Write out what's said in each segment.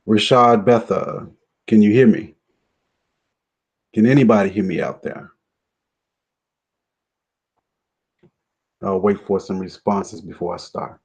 Rashad Betha, can you hear me? Can anybody hear me out there? I'll wait for some responses before I start.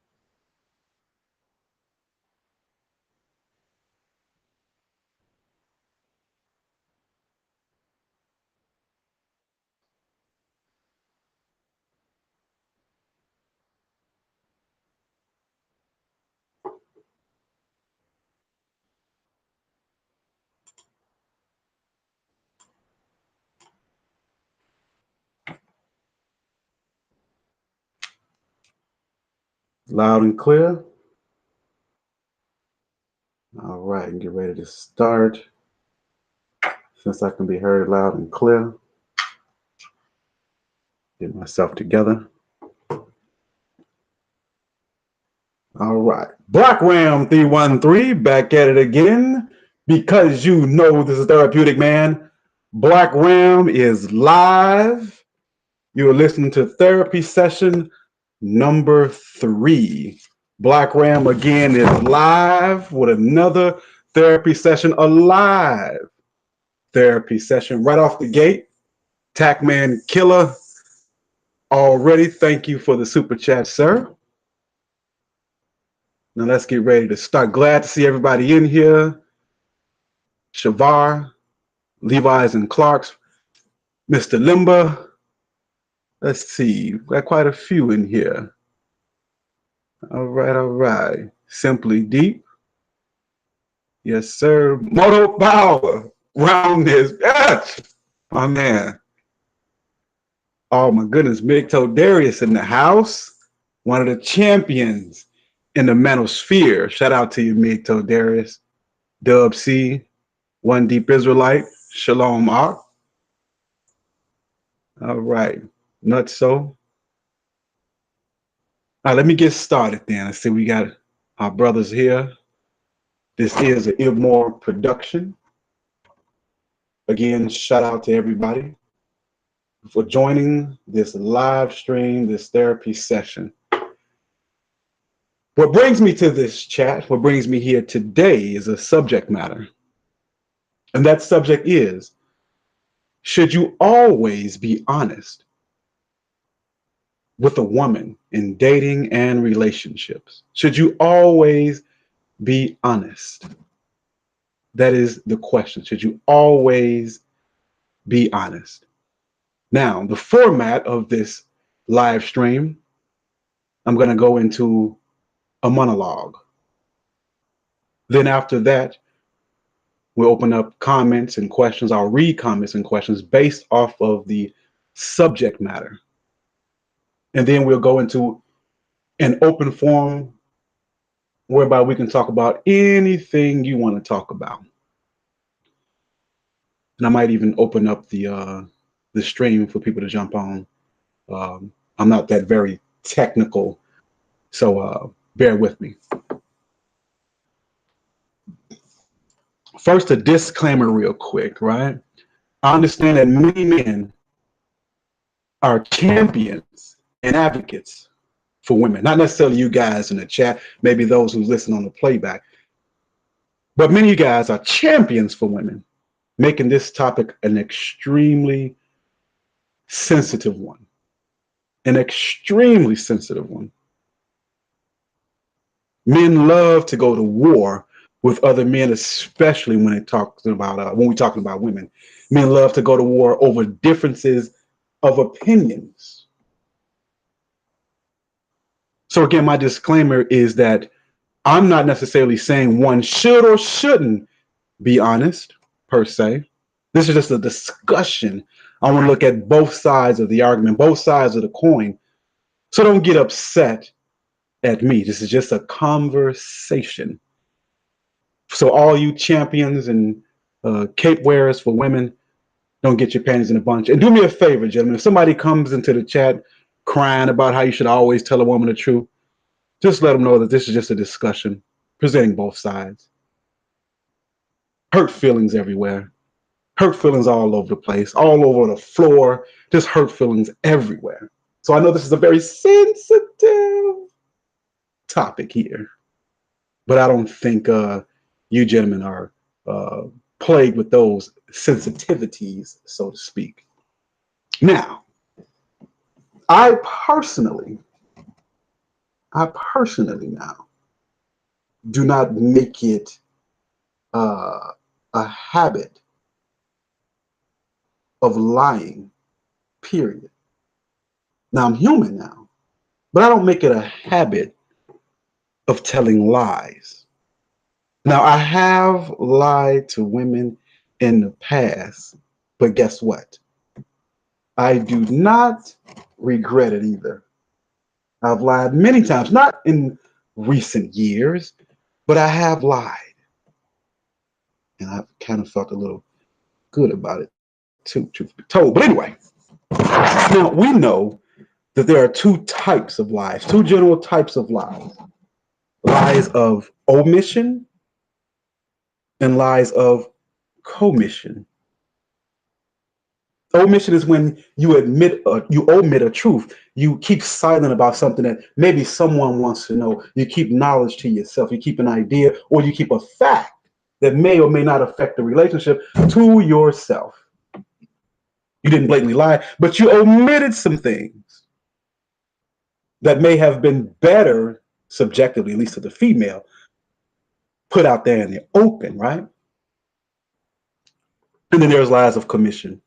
Loud and clear. All right, get ready to start. Since I can be heard loud and clear, get myself together. All right, Black Ram 313 back at it again. Because you know this is Therapeutic Man. Black Ram is live. You're listening to therapy session number 3. Black Ram again is live with another therapy session, a live therapy session right off the gate. Tackman Killer already. Thank you for the super chat, sir. Now let's get ready to start. Glad to see everybody in here. Shavar, Levi's and Clark's, Mr. Limba. Let's see, got quite a few in here. All right, all right. Simply Deep. Yes, sir. Moto Power. Round this bitch. My man. Oh my goodness. Migto Darius in the house. One of the champions in the manosphere. Shout out to you, Migto Darius. Dub C. One Deep Israelite. Shalom Ak. All right. Nutso. All right, let me get started then. I see we got our brothers here. This is an Ibmore production. Again, shout out to everybody for joining this live stream, this therapy session. What brings me to this chat, what brings me here today is a subject matter. And that subject is, should you always be honest with a woman in dating and relationships? Should you always be honest? That is the question. Should you always be honest? Now, the format of this live stream, I'm going to go into a monologue. Then after that, we'll open up comments and questions. I'll read comments and questions based off of the subject matter. And then we'll go into an open forum whereby we can talk about anything you want to talk about. And I might even open up the stream for people to jump on. I'm not that very technical, so bear with me. First, a disclaimer real quick, right? I understand that many men are champions and advocates for women. Not necessarily you guys in the chat, maybe those who listen on the playback. But many of you guys are champions for women, making this topic an extremely sensitive one. An extremely sensitive one. Men love to go to war with other men, especially when it talks about when we're talking about women. Men love to go to war over differences of opinions. So again, my disclaimer is that I'm not necessarily saying one should or shouldn't be honest, per se. This is just a discussion. I want to look at both sides of the argument, both sides of the coin. So don't get upset at me. This is just a conversation. So all you champions and cape wearers for women, don't get your panties in a bunch. And do me a favor, gentlemen. If somebody comes into the chat crying about how you should always tell a woman the truth, just let them know that this is just a discussion, presenting both sides. Hurt feelings everywhere. Hurt feelings all over the place, all over the floor, just hurt feelings everywhere. So I know this is a very sensitive topic here, but I don't think You gentlemen are plagued with those sensitivities, so to speak. Now, I personally, now do not make it a habit of lying, period. Now, I'm human now, but I don't make it a habit of telling lies. Now, I have lied to women in the past, but guess what? I do not regret it either. I've lied many times, not in recent years, but I have lied. And I've kind of felt a little good about it too, truth be told. But anyway, now we know that there are two types of lies, two general types of lies: lies of omission and lies of commission. Omission is when you you omit a truth. You keep silent about something that maybe someone wants to know. You keep knowledge to yourself. You keep an idea, or you keep a fact that may or may not affect the relationship to yourself. You didn't blatantly lie, but you omitted some things that may have been better subjectively, at least to the female, put out there in the open, right? And then there's lies of commission.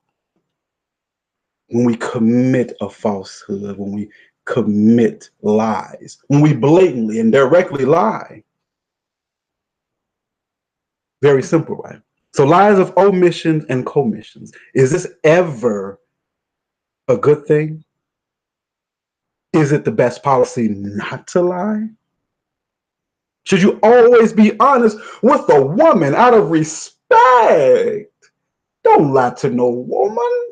When we commit a falsehood, when we commit lies, when we blatantly and directly lie. Very simple, right? So lies of omissions and commissions. Is this ever a good thing? Is it the best policy not to lie? Should you always be honest with a woman out of respect? Don't lie to no woman.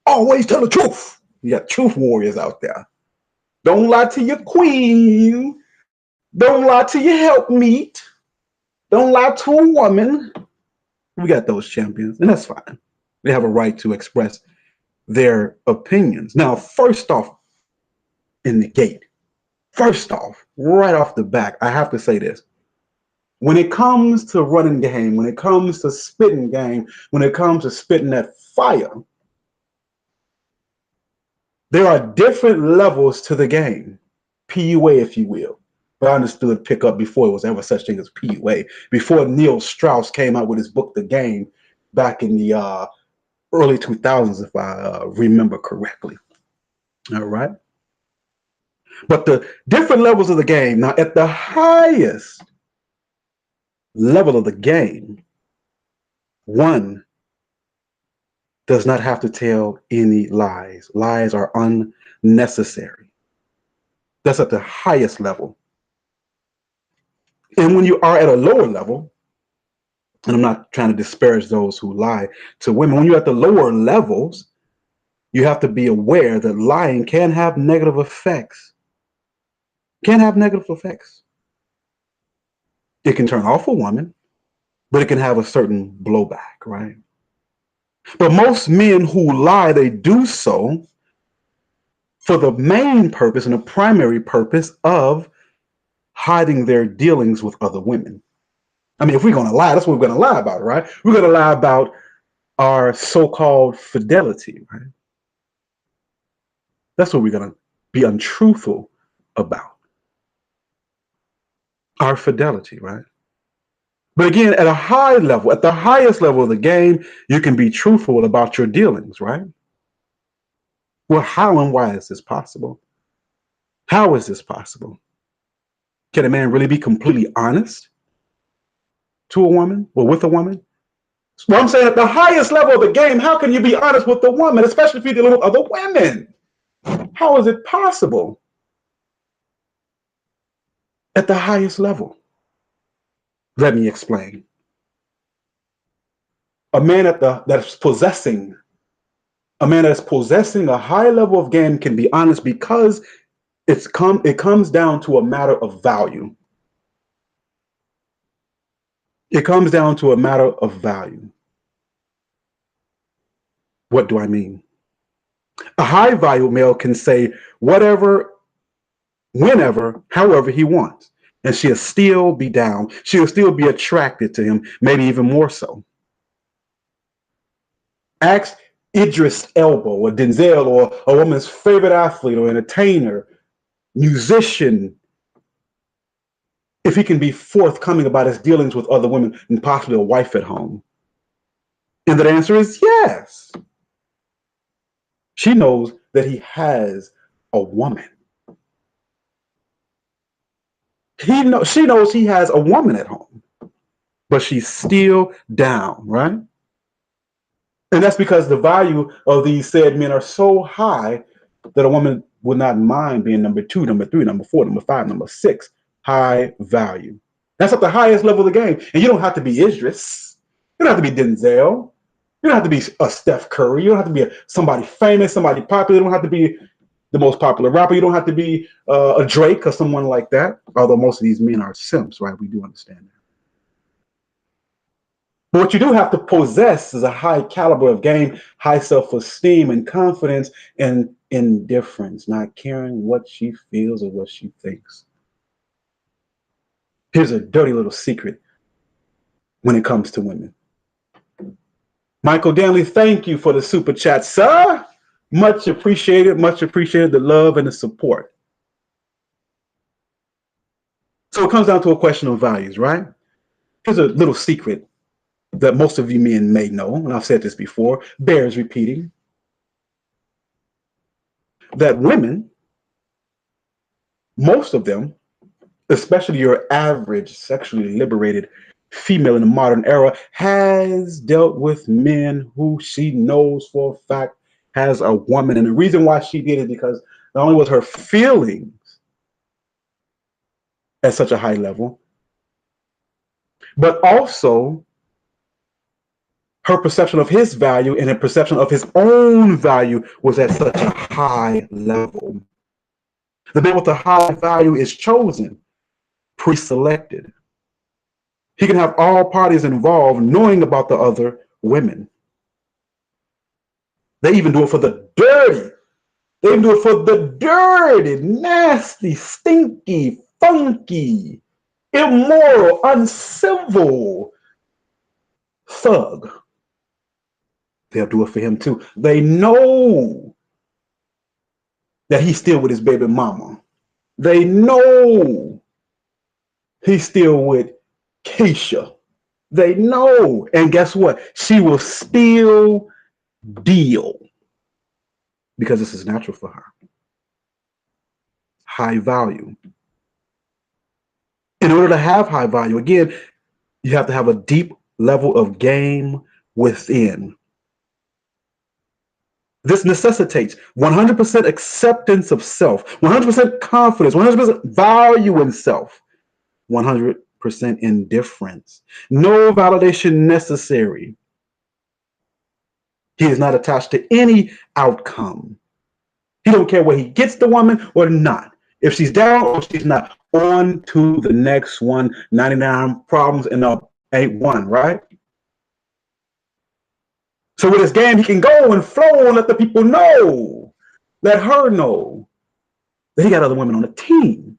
Always tell the truth. You got truth warriors out there. Don't lie to your queen. Don't lie to your helpmeet. Don't lie to a woman. We got those champions, and that's fine. They have a right to express their opinions. Now, first off, in the gate, first off, right off the back, I have to say this. When it comes to running game, when it comes to spitting game, when it comes to spitting that fire, there are different levels to the game. PUA, if you will. But I understood pickup before it was ever such thing as PUA. Before Neil Strauss came out with his book, The Game, back in the early 2000s, if I remember correctly. All right. But the different levels of the game, now at the highest level of the game, one does not have to tell any lies. Lies are unnecessary. That's at the highest level. And when you are at a lower level, and I'm not trying to disparage those who lie to women, when you're at the lower levels, you have to be aware that lying can have negative effects. Can have negative effects. It can turn off a woman, but it can have a certain blowback, right? But most men who lie, they do so for the main purpose and the primary purpose of hiding their dealings with other women. I mean, if we're going to lie, that's what we're going to lie about, right? We're going to lie about our so-called fidelity, right? That's what we're going to be untruthful about. Our fidelity, right? But again, at a high level, at the highest level of the game, you can be truthful about your dealings, right? Well, how and why is this possible? How is this possible? Can a man really be completely honest to a woman or with a woman? Well, I'm saying at the highest level of the game, how can you be honest with a woman, especially if you're dealing with other women? How is it possible at the highest level? Let me explain. A man that's possessing a high level of game can be honest because it comes down to a matter of value. It comes down to a matter of value. What do I mean? A high value male can say whatever, whenever, however he wants. and she'll still be down. She'll still be attracted to him, maybe even more so. Ask Idris Elba or Denzel or a woman's favorite athlete or entertainer, musician, if he can be forthcoming about his dealings with other women and possibly a wife at home. And the answer is yes. She knows that he has a woman. She knows he has a woman at home, but she's still down, right? And that's because the value of these said men are so high that a woman would not mind being number 2, number 3, number 4, number 5, number 6. High value. That's at the highest level of the game. And you don't have to be Idris. You don't have to be Denzel. You don't have to be a Steph Curry. You don't have to be somebody famous, somebody popular. You don't have to be the most popular rapper. You don't have to be a Drake or someone like that. Although most of these men are simps, right? We do understand that. But what you do have to possess is a high caliber of game, high self-esteem and confidence and indifference, not caring what she feels or what she thinks. Here's a dirty little secret when it comes to women. Michael Danley, thank you for the super chat, sir. Much appreciated, the love and the support. So it comes down to a question of values, right? Here's a little secret that most of you men may know, and I've said this before, bears repeating, that women, most of them, especially your average sexually liberated female in the modern era, has dealt with men who she knows for a fact has a woman. And the reason why she did it because not only was her feelings at such a high level, but also her perception of his value and her perception of his own value was at such a high level. The man with a high value is chosen, pre-selected. He can have all parties involved knowing about the other women. They even do it for the dirty. They even do it for the dirty, nasty, stinky, funky, immoral, uncivil thug. They'll do it for him too. They know that he's still with his baby mama. They know he's still with Keisha. They know. And guess what? She will still deal because this is natural for her. High value. In order to have high value, again, you have to have a deep level of game within. This necessitates 100% acceptance of self, 100% confidence, 100% value in self, 100% indifference. No validation necessary. He is not attached to any outcome. He don't care whether he gets the woman or not. If she's down or she's not, on to the next one. 99 problems and ain't one, right? So with his game, he can go and flow and let the people know, let her know that he got other women on the team.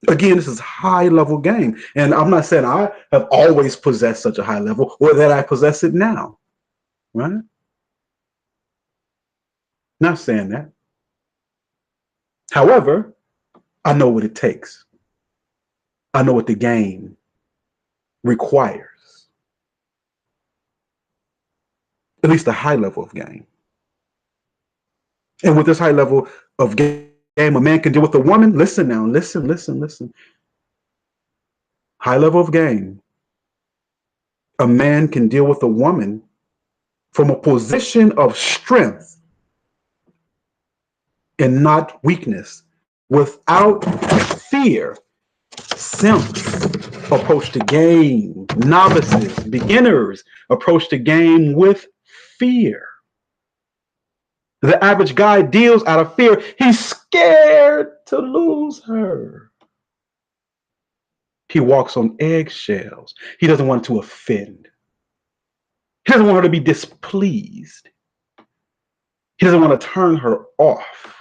Again, this is high level game. And I'm not saying I have always possessed such a high level or that I possess it now, right? Not saying that. However, I know what it takes. I know what the game requires. At least a high level of game. And with this high level of game, a man can deal with a woman. Listen now, listen. High level of game. A man can deal with a woman from a position of strength and not weakness, without fear. Simps approach the game. Novices, beginners approach the game with fear. The average guy deals out of fear. He's scared to lose her. He walks on eggshells. He doesn't want to offend. He doesn't want her to be displeased. He doesn't want to turn her off.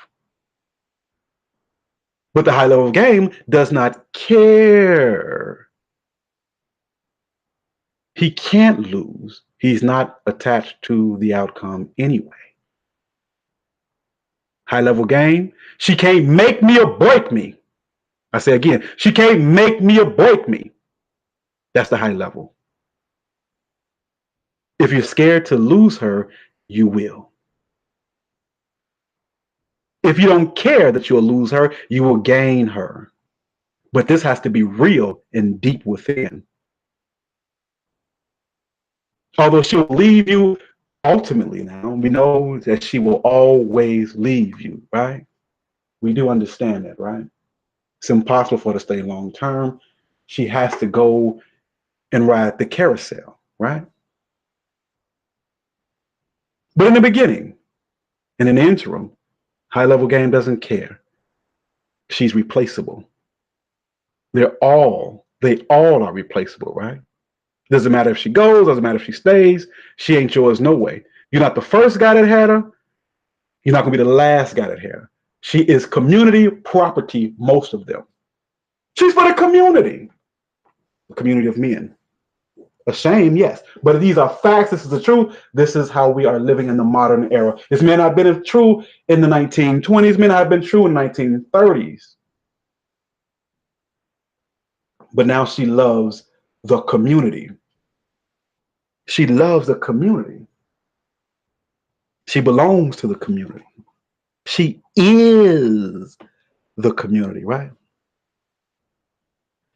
But the high level game does not care. He can't lose. He's not attached to the outcome anyway. High level game, she can't make me or break me. I say again, she can't make me or break me. That's the high level. If you're scared to lose her, you will. If you don't care that you'll lose her, you will gain her. But this has to be real and deep within. Although she will leave you ultimately now, we know that she will always leave you, right? We do understand that, right? It's impossible for her to stay long term. She has to go and ride the carousel, right? But in the beginning, in an interim, high level game doesn't care. She's replaceable. They all are replaceable, right? Doesn't matter if she goes, doesn't matter if she stays, she ain't yours no way. You're not the first guy that had her. You're not gonna be the last guy that had her. She is community property, most of them. She's for the community of men. A shame, yes. But these are facts. This is the truth. This is how we are living in the modern era. This may not have been true in the 1920s, may not have been true in the 1930s. But now she loves the community. She loves the community. She belongs to the community. She is the community, right?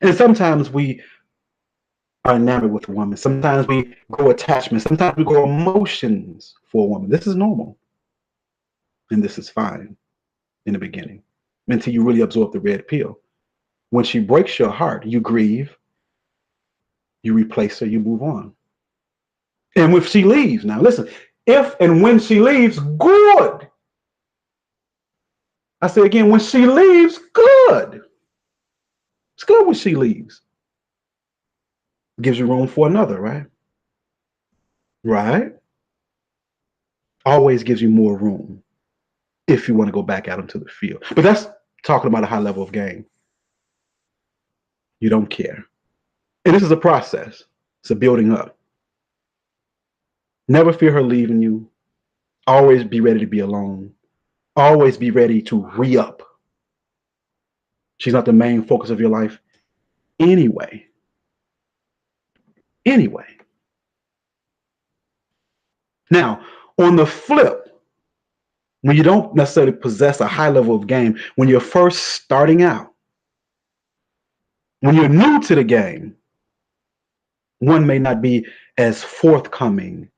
And sometimes we are enamored with a woman. Sometimes we grow attachment. Sometimes we grow emotions for a woman. This is normal. And this is fine in the beginning until you really absorb the red pill. When she breaks your heart, you grieve, you replace her, you move on. And if she leaves, now listen, if and when she leaves, good. I say again, when she leaves, good. It's good when she leaves. Gives you room for another, right? Right? Always gives you more room if you want to go back out into the field. But that's talking about a high level of game. You don't care. And this is a process. It's a building up. Never fear her leaving you. Always be ready to be alone. Always be ready to re-up. She's not the main focus of your life anyway. Anyway. Now, on the flip, when you don't necessarily possess a high level of game, when you're first starting out, when you're new to the game, one may not be as forthcoming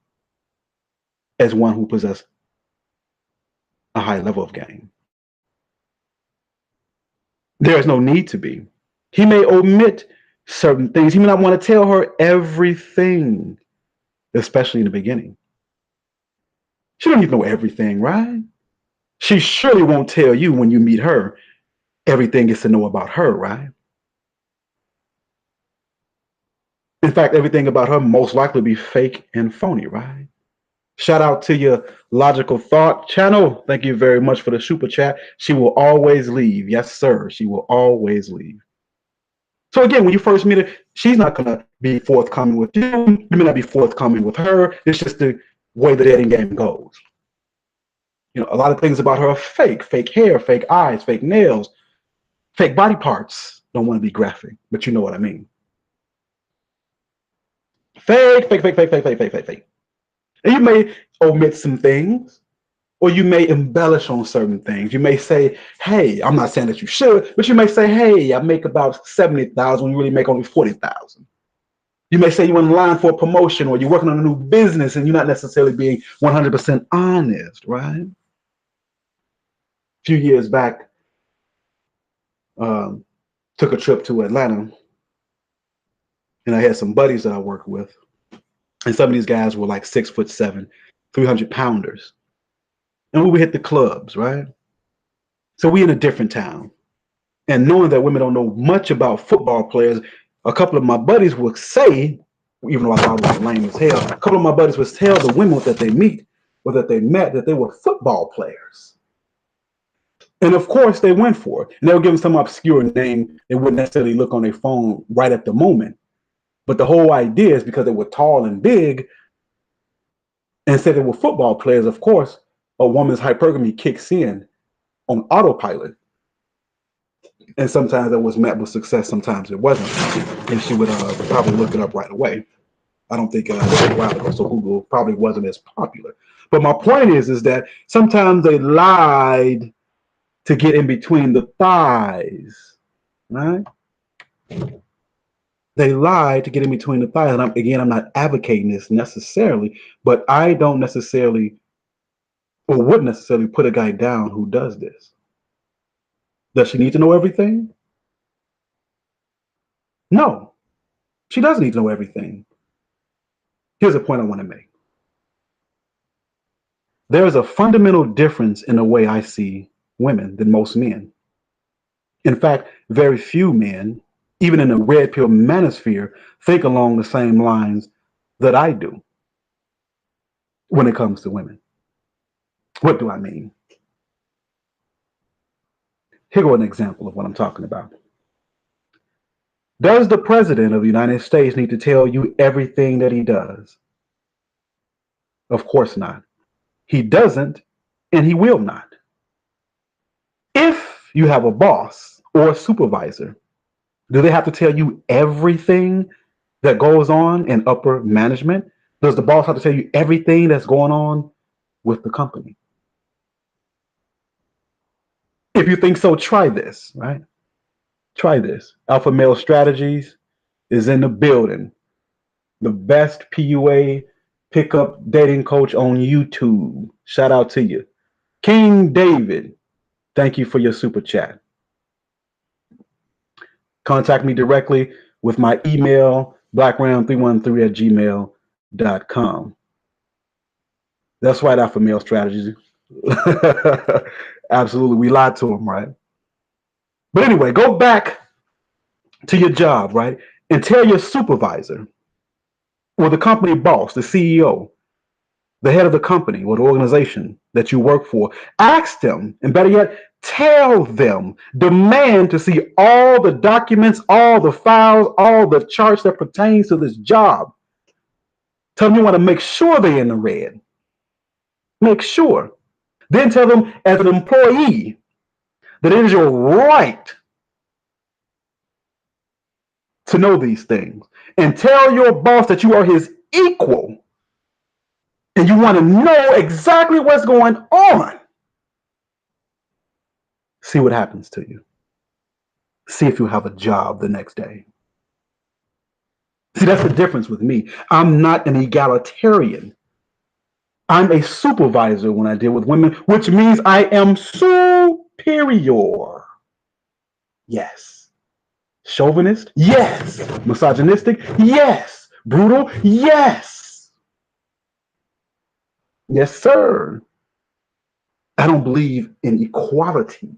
as one who possesses a high level of game. There is no need to be. He may omit certain things. He may not want to tell her everything, especially in the beginning. She don't even know everything, right? She surely won't tell you when you meet her everything is to know about her, right? In fact, everything about her most likely be fake and phony, right? Shout out to your Logical Thought channel. Thank you very much for the super chat. She will always leave. Yes, sir. She will always leave. So again, when you first meet her, she's not going to be forthcoming with you. You may not be forthcoming with her. It's just the way the dating game goes. You know, a lot of things about her are fake. Fake hair, fake eyes, fake nails, fake body parts. Don't want to be graphic, but you know what I mean. Fake, fake, fake, fake, fake, fake, fake, fake, fake. And you may omit some things, or you may embellish on certain things. You may say, hey, I'm not saying that you should, but you may say, hey, I make about 70,000 when you really make only 40,000. You may say you're in line for a promotion, or you're working on a new business and you're not necessarily being 100% honest, right? A few years back, took a trip to Atlanta, and I had some buddies that I worked with. And some of these guys were like 6'7", 300-pounders. And we would hit the clubs, right? So we in a different town. And knowing that women don't know much about football players, a couple of my buddies would say, even though I thought I was lame as hell, a couple of my buddies would tell the women that they meet or that they met that they were football players. And of course, they went for it. And they were given some obscure name they wouldn't necessarily look on their phone right at the moment. But the whole idea is because they were tall and big and said they were football players, of course, a woman's hypergamy kicks in on autopilot. And sometimes it was met with success, sometimes it wasn't. And she would probably look it up right away. I don't think it was a while ago, so Google probably wasn't as popular. But my point is that sometimes they lied to get in between the thighs, right? They lied to get in between the thighs. And I'm not advocating this necessarily, but I don't necessarily or wouldn't necessarily put a guy down who does this. Does she need to know everything? No, she doesn't need to know everything. Here's a point I want to make. There is a fundamental difference in the way I see women than most men. In fact, very few men, even in the red pill manosphere, think along the same lines that I do when it comes to women. What do I mean? Here go an example of what I'm talking about. Does the president of the United States need to tell you everything that he does? Of course not. He doesn't, and he will not. If you have a boss or a supervisor, do they have to tell you everything that goes on in upper management? Does the boss have to tell you everything that's going on with the company? If you think so, try this, right? Try this. Alpha Male Strategies is in the building. The best PUA pickup dating coach on YouTube. Shout out to you. King David, thank you for your super chat. Contact me directly with my email, blackram313@gmail.com. That's right, Alpha Male Strategies. Absolutely, we lied to him, right? But anyway, go back to your job, right? And tell your supervisor or the company boss, the CEO, the head of the company or the organization that you work for, ask them, and better yet, tell them, demand to see all the documents, all the files, all the charts that pertains to this job. Tell them you want to make sure they're in the red. Make sure. Then tell them as an employee that it is your right to know these things. And tell your boss that you are his equal and you want to know exactly what's going on. See what happens to you. See if you have a job the next day. See, that's the difference with me. I'm not an egalitarian. I'm a supervisor when I deal with women, which means I am superior. Yes. Chauvinist? Yes. Misogynistic? Yes. Brutal? Yes. Yes, sir. I don't believe in equality.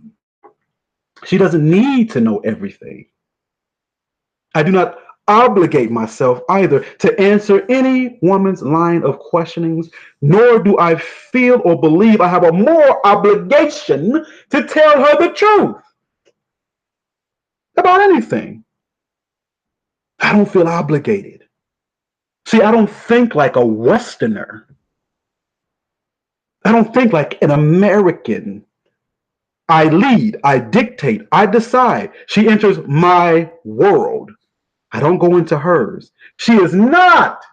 She doesn't need to know everything. I do not obligate myself either to answer any woman's line of questionings, nor do I feel or believe I have a moral obligation to tell her the truth about anything. I don't feel obligated. See, I don't think like a Westerner. I don't think like an American. I lead, I dictate, I decide. She enters my world. I don't go into hers. She is not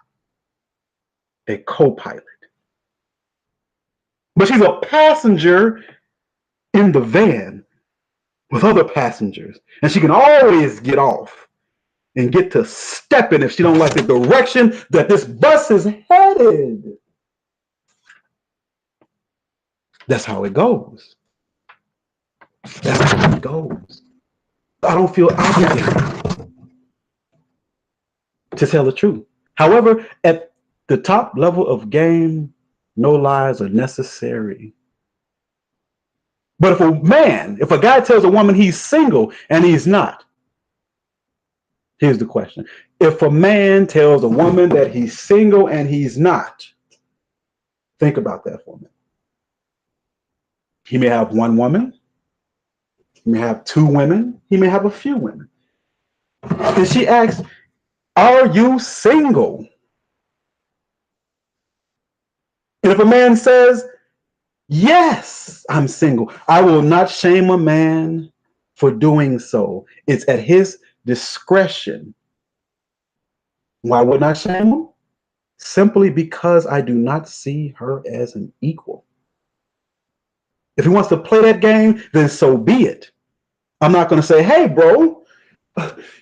a co-pilot, but she's a passenger in the van with other passengers, and she can always get off and get to stepping if she don't like the direction that this bus is headed. That's how it goes. That's how it goes. I don't feel obligated to tell the truth. However, at the top level of game, no lies are necessary. But if a guy tells a woman he's single and he's not, here's the question. If a man tells a woman that he's single and he's not, think about that for a minute. He may have one woman, He may have 2 women. He may have a few women. And she asks, are you single? And if a man says, yes, I'm single, I will not shame a man for doing so. It's at his discretion. Why wouldn't I shame him? Simply because I do not see her as an equal. If he wants to play that game, then so be it. I'm not going to say, hey, bro,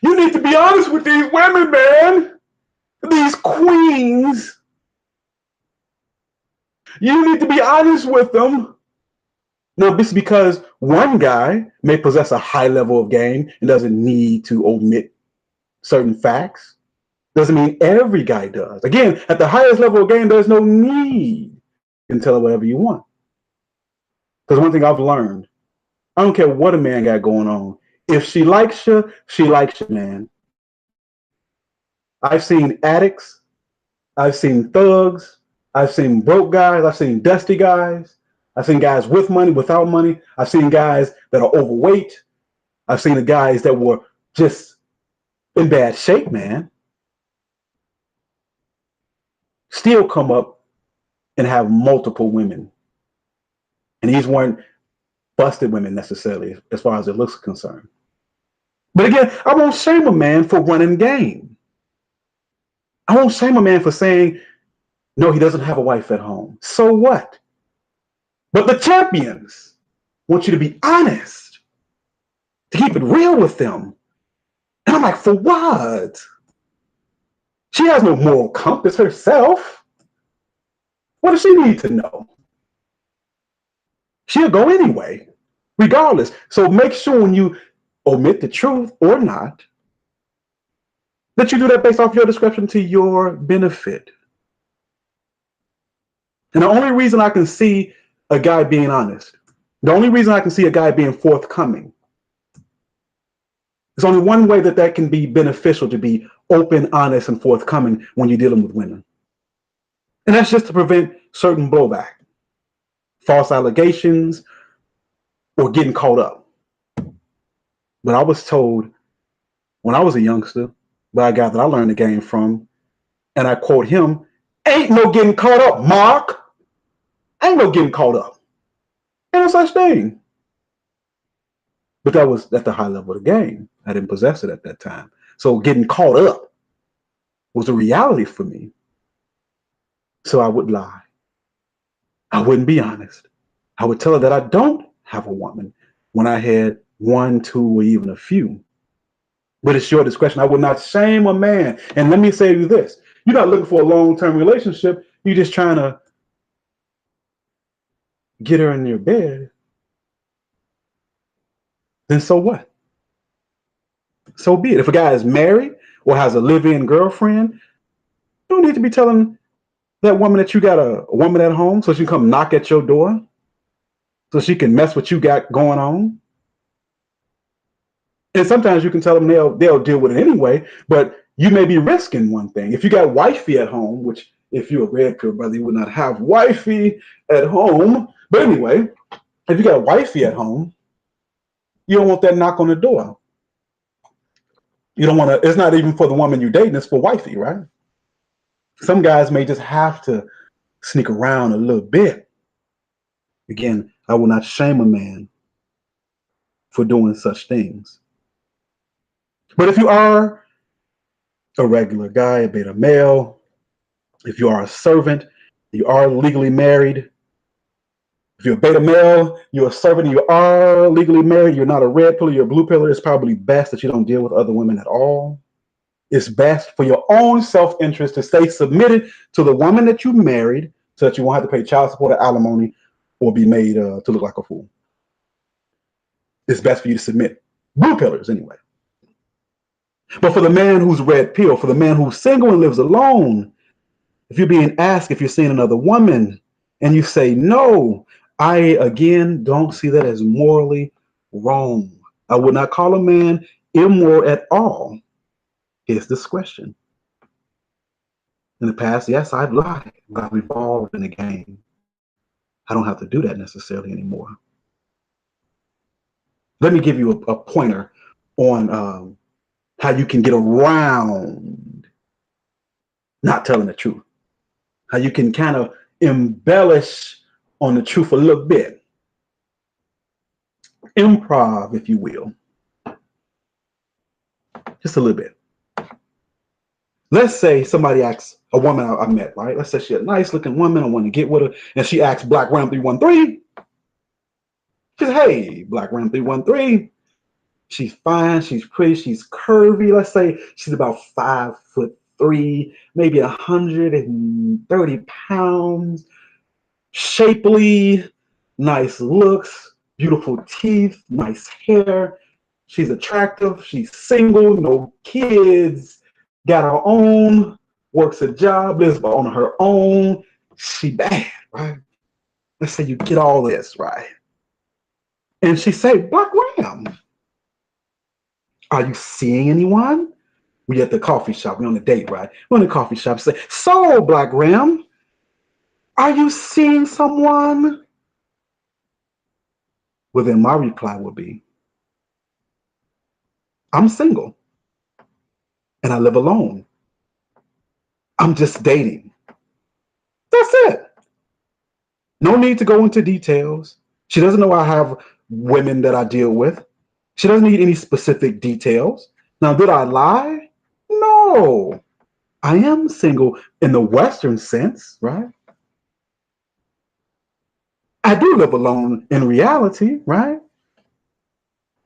you need to be honest with these women, man. These queens. You need to be honest with them. No, this is because one guy may possess a high level of game and doesn't need to omit certain facts. Doesn't mean every guy does. Again, at the highest level of game, there's no need. You can tell her whatever you want. Because one thing I've learned, I don't care what a man got going on. If she likes you, man. I've seen addicts. I've seen thugs. I've seen broke guys. I've seen dusty guys. I've seen guys with money, without money. I've seen guys that are overweight. I've seen the guys that were just in bad shape, man. Still come up and have multiple women. And these weren't busted women necessarily, as far as it looks concerned. But again, I won't shame a man for running game. I won't shame a man for saying, no, he doesn't have a wife at home. So what? But the champions want you to be honest, to keep it real with them. And I'm like, for what? She has no moral compass herself. What does she need to know? She'll go anyway, regardless. So make sure when you omit the truth or not, that you do that based off your discretion to your benefit. And the only reason I can see a guy being honest, the only reason I can see a guy being forthcoming, there's only one way that that can be beneficial, to be open, honest, and forthcoming when you're dealing with women. And that's just to prevent certain blowback, false allegations, or getting caught up. But I was told when I was a youngster, by a guy that I learned the game from, and I quote him, ain't no getting caught up, Mark. Ain't no getting caught up. Ain't no such thing. But that was at the high level of the game. I didn't possess it at that time. So getting caught up was a reality for me. So I would lie. I wouldn't be honest. I would tell her that I don't have a woman when I had 1, 2, or even a few. But it's your discretion. I would not shame a man. And let me say to you this. You're not looking for a long-term relationship. You're just trying to get her in your bed. Then so what? So be it. If a guy is married or has a live-in girlfriend, you don't need to be telling that woman that you got a woman at home so she can come knock at your door, so she can mess what you got going on. And sometimes you can tell them they'll deal with it anyway, but you may be risking one thing. If you got wifey at home, which if you're a red pill brother, you would not have wifey at home. But anyway, if you got wifey at home, you don't want that knock on the door. You don't want to, it's not even for the woman you're dating, it's for wifey, right? Some guys may just have to sneak around a little bit. Again, I will not shame a man for doing such things. But if you are a regular guy, a beta male, if you are a servant, you are legally married. If you're a beta male, you're a servant, and you are legally married, you're not a red pillar, you're a blue pillar, it's probably best that you don't deal with other women at all. It's best for your own self-interest to stay submitted to the woman that you married so that you won't have to pay child support or alimony or be made to look like a fool. It's best for you to submit. Blue pillars, anyway. But for the man who's red pill, for the man who's single and lives alone, if you're being asked if you're seeing another woman and you say no, I, again, don't see that as morally wrong. I would not call a man immoral at all. His discretion. In the past, yes, I've lied. I've evolved in the game. I don't have to do that necessarily anymore. Let me give you a pointer on how you can get around not telling the truth, how you can kind of embellish on the truth a little bit. Improv, if you will. Just a little bit. Let's say somebody asks a woman I met, right? Let's say she's a nice looking woman. I want to get with her. And she asks Black Ram 313. She says, hey, Black Ram 313. She's fine. She's pretty. She's curvy. Let's say she's about 5'3", maybe 130 pounds. Shapely, nice looks, beautiful teeth, nice hair. She's attractive. She's single, no kids. Got her own, works a job, lives on her own. She bad, right? Let's say you get all this, right? And she say, Black Ram, are you seeing anyone? We at the coffee shop. We on a date, right? We're in the coffee shop. Say, so Black Ram, are you seeing someone? Well, then my reply would be, I'm single and I live alone. I'm just dating. That's it. No need to go into details. She doesn't know I have women that I deal with. She doesn't need any specific details. Now, did I lie? No. I am single in the Western sense, right? I do live alone in reality, right?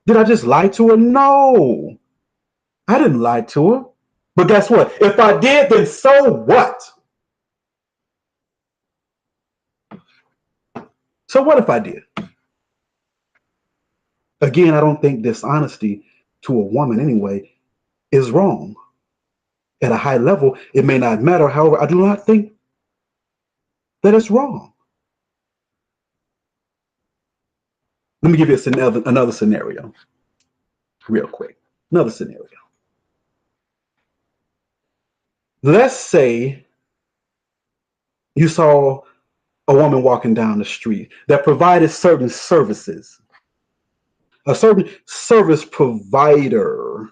Did I just lie to her? No. I didn't lie to her. But guess what? If I did, then so what? So what if I did? Again, I don't think dishonesty to a woman anyway is wrong. At a high level, it may not matter. However, I do not think that it's wrong. Let me give you another scenario real quick. Another scenario. Let's say you saw a woman walking down the street that provided certain services. A certain service provider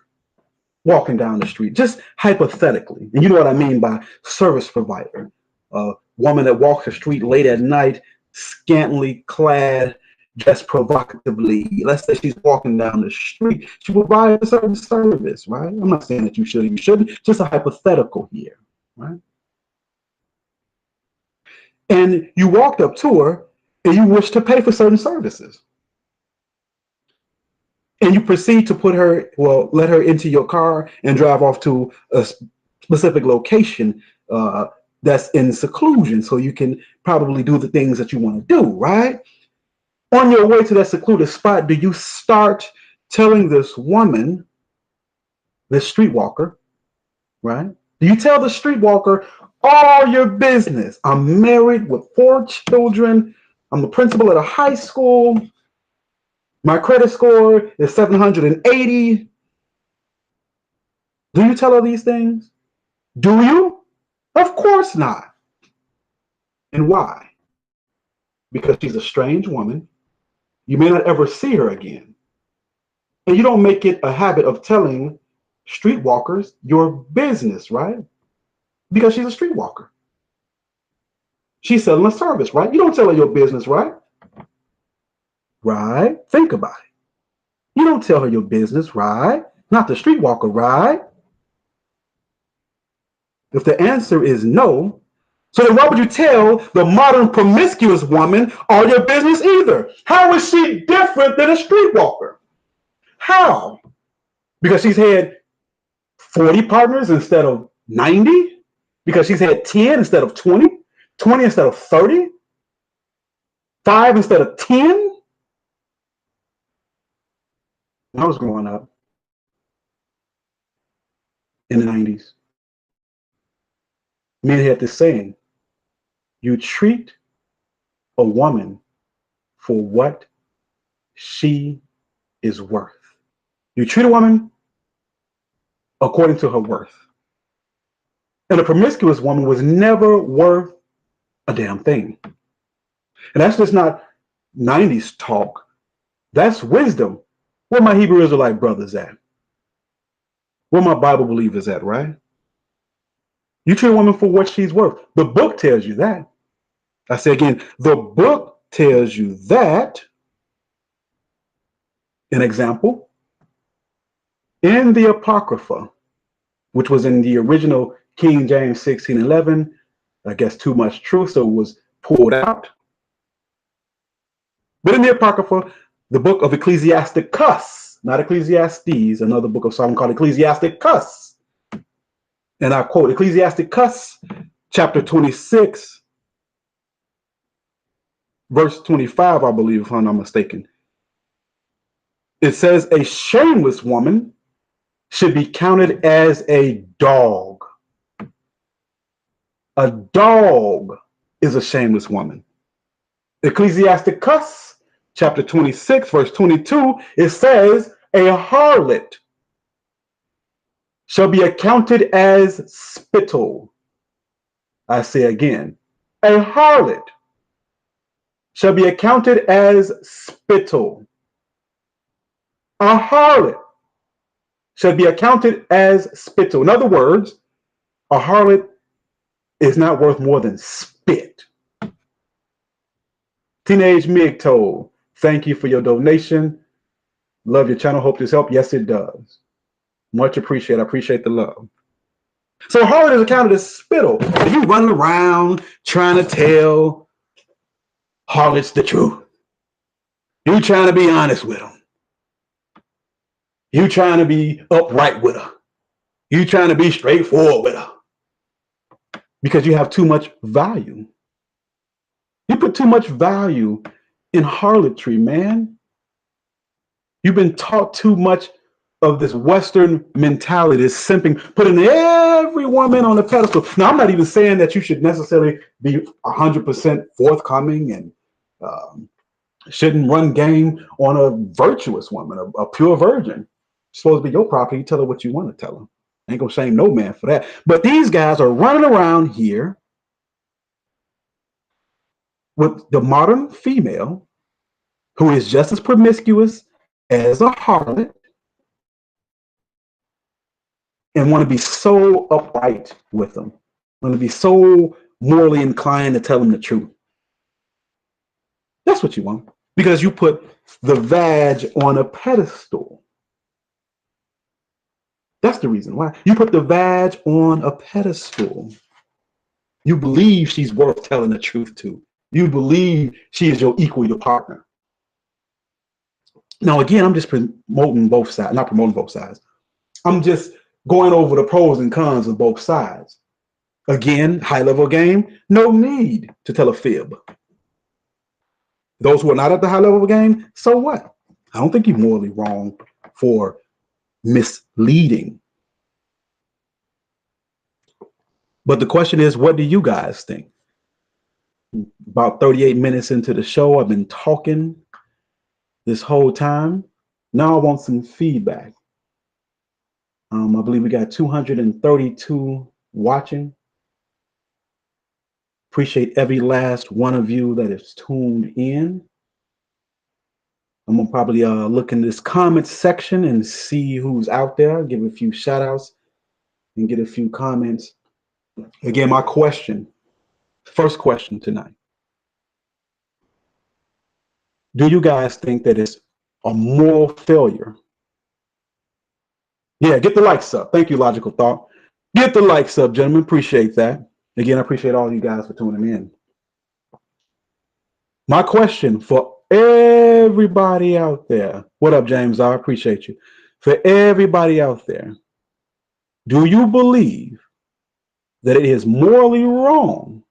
walking down the street, just hypothetically. And you know what I mean by service provider. A woman that walks the street late at night, scantily clad, dressed provocatively. Let's say she's walking down the street. She provides a certain service, right? I'm not saying that you should or you shouldn't, just a hypothetical here, right? And you walked up to her and you wish to pay for certain services. And you proceed to let her into your car and drive off to a specific location that's in seclusion, so you can probably do the things that you want to do, right? On your way to that secluded spot, do you start telling this woman, this streetwalker, right? Do you tell the streetwalker all your business? I'm married with 4 children. I'm the principal at a high school. My credit score is 780. Do you tell her these things? Do you? Of course not. And why? Because she's a strange woman. You may not ever see her again. And you don't make it a habit of telling streetwalkers your business, right? Because she's a streetwalker. She's selling a service, right? You don't tell her your business, right? Right? Think about it. You don't tell her your business, right? Not the streetwalker, right? If the answer is no, so then why would you tell the modern promiscuous woman all your business either? How is she different than a streetwalker? How? Because she's had 40 partners instead of 90? Because she's had 10 instead of 20? 20 instead of 30? 5 instead of 10? When I was growing up in the 90s, men had this saying, you treat a woman for what she is worth. You treat a woman according to her worth. And a promiscuous woman was never worth a damn thing. And that's just not 90s talk. That's wisdom. Where my Hebrew Israelite brothers at? Where my Bible believers at, right? You treat a woman for what she's worth. The book tells you that. I say again, the book tells you that. An example, in the Apocrypha, which was in the original King James 1611, I guess too much truth, so it was pulled out. But in the Apocrypha, the book of Ecclesiasticus, not Ecclesiastes, another book of Solomon called Ecclesiasticus. And I quote Ecclesiasticus chapter 26, verse 25, I believe, if I'm not mistaken. It says, a shameless woman should be counted as a dog. A dog is a shameless woman. Ecclesiasticus chapter 26, verse 22, it says, a harlot shall be accounted as spittle. I say again, a harlot shall be accounted as spittle. A harlot shall be accounted as spittle. In other words, a harlot is not worth more than spit. Teenage Migto, thank you for your donation. Love your channel. Hope this helped. Yes, it does. Much appreciated. I appreciate the love. So a harlot is accounted as spittle. If you running around trying to tell harlots the truth, you trying to be honest with them, you trying to be upright with her, you trying to be straightforward with her, because you have too much value. You put too much value in harlotry, man. You've been taught too much of this Western mentality, this simping, putting every woman on a pedestal. Now, I'm not even saying that you should necessarily be 100% forthcoming and shouldn't run game on a virtuous woman, a pure virgin. It's supposed to be your property. You tell her what you want to tell her. Ain't gonna shame no man for that. But these guys are running around here with the modern female who is just as promiscuous as a harlot and want to be so upright with them, want to be so morally inclined to tell them the truth. That's what you want, because you put the vag on a pedestal. That's the reason why. You put the vag on a pedestal. You believe she's worth telling the truth to. You believe she is your equal, your partner. Now, again, I'm just promoting both sides, not promoting both sides. I'm just going over the pros and cons of both sides. Again, high level game, no need to tell a fib. Those who are not at the high level game, so what? I don't think you're morally wrong for misleading. But the question is, what do you guys think? About 38 minutes into the show, I've been talking this whole time. Now I want some feedback. I believe we got 232 watching. Appreciate every last one of you that is tuned in. I'm gonna probably look in this comment section and see who's out there, give a few shout outs and get a few comments. Again, my question, first question tonight. Do you guys think that it's a moral failure? Yeah, get the likes up. Thank you, Logical Thought. Get the likes up, gentlemen. Appreciate that. Again, I appreciate all you guys for tuning in. My question for everybody out there. What up, James? I appreciate you. For everybody out there, do you believe that it is morally wrong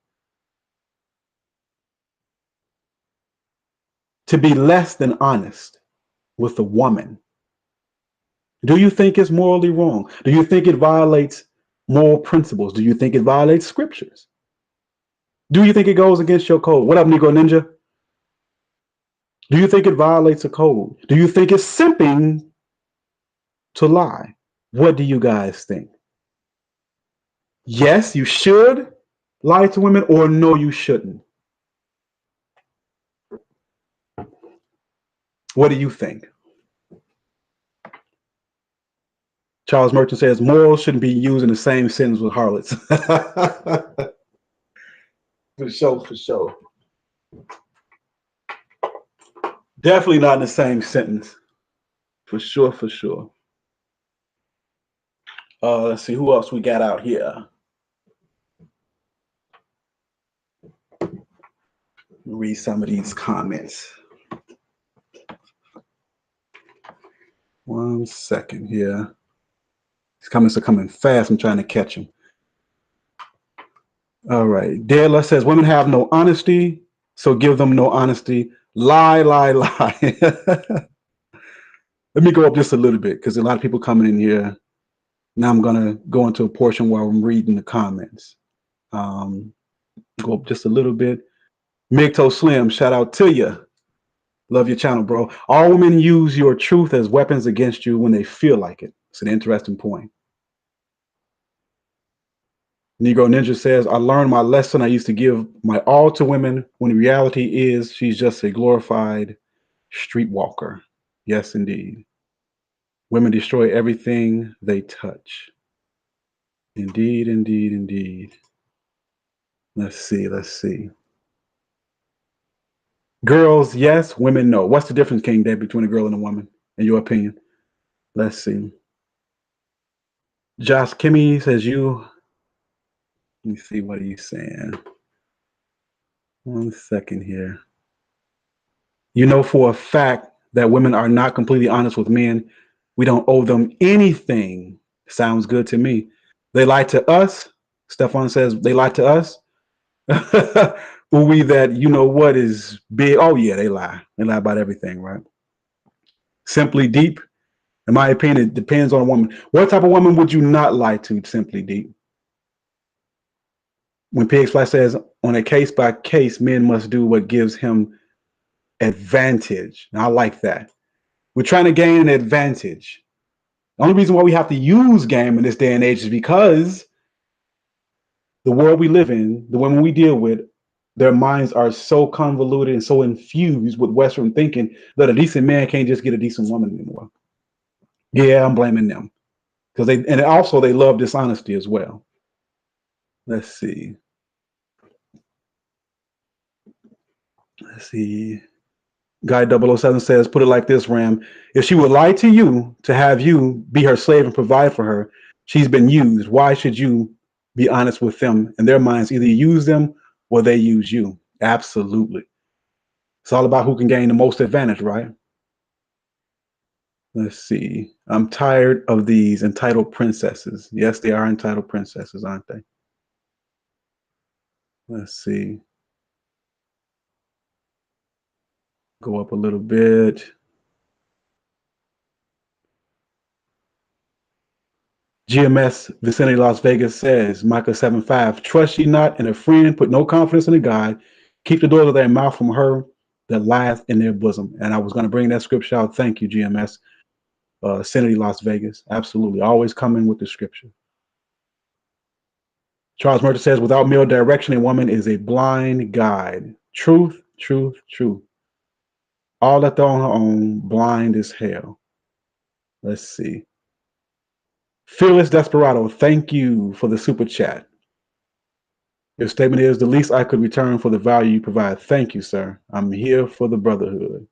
to be less than honest with a woman? Do you think it's morally wrong? Do you think it violates moral principles? Do you think it violates scriptures? Do you think it goes against your code? What up, Negro Ninja? Do you think it violates a code? Do you think it's simping to lie? What do you guys think? Yes, you should lie to women, or no, you shouldn't. What do you think? Charles Merchant says morals shouldn't be used in the same sentence with harlots. For sure, for sure. Definitely not in the same sentence. For sure, for sure. Let's see who else we got out here. Read some of these comments. 1 second here. These comments are coming fast. I'm trying to catch them. All right. Dela says women have no honesty, so give them no honesty. Lie, lie, lie. Let me go up just a little bit because a lot of people coming in here. Now I'm gonna go into a portion where I'm reading the comments. Go up just a little bit. Migto Slim, shout out to you. Love your channel, bro. All women use your truth as weapons against you when they feel like it. It's an interesting point. Negro Ninja says, I learned my lesson. I used to give my all to women when the reality is she's just a glorified streetwalker. Yes, indeed. Women destroy everything they touch. Indeed, indeed, indeed. Let's see, let's see. Girls, yes. Women, no. What's the difference, King Dave, between a girl and a woman, in your opinion? Let's see. Josh Kimmy says you. Let me see what he's saying. 1 second here. You know for a fact that women are not completely honest with men. We don't owe them anything. Sounds good to me. They lie to us. Stefan says they lie to us. Will we that you know what is big? Oh yeah, they lie. They lie about everything, right? Simply Deep. In my opinion, it depends on a woman. What type of woman would you not lie to? Simply Deep. When Pig Splash says on a case by case, men must do what gives him advantage. Now, I like that. We're trying to gain an advantage. The only reason why we have to use game in this day and age is because the world we live in, the women we deal with, their minds are so convoluted and so infused with Western thinking that a decent man can't just get a decent woman anymore. Yeah, I'm blaming them because and also they love dishonesty as well. Let's see. Let's see. Guy 007 says, put it like this, Ram. If she would lie to you to have you be her slave and provide for her, she's been used. Why should you be honest with them? In their minds, either you use them or they use you. Absolutely. It's all about who can gain the most advantage, right? Let's see. I'm tired of these entitled princesses. Yes, they are entitled princesses, aren't they? Let's see. Go up a little bit. GMS Vicinity Las Vegas says, Micah 7:5, trust ye not in a friend, put no confidence in a God, keep the doors of their mouth from her that lieth in their bosom. And I was going to bring that scripture out. Thank you, GMS. Vicinity Las Vegas. Absolutely. Always coming with the scripture. Charles Murphy says, without male direction, a woman is a blind guide. Truth, truth, truth. All left on her own, blind as hell. Let's see. Fearless Desperado, thank you for the super chat. Your statement is the least I could return for the value you provide. Thank you, sir. I'm here for the brotherhood.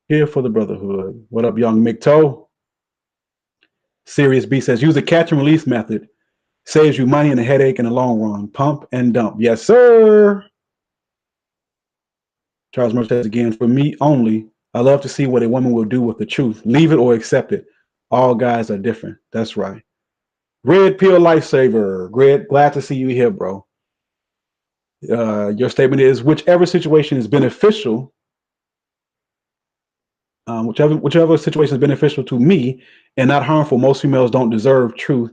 Here for the brotherhood. What up, young McToe? Serious B says, use the catch and release method. Saves you money and a headache in the long run. Pump and dump. Yes, sir. Charles Murphy says again, for me only, I love to see what a woman will do with the truth. Leave it or accept it. All guys are different. That's right. Red Pill Lifesaver. Red, glad to see you here, bro. Your statement is whichever situation is beneficial, whichever situation is beneficial to me and not harmful. Most females don't deserve truth.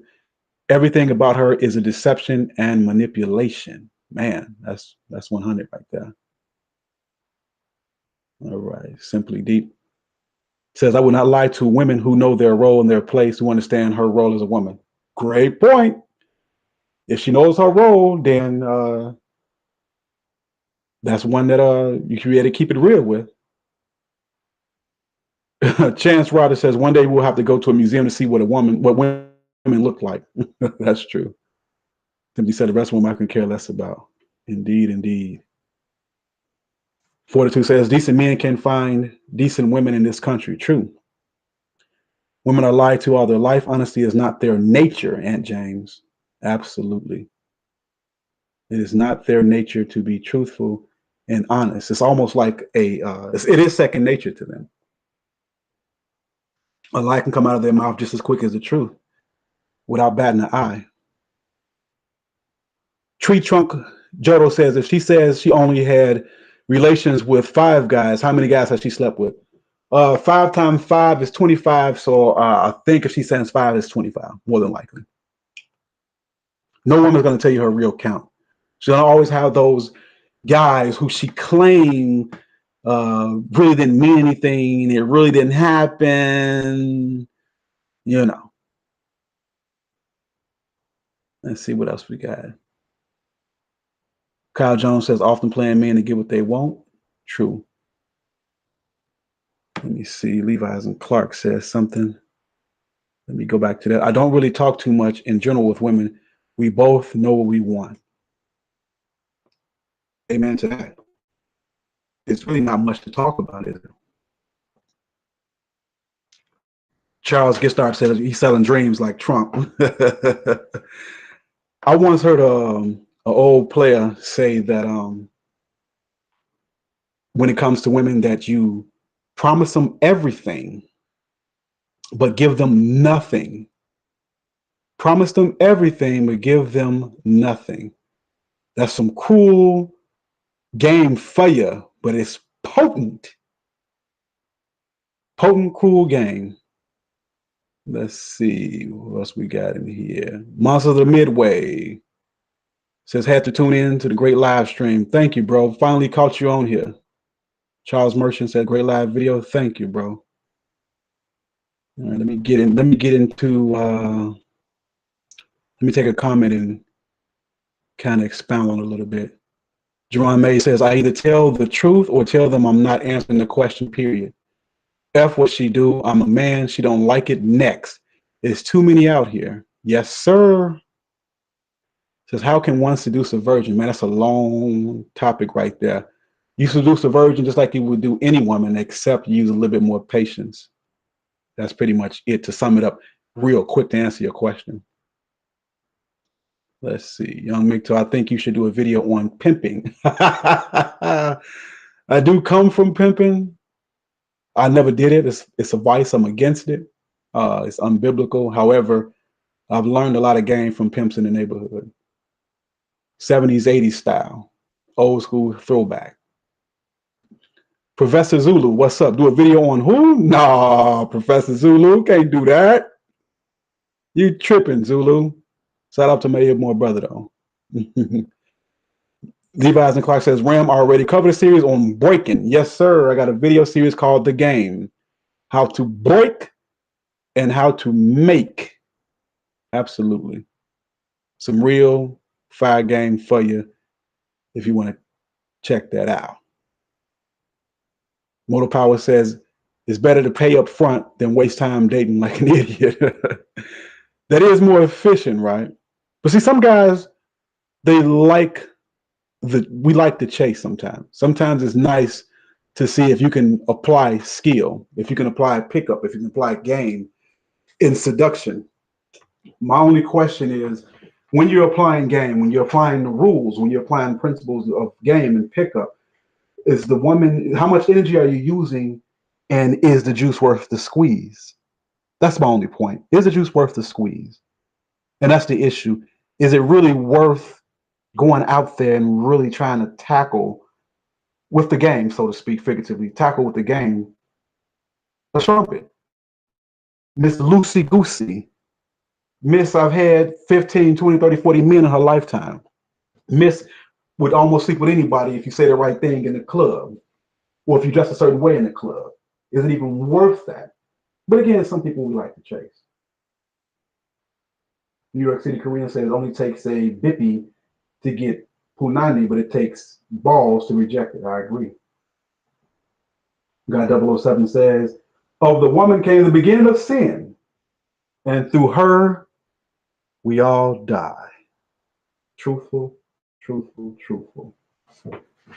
Everything about her is a deception and manipulation. Man, that's 100 right there. All right, Simply Deep says, I would not lie to women who know their role and their place, who understand her role as a woman. Great point. If she knows her role, then that's one that you create to keep it real with. Chance Ryder says one day we'll have to go to a museum to see what women look like. That's true. Timothy said the rest of them I can care less about. Indeed, indeed. 42 says decent men can find decent women in this country. True. Women are lied to all their life. Honesty is not their nature, Aunt James. Absolutely. It is not their nature to be truthful and honest. It's almost like it is second nature to them. A lie can come out of their mouth just as quick as the truth without batting an eye. Tree Trunk Jodo says if she says she only had relations with 5 guys, how many guys has she slept with? 5 times 5 is 25. So I think if she says 5 is 25, more than likely. No woman's going to tell you her real count. She'll always have those guys who she claimed really didn't mean anything. It really didn't happen. You know. Let's see what else we got. Kyle Jones says often playing men to get what they want. True. Let me see. Levi's and Clark says something. Let me go back to that. I don't really talk too much in general with women. We both know what we want. Amen to that. It's really not much to talk about, is it? Charles Gistard says he's selling dreams like Trump. I once heard an old player say that when it comes to women, that you promise them everything, but give them nothing. Promise them everything, but give them nothing. That's some cruel game for you, but it's potent. Potent, cruel game. Let's see what else we got in here. Monsters of the Midway says had to tune in to the great live stream. Thank you, bro. Finally caught you on here. Charles Merchant said great live video. Thank you, bro. All right, let me get into let me take a comment and kind of expound on it a little bit. Jerron May says, I either tell the truth or tell them I'm not answering the question, period. F what she do. I'm a man. She don't like it. Next. There's too many out here. Yes, sir. Says, how can one seduce a virgin? Man, that's a long topic right there. You seduce a virgin just like you would do any woman, except use a little bit more patience. That's pretty much it, to sum it up real quick to answer your question. Let's see. Young Micto, I think you should do a video on pimping. I do come from pimping. I never did it. It's a vice. I'm against it. It's unbiblical. However, I've learned a lot of game from pimps in the neighborhood. 70s, 80s style. Old school throwback. Professor Zulu, what's up? Do a video on who? Nah, Professor Zulu, can't do that. You tripping, Zulu. Shout out to my more brother, though. Levi's and Clark says, Ram already covered a series on breaking. Yes, sir. I got a video series called The Game. How to break and how to make. Absolutely. Some real fire game for you if you want to check that out. Motor Power says, it's better to pay up front than waste time dating like an idiot. That is more efficient, right? But see, some guys, we like the chase sometimes. Sometimes it's nice to see if you can apply skill, if you can apply pickup, if you can apply game in seduction. My only question is, when you're applying game, when you're applying the rules, when you're applying principles of game and pickup, is the woman, how much energy are you using, and is the juice worth the squeeze? That's my only point. Is the juice worth the squeeze? And that's the issue. Is it really worth going out there and really trying to tackle with the game, so to speak, figuratively, tackle with the game, a trumpet? Miss Lucy Goosey. Miss, I've had 15, 20, 30, 40 men in her lifetime. Miss would almost sleep with anybody if you say the right thing in the club, or if you dress a certain way in the club. Is it even worth that? But again, some people we like to chase. New York City Korean says it only takes a bippy to get punani, but it takes balls to reject it. I agree. Guy 007 says, Of the woman came the beginning of sin, and through her we all die. Truthful, truthful, truthful.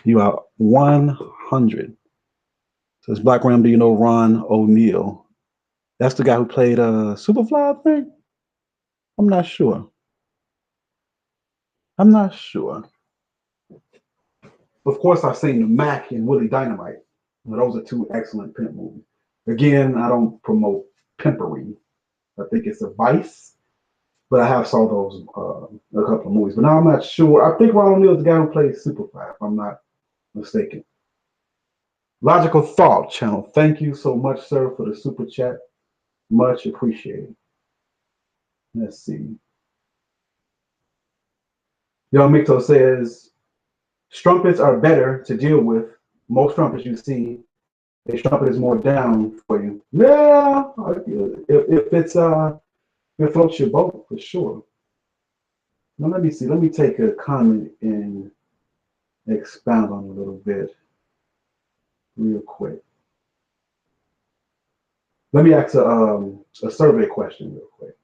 You are 100. Says Black Ram, do you know Ron O'Neal? That's the guy who played Superfly, I think? I'm not sure. I'm not sure. Of course, I've seen the Mac and Willie Dynamite. Those are two excellent pimp movies. Again, I don't promote pimpery. I think it's a vice, but I have saw those a couple of movies. But now I'm not sure. I think Ron O'Neal is the guy who plays Superfly, if I'm not mistaken. Logical Thought Channel. Thank you so much, sir, for the super chat. Much appreciated. Let's see. Young Mito says, strumpets are better to deal with. Most trumpets you see, a trumpet is more down for you. Yeah, if it's it floats your boat for sure. Now let me see. Let me take a comment and expound on it a little bit, real quick. Let me ask a survey question real quick.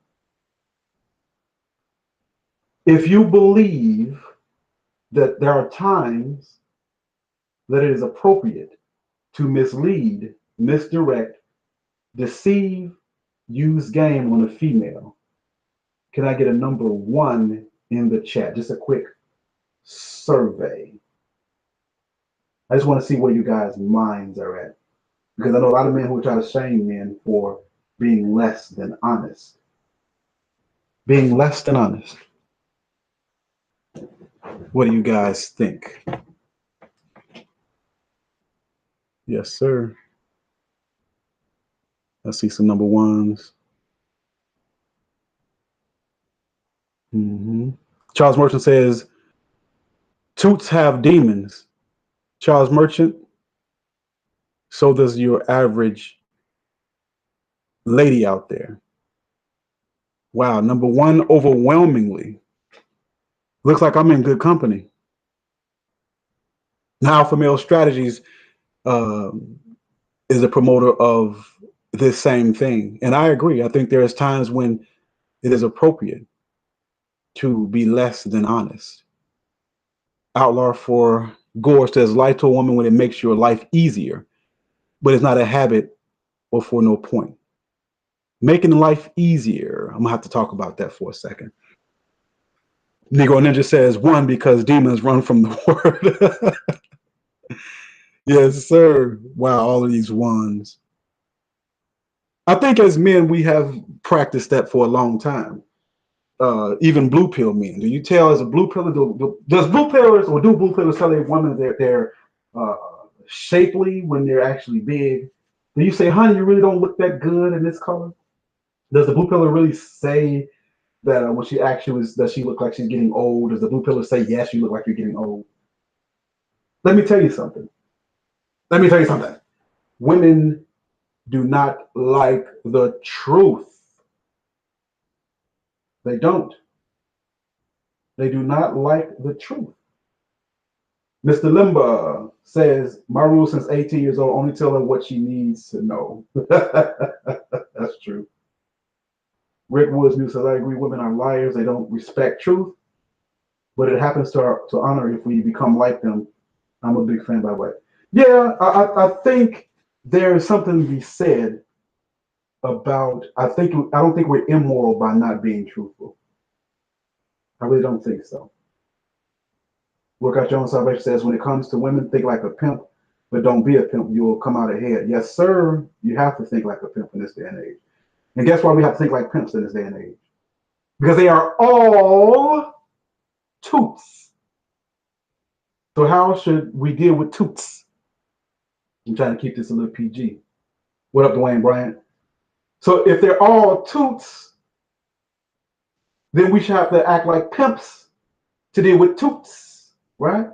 If you believe that there are times that it is appropriate to mislead, misdirect, deceive, use game on a female, can I get a number 1 in the chat? Just a quick survey. I just want to see where you guys' minds are at. Because I know a lot of men who try to shame men for being less than honest. Being less than honest. What do you guys think? Yes, sir. I see some number 1s. Charles Merchant says, toots have demons. Charles Merchant, so does your average lady out there. Wow, number 1 overwhelmingly. Looks like I'm in good company. Now, Alpha Male Strategies is a promoter of this same thing. And I agree. I think there's times when it is appropriate to be less than honest. Outlaw for Gore says, lie to a woman when it makes your life easier, but it's not a habit or for no point. Making life easier. I'm gonna have to talk about that for a second. Negro Ninja says 1 because demons run from the word. Yes, sir. Wow, all of these 1s. I think as men, we have practiced that for a long time. Even blue pill men. Do you tell as a blue pill, does blue pillers or do blue pillers tell a woman that they're shapely when they're actually big? Do you say, honey, you really don't look that good in this color? Does the blue pillar really say that when she asks you, does she look like she's getting old? Does the blue pillar say, yes, you look like you're getting old? Let me tell you something. Women do not like the truth. They don't. They do not like the truth. Mr. Limba says, my rule since 18 years old, only tell her what she needs to know. That's true. Rick Woods News says, I agree, women are liars. They don't respect truth, but it happens to honor if we become like them. I'm a big fan, by the way. Yeah, I think there is something to be said about, I don't think we're immoral by not being truthful. I really don't think so. Workout Jones Salvation says, when it comes to women, think like a pimp, but don't be a pimp. You will come out ahead. Yes, sir. You have to think like a pimp in this day and age. And guess why we have to think like pimps in this day and age? Because they are all toots. So how should we deal with toots? I'm trying to keep this a little PG. What up, Dwayne Bryant? So if they're all toots, then we should have to act like pimps to deal with toots, right?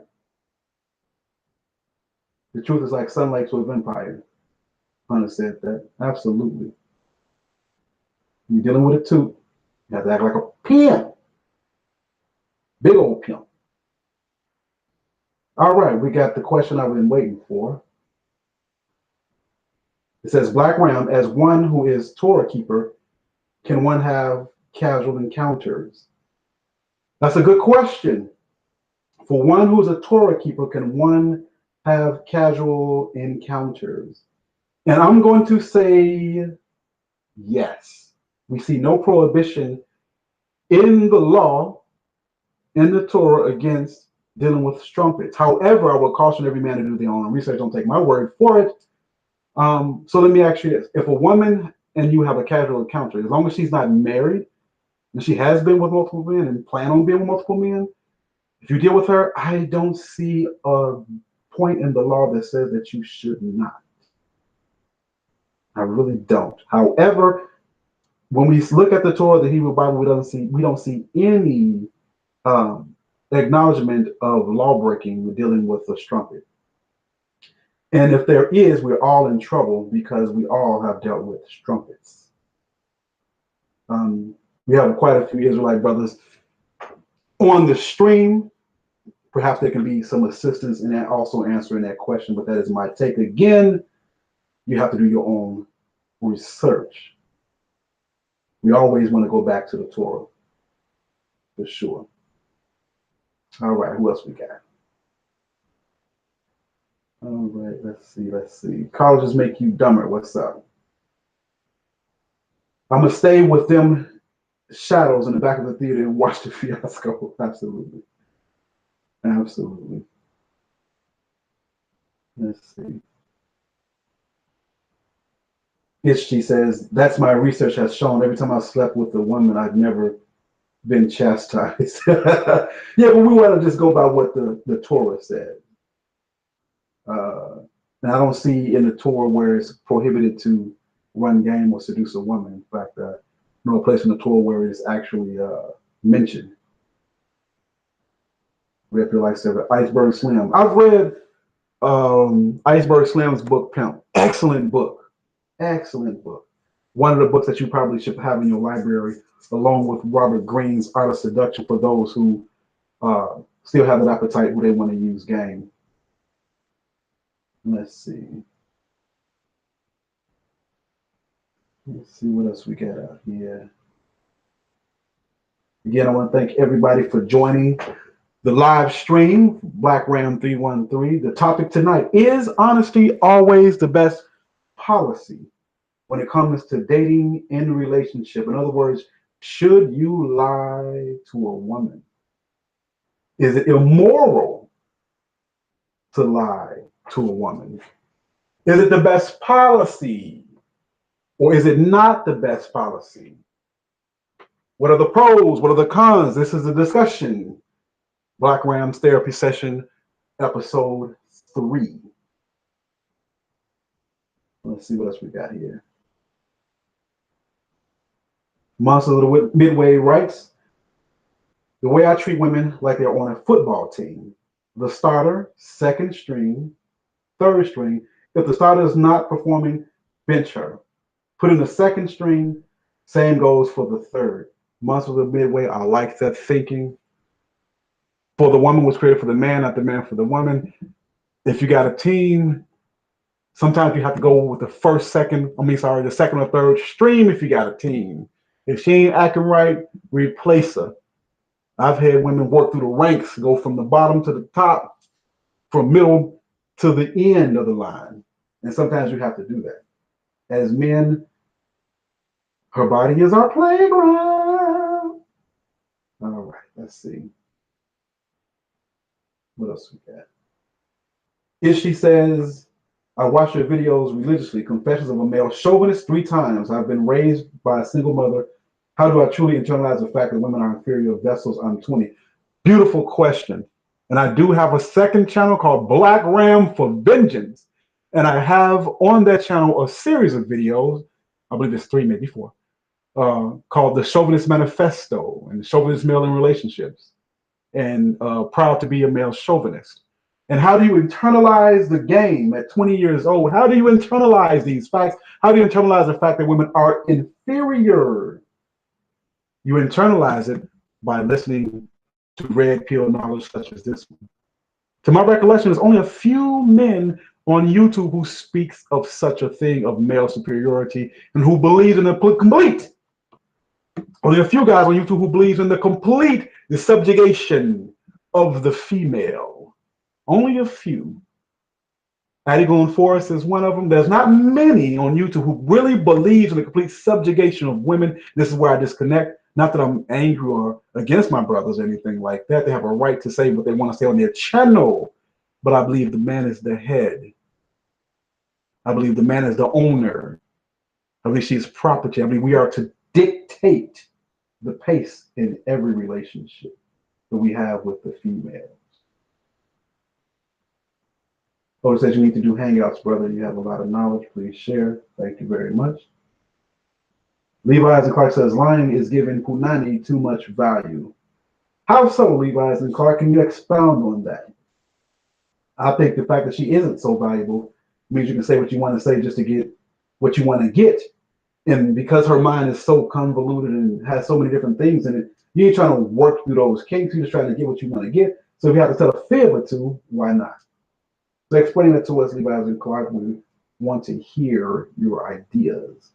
The truth is like sunlight to a vampire. Hunter said that. Absolutely. You're dealing with a toot. You have to act like a pimp. Big old pimp. All right, we got the question I've been waiting for. It says, Black Ram, as one who is Torah keeper, can one have casual encounters? That's a good question. For one who's a Torah keeper, can one have casual encounters? And I'm going to say yes. We see no prohibition in the law, in the Torah, against dealing with strumpets. However, I would caution every man to do their own research. Don't take my word for it. So let me ask you this. If a woman and you have a casual encounter, as long as she's not married, and she has been with multiple men and plan on being with multiple men, if you deal with her, I don't see a point in the law that says that you should not. I really don't. However, when we look at the Torah, the Hebrew Bible, we don't see any acknowledgement of law breaking dealing with the strumpet. And if there is, we're all in trouble because we all have dealt with strumpets. We have quite a few Israelite brothers on the stream. Perhaps there can be some assistance in that, also answering that question, but that is my take. Again, you have to do your own research. We always want to go back to the Torah, for sure. All right, who else we got? All right, let's see. Colleges make you dumber. What's up? I'm going to stay with them shadows in the back of the theater and watch the fiasco. Absolutely. Absolutely. Let's see. Ishchi says, that's my research has shown. Every time I slept with a woman, I've never been chastised. Yeah, but we want to just go by what the Torah said. And I don't see in the Torah where it's prohibited to run game or seduce a woman. In fact, no place in the Torah where it's actually mentioned. Read your life saver. Iceberg Slim. I've read Iceberg Slim's book, Pimp. Excellent book. Excellent book. One of the books that you probably should have in your library, along with Robert Greene's Art of Seduction for those who still have an appetite where they want to use game. Let's see. Let's see what else we got out here. Again, I want to thank everybody for joining the live stream, Black Ram 313. The topic tonight is honesty always the best policy when it comes to dating in a relationship. In other words, should you lie to a woman? Is it immoral to lie to a woman? Is it the best policy, or is it not the best policy? What are the pros? What are the cons? This is a discussion. Black Ram's Therapy Session, episode 3. Let's see what else we got here. Monsters of the Midway writes, the way I treat women like they're on a football team. The starter, second string, third string. If the starter is not performing, bench her. Put in the second string, same goes for the third. Monsters of the Midway, I like that thinking. For the woman was created for the man, not the man for the woman. If you got a team, sometimes you have to go with the the second or third string if you got a team. If she ain't acting right, replace her. I've had women work through the ranks, go from the bottom to the top, from middle to the end of the line. And sometimes you have to do that. As men, her body is our playground. All right, let's see. What else we got? Ishchi says, I watch your videos religiously. Confessions of a Male Chauvinist 3 times. I've been raised by a single mother. How do I truly internalize the fact that women are inferior vessels? I'm 20. Beautiful question. And I do have a second channel called Black Ram for Vengeance. And I have on that channel a series of videos, I believe it's 3, maybe 4, called The Chauvinist Manifesto and Chauvinist Male in Relationships. And proud to be a male chauvinist. And how do you internalize the game at 20 years old? How do you internalize these facts? How do you internalize the fact that women are inferior? You internalize it by listening to red pill knowledge such as this one. To my recollection, there's only a few men on YouTube who speaks of such a thing of male superiority and who believes in the complete. Only a few guys on YouTube who believes in the complete the subjugation of the female. Only a few. Adigone Forrest is one of them. There's not many on YouTube who really believes in the complete subjugation of women. This is where I disconnect. Not that I'm angry or against my brothers or anything like that. They have a right to say what they want to say on their channel. But I believe the man is the head. I believe the man is the owner. I believe she's property. I believe we are to dictate the pace in every relationship that we have with the females. Otis says you need to do hangouts, brother. You have a lot of knowledge. Please share. Thank you very much. Levi's and Clark says lying is giving Punani too much value. How so, Levi's and Clark? Can you expound on that? I think the fact that she isn't so valuable means you can say what you want to say just to get what you want to get. And because her mind is so convoluted and has so many different things in it, you ain't trying to work through those kinks. You're just trying to get what you want to get. So if you have to tell a fib or two, why not? So explain that to us, Levi's and Clark. We want to hear your ideas.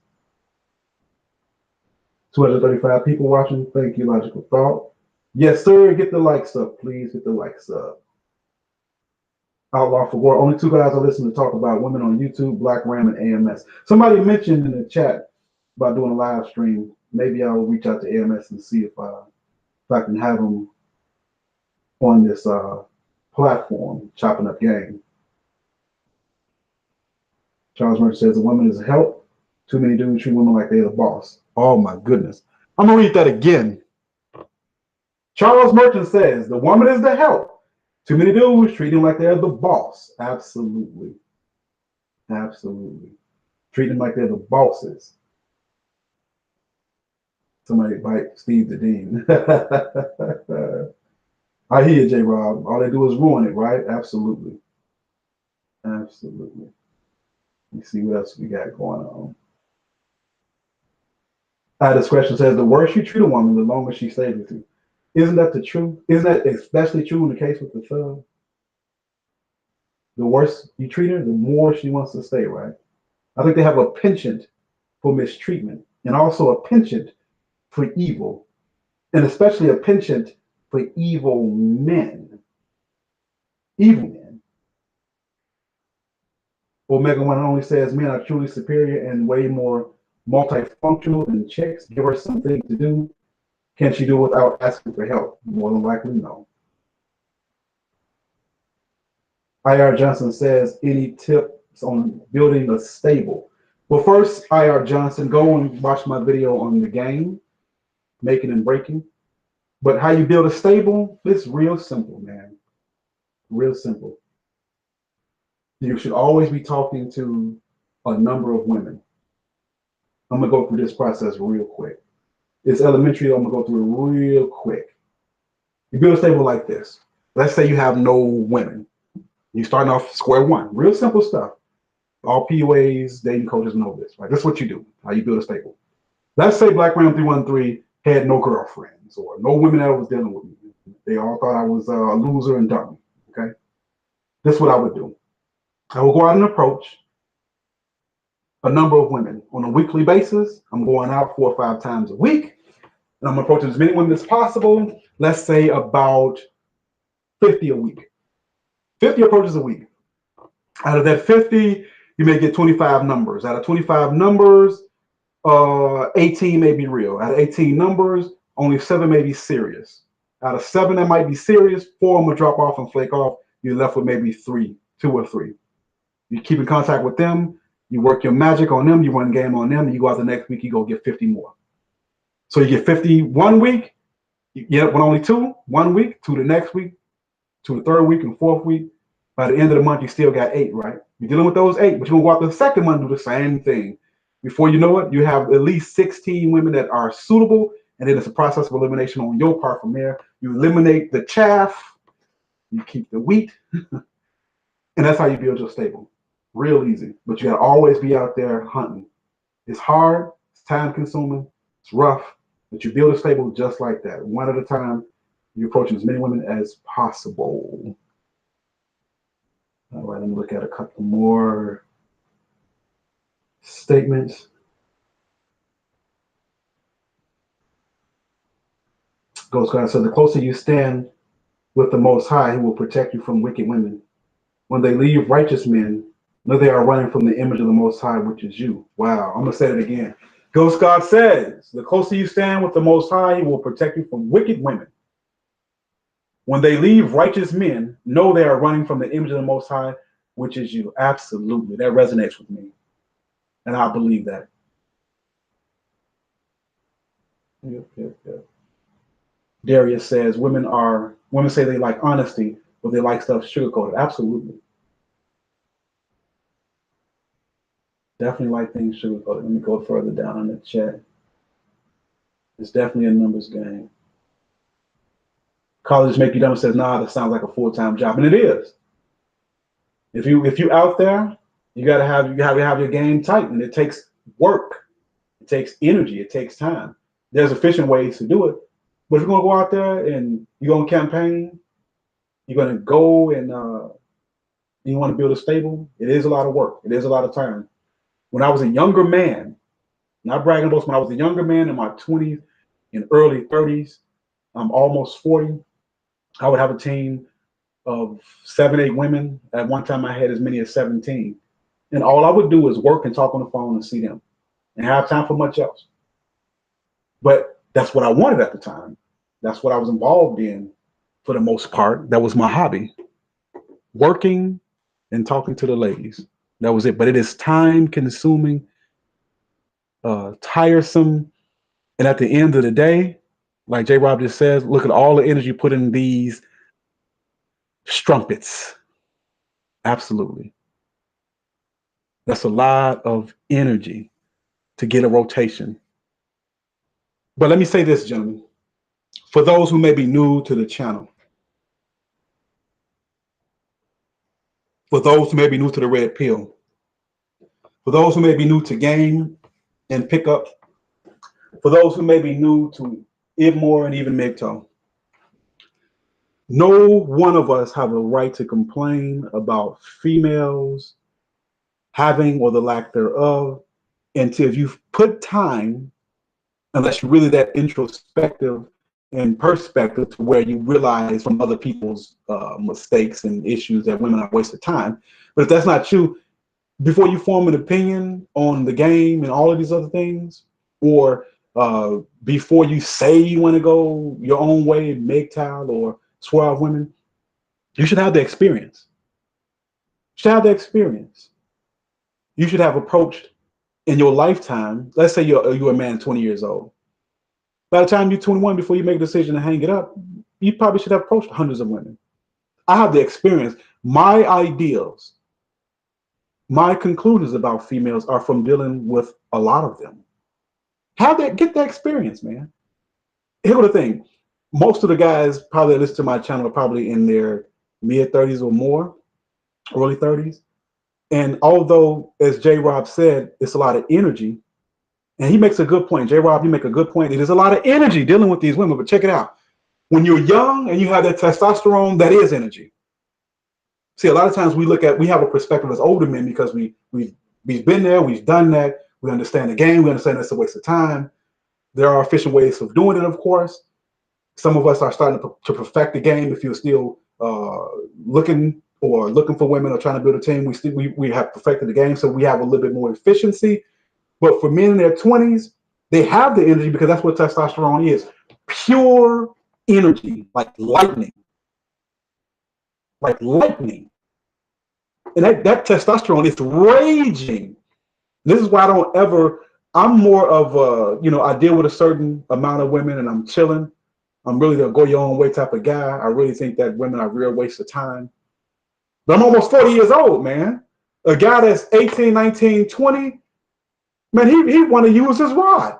235 people watching. Thank you, Logical Thought. Yes, sir. Get the likes up, please. Get the likes up. Outlaw for War. Only two guys are listening to talk about women on YouTube, Black Ram and AMS. Somebody mentioned in the chat about doing a live stream. Maybe I'll reach out to AMS and see if I can have them on this platform, chopping up game. Charles Merchant says a woman is a help. Too many dudes treat women like they're the boss. Oh my goodness. I'm gonna read that again. Charles Merchant says the woman is the help. Too many dudes treat them like they're the boss. Absolutely. Absolutely. Treat them like they're the bosses. Somebody bite Steve the Dean. I hear you, J. Rob. All they do is ruin it, right? Absolutely. Absolutely. Let me see what else we got going on. Discretion says the worse you treat a woman, the longer she stays with you. Isn't that the truth? Isn't that especially true in the case with the thug? The worse you treat her, the more she wants to stay, right? I think they have a penchant for mistreatment and also a penchant for evil, and especially a penchant for evil men. Evil men. Omega One only says men are truly superior and way more multifunctional than chicks. Give her something to do. Can she do it without asking for help? More than likely, no. IR Johnson says, any tips on building a stable? Well, first, IR Johnson, go and watch my video on the game, making and breaking. But how you build a stable, it's real simple, man. Real simple. You should always be talking to a number of women. I'm going to go through this process real quick. It's elementary. I'm going to go through it real quick. You build a stable like this. Let's say you have no women. You're starting off square one. Real simple stuff. All PUAs, dating coaches know this, right? That's what you do, how you build a stable. Let's say Black Ram 313 had no girlfriends or no women that was dealing with me. They all thought I was a loser and dumb, okay? This is what I would do. I will go out and approach a number of women on a weekly basis. I'm going out 4 or 5 times a week, and I'm approaching as many women as possible. Let's say about 50 a week. 50 approaches a week. Out of that 50, you may get 25 numbers. Out of 25 numbers, 18 may be real. Out of 18 numbers, only 7 may be serious. Out of 7 that might be serious, 4 of them will drop off and flake off. You're left with maybe 2 or 3. You keep in contact with them, you work your magic on them, you run game on them, and you go out the next week, you go get 50 more. So you get 50 one week, you get up with only 2, 1 week, 2 the next week, 2 the third week, and 4th week. By the end of the month, you still got 8, right? You're dealing with those 8, but you're gonna go out the second month and do the same thing. Before you know it, you have at least 16 women that are suitable, and then it's a process of elimination on your part from there. You eliminate the chaff, you keep the wheat, and that's how you build your stable. Real easy, but you gotta always be out there hunting. It's hard, it's time consuming, it's rough, but you build a stable just like that. One at a time, you're approaching as many women as possible. All right, let me look at a couple more statements. Ghost God said, the closer you stand with the Most High, He will protect you from wicked women. When they leave righteous men, know they are running from the image of the Most High, which is you. Wow, I'm going to say it again. Ghost God says, the closer you stand with the Most High, He will protect you from wicked women. When they leave righteous men, know they are running from the image of the Most High, which is you. Absolutely. That resonates with me. And I believe that. Yep. Darius says, women say they like honesty, but they like stuff sugarcoated. Absolutely. Definitely like things sugarcoated. Let me go further down in the chat. It's definitely a numbers game. College make you dumb says, nah, that sounds like a full-time job. And it is. If you out there, you gotta have your game tight, and it takes work. It takes energy, it takes time. There's efficient ways to do it. But if you're gonna go out there and you're gonna campaign, you're gonna go and you want to build a stable, it is a lot of work. It is a lot of time. When I was a younger man, not bragging about, when I was a younger man in my 20s and early 30s, I'm almost 40, I would have a team of 7, 8 women. At one time, I had as many as 17. And all I would do is work and talk on the phone and see them and have time for much else. But that's what I wanted at the time. That's what I was involved in for the most part. That was my hobby, working and talking to the ladies. That was it. But it is time consuming, tiresome. And at the end of the day, like J. Rob just says, look at all the energy put in these strumpets. Absolutely. That's a lot of energy to get a rotation. But let me say this, gentlemen, for those who may be new to the channel, for those who may be new to the red pill, for those who may be new to game and pickup, for those who may be new to Ibmore and even MGTOW, no one of us have a right to complain about females having or the lack thereof until you've put time, unless you're really that introspective and perspective to where you realize from other people's mistakes and issues that women are wasting time. But if that's not you, before you form an opinion on the game and all of these other things, or before you say you want to go your own way, MGTOW or swear off women, you should have the experience. You should have the experience. You should have approached in your lifetime. Let's say you're a man 20 years old. By the time you're 21, before you make a decision to hang it up, you probably should have approached hundreds of women. I have the experience. My ideals, my conclusions about females are from dealing with a lot of them. Get that experience, man. Here's the thing. Most of the guys probably that listen to my channel are probably in their mid-30s or more, early 30s. And although, as J. Rob said, it's a lot of energy, and he makes a good point. J. Rob, you make a good point. It is a lot of energy dealing with these women, but check it out. When you're young and you have that testosterone, that is energy. See, a lot of times we have a perspective as older men because we've been there, we've done that, we understand the game, we understand it's a waste of time. There are efficient ways of doing it, of course. Some of us are starting to perfect the game. If you're still looking for women or trying to build a team, we have perfected the game, so we have a little bit more efficiency. But for men in their 20s, they have the energy because that's what testosterone is. Pure energy, like lightning. Like lightning. And that testosterone is raging. This is why I'm more of I deal with a certain amount of women and I'm chilling. I'm really the go your own way type of guy. I really think that women are a real waste of time. But I'm almost 40 years old, man. A guy that's 18, 19, 20, man, he want to use his rod.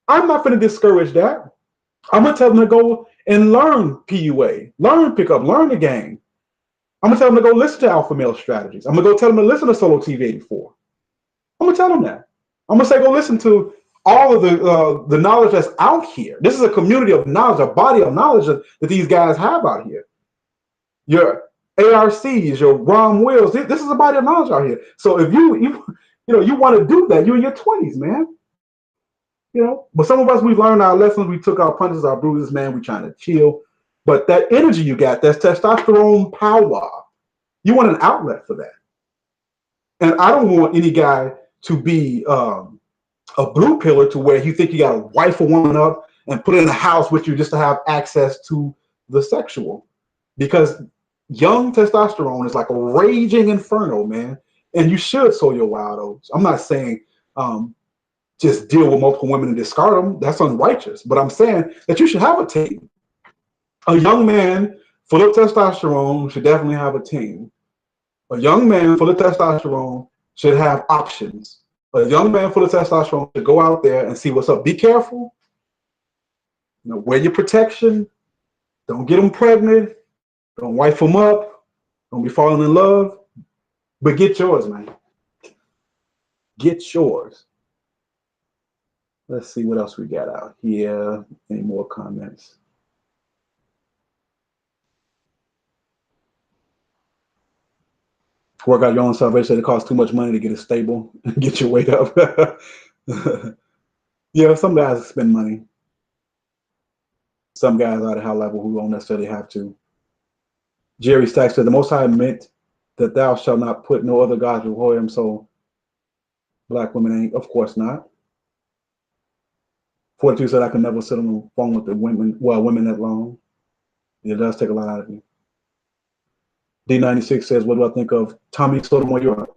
I'm not going to discourage that. I'm going to tell them to go and learn PUA, learn pickup, learn the game. I'm going to tell them to go listen to alpha male strategies. I'm going to go tell them to listen to Solo TV 84. I'm going to tell them that. I'm going to say go listen to all of the knowledge that's out here. This is a community of knowledge, a body of knowledge that these guys have out here. ARCs, your Rom Wills. This is a body of knowledge out here. So if you want to do that, you're in your 20s, man. But some of us, we learned our lessons. We took our punches, our bruises, man. We trying to chill. But that energy you got, that's testosterone power. You want an outlet for that. And I don't want any guy to be a blue pillar to where you think you got to wife a woman up and put her in a house with you just to have access to the sexual. Because young testosterone is like a raging inferno, man. And you should sow your wild oats. I'm not saying just deal with multiple women and discard them. That's unrighteous. But I'm saying that you should have a team. A young man full of testosterone should definitely have a team. A young man full of testosterone should have options. A young man full of testosterone should go out there and see what's up. Be careful. Wear your protection. Don't get them pregnant. Don't wife them up. Don't be falling in love. But get yours, man. Get yours. Let's see what else we got out here. Any more comments? Work out your own salvation. It costs too much money to get it stable. Get your weight up. Yeah, some guys spend money. Some guys are at a high level who don't necessarily have to. Jerry Stacks said, the Most High meant that thou shalt not put no other gods before him, so black women ain't. Of course not. 42 said, I can never sit on the phone with the women that long. It does take a lot out of you. D96 says, what do I think of Tommy Sotomayor?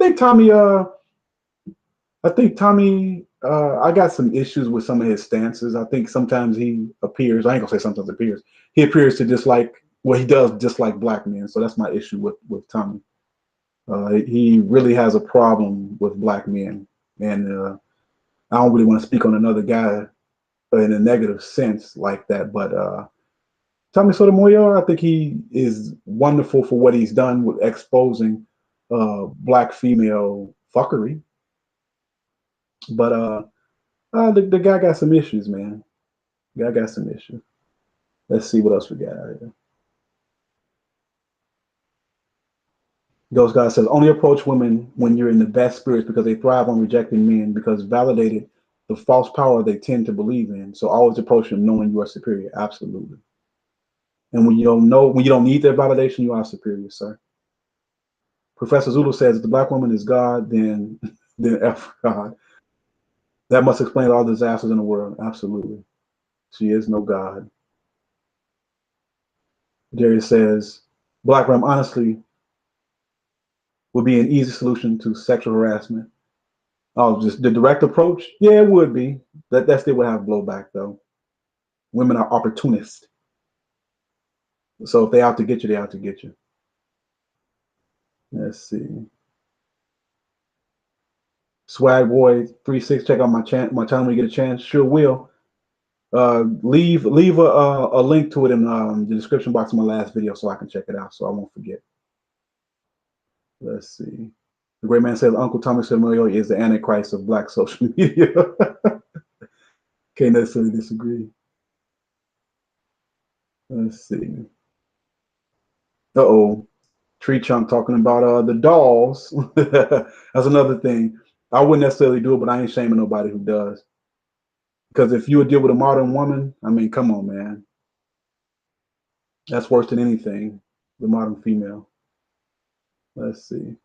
I got some issues with some of his stances. I think sometimes he appears, I ain't gonna say sometimes appears, he appears to dislike, well, he does dislike black men. So that's my issue with Tommy. He really has a problem with black men. And I don't really want to speak on another guy in a negative sense like that. But Tommy Sotomayor, I think he is wonderful for what he's done with exposing black female fuckery. But the guy got some issues, man. The guy got some issues. Let's see what else we got out here. Those guys says only approach women when you're in the best spirits because they thrive on rejecting men because validated the false power they tend to believe in. So always approach them knowing you are superior. Absolutely. And when you don't need their validation, you are superior, sir. Professor Zulu says if the black woman is God, then F God. That must explain all the disasters in the world. Absolutely. She is no God. Darius says, Black Ram honestly would be an easy solution to sexual harassment. Oh, just the direct approach? Yeah, it would be. That still would have blowback though. Women are opportunists. So if they out to get you, they out to get you. Let's see. Swag Boy 36, check out my channel when you get a chance. Sure will. Leave a link to it in the description box of my last video so I can check it out so I won't forget. Let's see. The great man says Uncle Tommy Sotomayor is the Antichrist of black social media. Can't necessarily disagree. Let's see. Uh-oh. Tree Chunk talking about the dolls. That's another thing. I wouldn't necessarily do it, but I ain't shaming nobody who does. Because if you would deal with a modern woman, I mean, come on, man. That's worse than anything, the modern female. Let's see.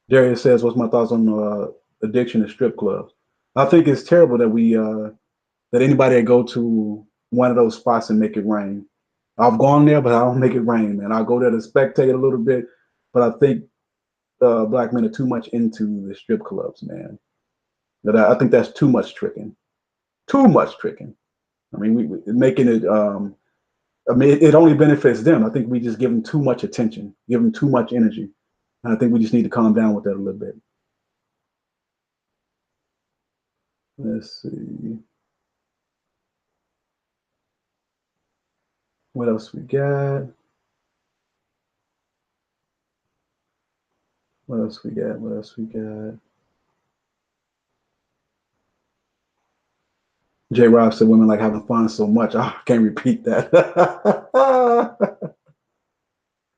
Darius says, what's my thoughts on addiction to strip clubs? I think it's terrible that that anybody that go to one of those spots and make it rain. I've gone there, but I don't make it rain, man. I go there to spectate a little bit, but I think black men are too much into the strip clubs, man. But I think that's too much tricking. Too much tricking. I mean, we making it. I mean, it only benefits them. I think we just give them too much attention, give them too much energy, and I think we just need to calm down with that a little bit. Let's see. What else we got? What else we got? What else we got? J. Rob said women like having fun so much. Oh, I can't repeat that.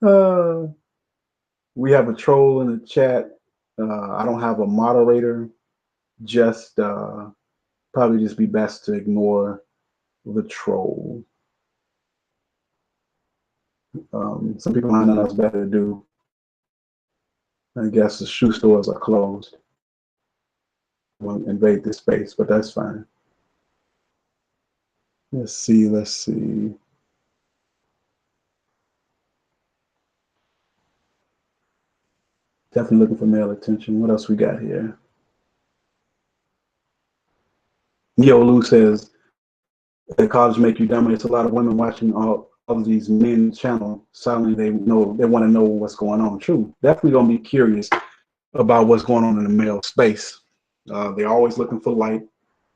uh, we have a troll in the chat. I don't have a moderator. Just probably just be best to ignore the troll. Some people find that's better to do. I guess the shoe stores are closed. Won't invade this space, but that's fine. Let's see. Definitely looking for male attention. What else we got here? Yo Lou says, the college make you dumber. It's a lot of women watching all of these men channel. Suddenly they want to know what's going on. True. Definitely gonna be curious about what's going on in the male space. They're always looking for light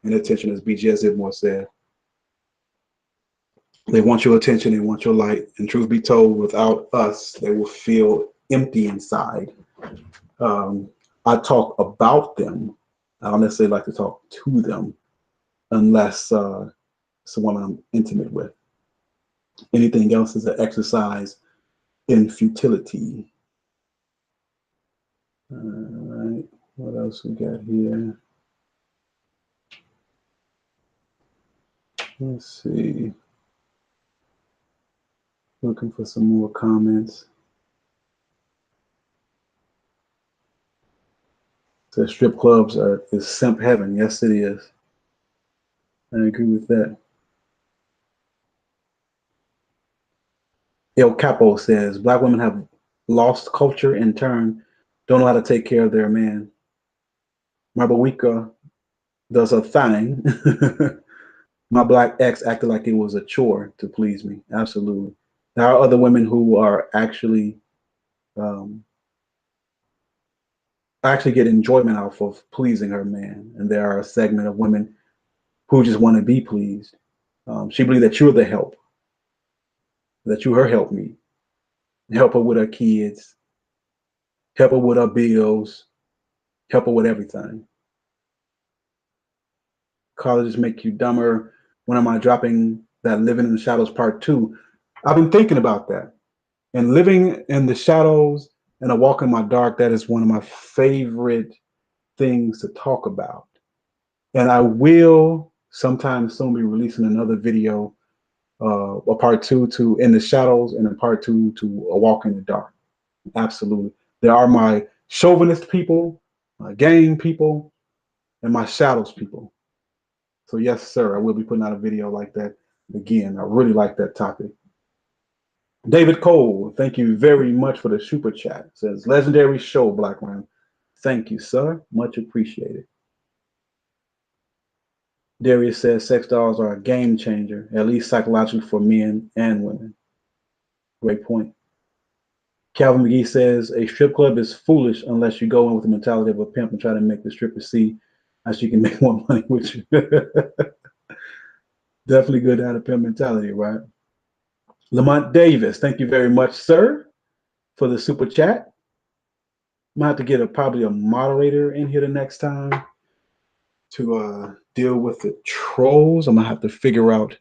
and attention, as BGS Zidmore said. They want your attention, they want your light. And truth be told, without us, they will feel empty inside. I talk about them. I don't necessarily like to talk to them unless it's a woman I'm intimate with. Anything else is an exercise in futility. All right, what else we got here? Let's see. Looking for some more comments. So strip clubs is simp heaven. Yes, it is. I agree with that. El Capo says black women have lost culture, in turn, don't know how to take care of their man. Marbawika does a thing. My black ex acted like it was a chore to please me. Absolutely. There are other women who are actually get enjoyment out of pleasing her man, and there are a segment of women who just want to be pleased. She believes that you're the help, that you her help me, help her with her kids, help her with her bills, help her with everything. Colleges make you dumber. When am I dropping that Living in the Shadows Part 2? I've been thinking about that. And Living in the Shadows and A Walk in My Dark, that is one of my favorite things to talk about. And I will sometime soon be releasing another video, a part 2 to In the Shadows and a part 2 to A Walk in the Dark. Absolutely. There are my chauvinist people, my gang people, and my shadows people. So yes, sir, I will be putting out a video like that again. I really like that topic. David Cole, thank you very much for the super chat. Says legendary show, Black Ram. Thank you, sir. Much appreciated. Darius says sex dolls are a game changer, at least psychologically for men and women. Great point. Calvin McGee says a strip club is foolish unless you go in with the mentality of a pimp and try to make the stripper see how she can make more money with you. Definitely good to have a pimp mentality, right? Lamont Davis, thank you very much, sir, for the super chat. I'm gonna have to get probably a moderator in here the next time to deal with the trolls. I'm gonna have to figure out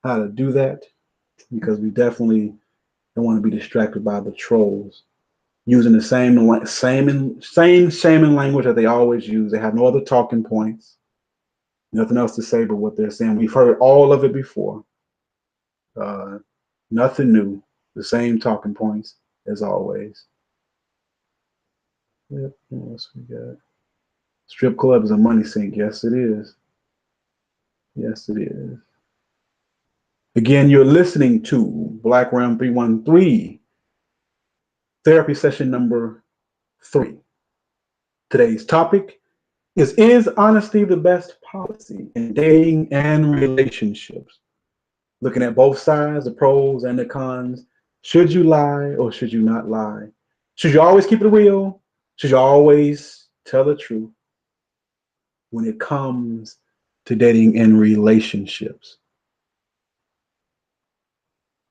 how to do that because we definitely don't want to be distracted by the trolls using the same shaming language that they always use. They have no other talking points, nothing else to say but what they're saying. We've heard all of it before. Nothing new, the same talking points as always. Yep, what else we got? Strip club is a money sink. Yes, it is. Yes, it is. Again, you're listening to Black Ram 313, therapy session number 3. Today's topic is honesty the best policy in dating and relationships? Looking at both sides, the pros and the cons. Should you lie or should you not lie? Should you always keep it real? Should you always tell the truth when it comes to dating and relationships?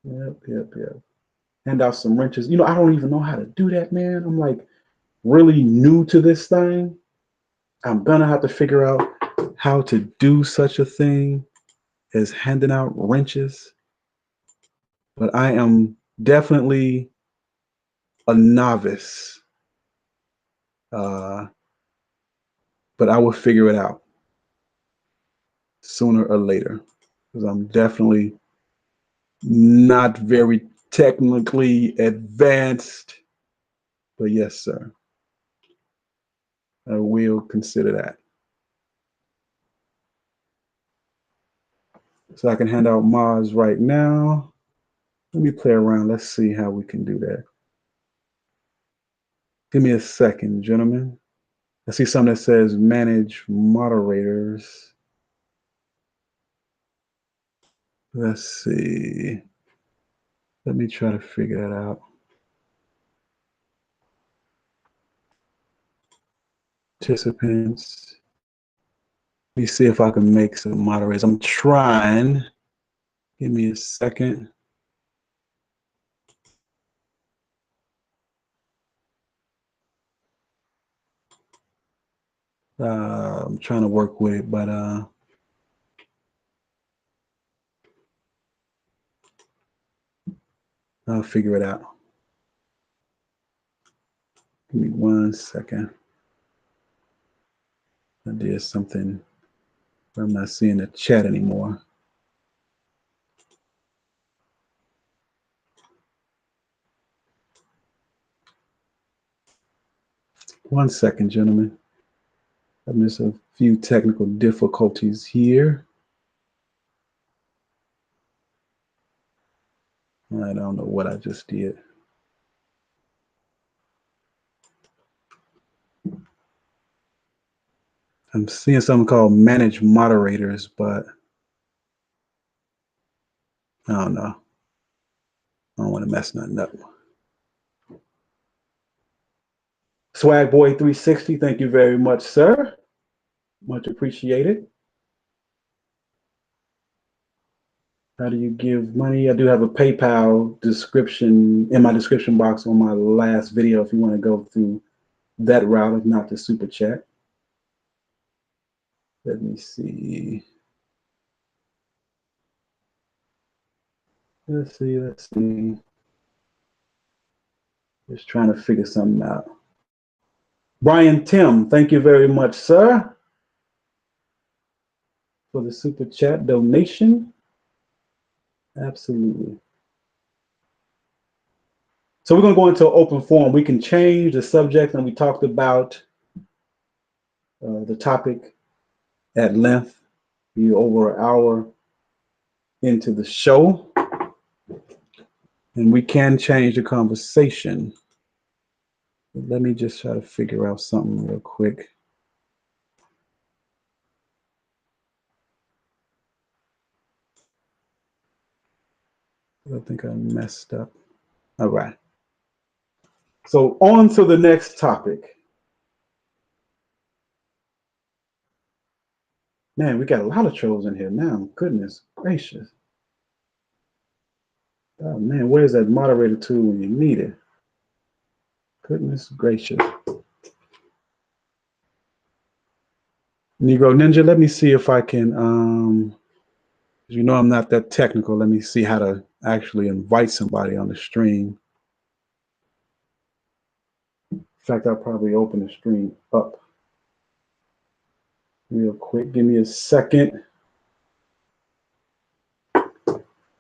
Yep. Hand out some wrenches. You know, I don't even know how to do that, man. I'm like really new to this thing. I'm gonna have to figure out how to do such a thing as handing out wrenches, but I am definitely a novice. Uh, but I will figure it out sooner or later because I'm definitely not very technically advanced. But yes, sir, I will consider that. So I can hand out mods right now. Let me play around. Let's see how we can do that. Give me a second, gentlemen. I see something that says manage moderators. Let's see. Let me try to figure that out. Participants. Let me see if I can make some moderators. I'm trying. Give me a second. I'm trying to work with it, but I'll figure it out. Give me 1 second. I did something where I'm not seeing the chat anymore. One second, gentlemen. I missed a few technical difficulties here. I don't know what I just did. I'm seeing something called manage moderators, but I don't know. I don't want to mess nothing up. Swag Boy 360, thank you very much, sir. Much appreciated. How do you give money? I do have a PayPal description in my description box on my last video if you want to go through that route, if not the super chat. Let me see. Let's see. Just trying to figure something out. Brian Tim, thank you very much, sir, for the super chat donation. Absolutely. So we're going to go into open forum. We can change the subject, and we talked about the topic at length. We're over an hour into the show, and we can change the conversation. But let me just try to figure out something real quick. I think I messed up. All right. So on to the next topic. Man, we got a lot of trolls in here now. Goodness gracious. Oh man, where's that moderator tool when you need it? Goodness gracious. Negro Ninja, let me see if I can, you know I'm not that technical. Let me see how to actually invite somebody on the stream. In fact, I'll probably open the stream up real quick. Give me a second.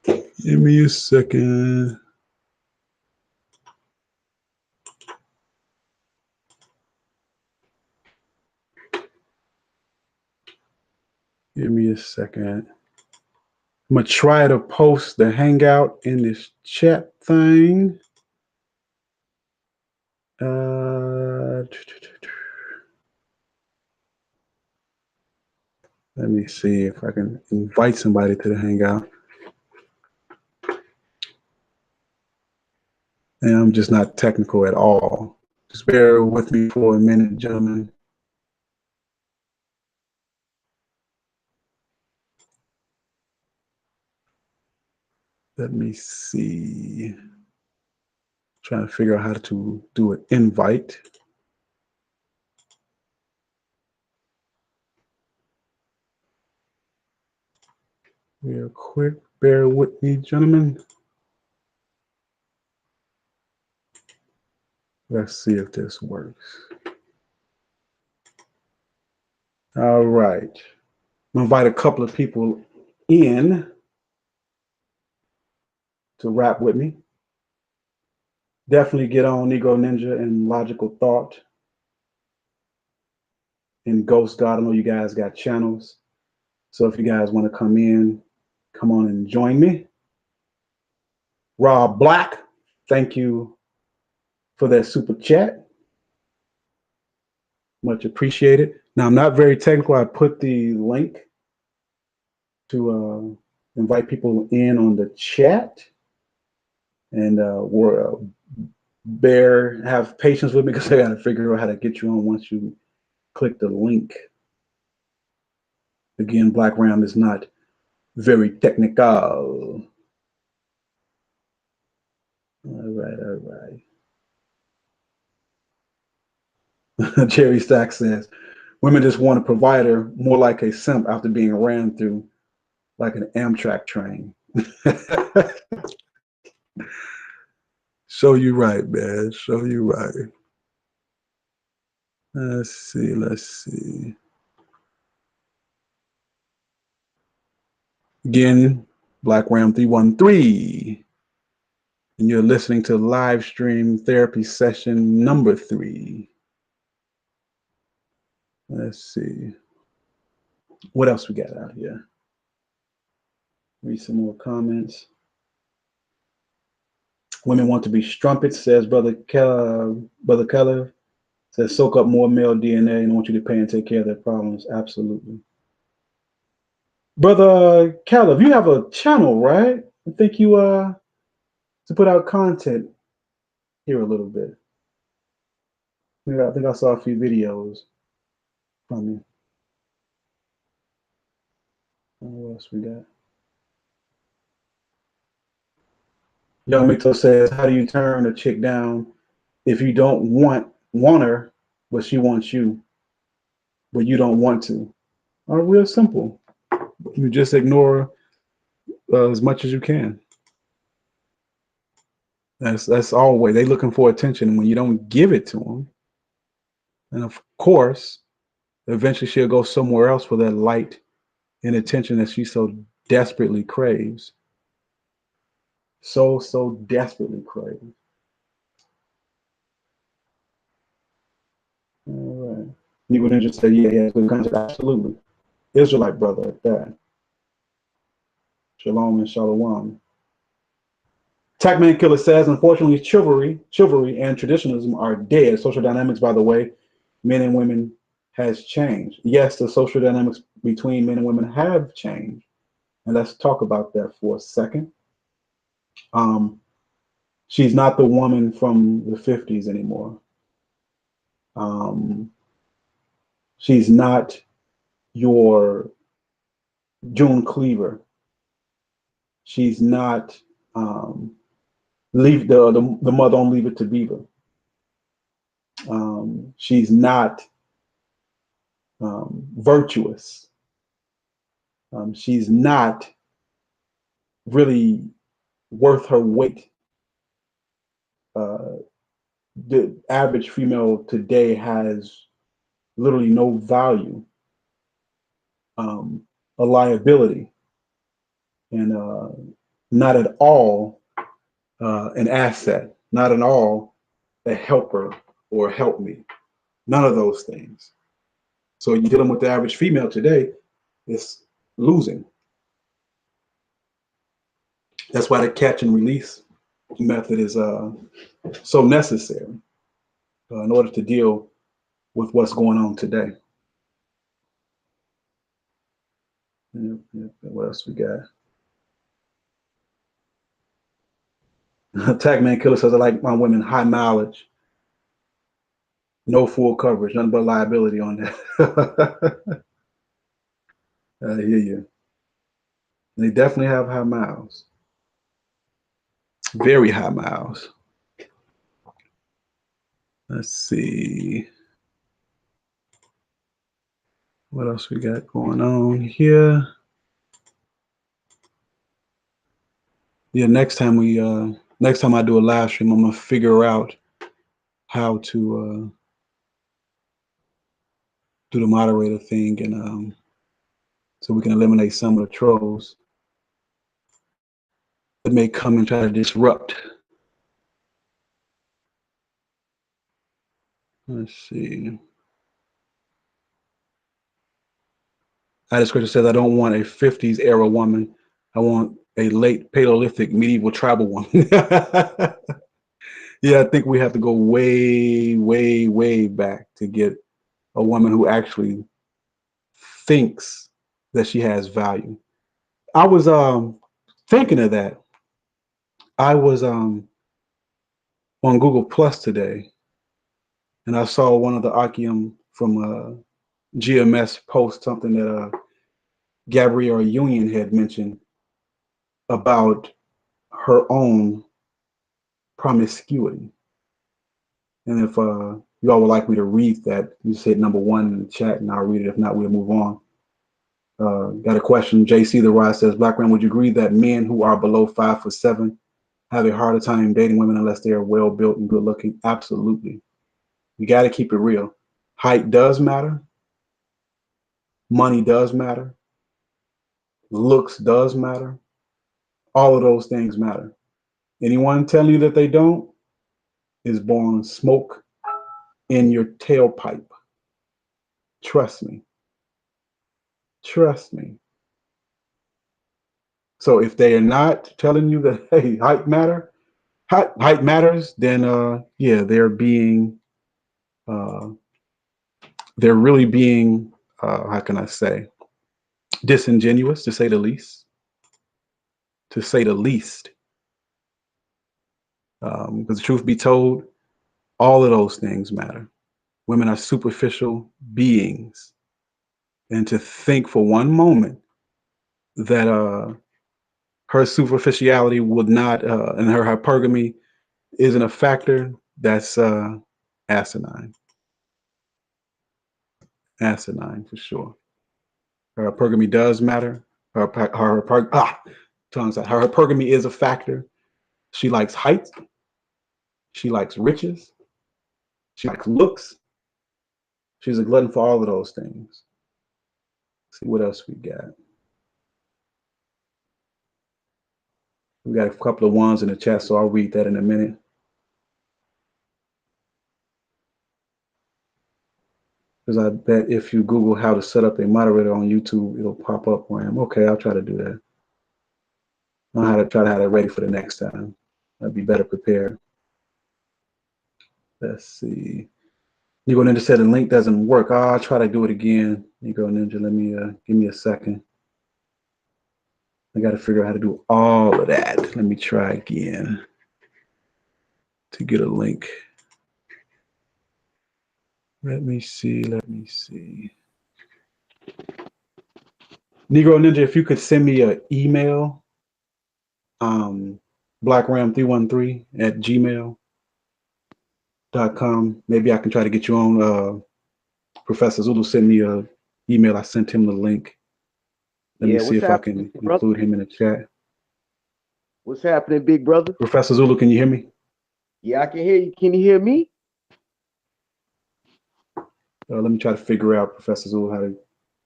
Give me a second. Give me a second. I'm going to try to post the Hangout in this chat thing. Let me see if I can invite somebody to the Hangout. And I'm just not technical at all. Just bear with me for a minute, gentlemen. Let me see. Trying to figure out how to do an invite. Real quick, bear with me, gentlemen. Let's see if this works. All right. I'm gonna invite a couple of people in to rap with me. Definitely get on Negro Ninja and Logical Thought and Ghost God. I know you guys got channels. So if you guys want to come in, come on and join me. Rob Black, thank you for that super chat. Much appreciated. Now, I'm not very technical. I put the link to invite people in on the chat. And have patience with me because I got to figure out how to get you on once you click the link. Again, Black Ram is not very technical. All right. Jerry Stack says, women just want a provider more like a simp after being ran through like an Amtrak train. Show you right, man. Show you right. Let's see. Again, Black Ram 313. And you're listening to live stream therapy session number 3. Let's see. What else we got out here? Read some more comments. Women want to be strumpets, says Brother Keller. Says soak up more male DNA and want you to pay and take care of their problems. Absolutely. Brother Keller, you have a channel, right? I think you to put out content here a little bit. Yeah, I think I saw a few videos from you. What else we got? Young Mito says, how do you turn a chick down if you don't want her, but she wants you, but you don't want to? Real simple. You just ignore as much as you can. That's always they looking for attention. When you don't give it to them, and of course, eventually she'll go somewhere else for that light and attention that she so desperately craves. So desperately craves. All right. You would just say, yeah, good concept. Absolutely. Israelite brother at that. Shalom and shalom. Tackman Killer says, unfortunately, chivalry and traditionalism are dead. Social dynamics, by the way, men and women has changed. Yes, the social dynamics between men and women have changed. And let's talk about that for a second. She's not the woman from the 50s anymore. She's not your June Cleaver. She's not leave the mother on Leave It to Beaver. She's not virtuous. She's not really worth her weight. The average female today has literally no value, a liability, and not at all an asset, not at all a helper or help me. None of those things. So you're dealing with the average female today, it's losing. That's why the catch and release method is so necessary in order to deal with what's going on today. What else we got? Tagman Killer says, I like my women high mileage, no full coverage, nothing but liability on that. I hear you. They definitely have high miles, very high miles. Let's see. What else we got going on here? Yeah, next time I do a live stream, I'm gonna figure out how to do the moderator thing, and so we can eliminate some of the trolls that may come and try to disrupt. Let's see. Scripture says, I don't want a 50s era woman. I want a late Paleolithic medieval tribal woman. Yeah, I think we have to go way, way, way back to get a woman who actually thinks that she has value. I was thinking of that. I was on Google Plus today, and I saw one of the Akim from GMS post something that Gabrielle Union had mentioned about her own promiscuity. And if you all would like me to read that, you just hit #1 in the chat and I'll read it. If not, we'll move on. Got a question. JC The Rise says, Black man, would you agree that men who are below 5'7" have a harder time dating women unless they are well built and good looking? Absolutely. You got to keep it real. Height does matter. Money does matter. Looks does matter. All of those things matter. Anyone telling you that they don't is blowing smoke in your tailpipe. Trust me. Trust me. So if they are not telling you that, hey, height matters, then yeah, they're really being, how can I say, disingenuous, to say the least. To say the least. Because the truth be told, all of those things matter. Women are superficial beings. And to think for one moment that her superficiality would not, and her hypergamy isn't a factor, that's asinine. Asinine for sure. Her hypergamy does matter. Her hypergamy is a factor. She likes height. She likes riches. She likes looks. She's a glutton for all of those things. Let's see what else we got. We got a couple of ones in the chat, so I'll read that in a minute. Because I bet if you Google how to set up a moderator on YouTube, it'll pop up where I am. Okay, I'll try to do that. I'll try to have that ready for the next time. I'll be better prepared. Let's see. Negro Ninja said the link doesn't work. I'll try to do it again. Negro Ninja, let me give me a second. I got to figure out how to do all of that. Let me try again to get a link. Let me see. Negro Ninja, if you could send me an email, blackram313@gmail.com. Maybe I can try to get you on. Professor Zulu sent me an email. I sent him the link. Let me see if I can include him in the chat. What's happening, big brother? Professor Zulu, can you hear me? Yeah, I can hear you. Can you hear me? Let me try to figure out, Professor Zulu, how to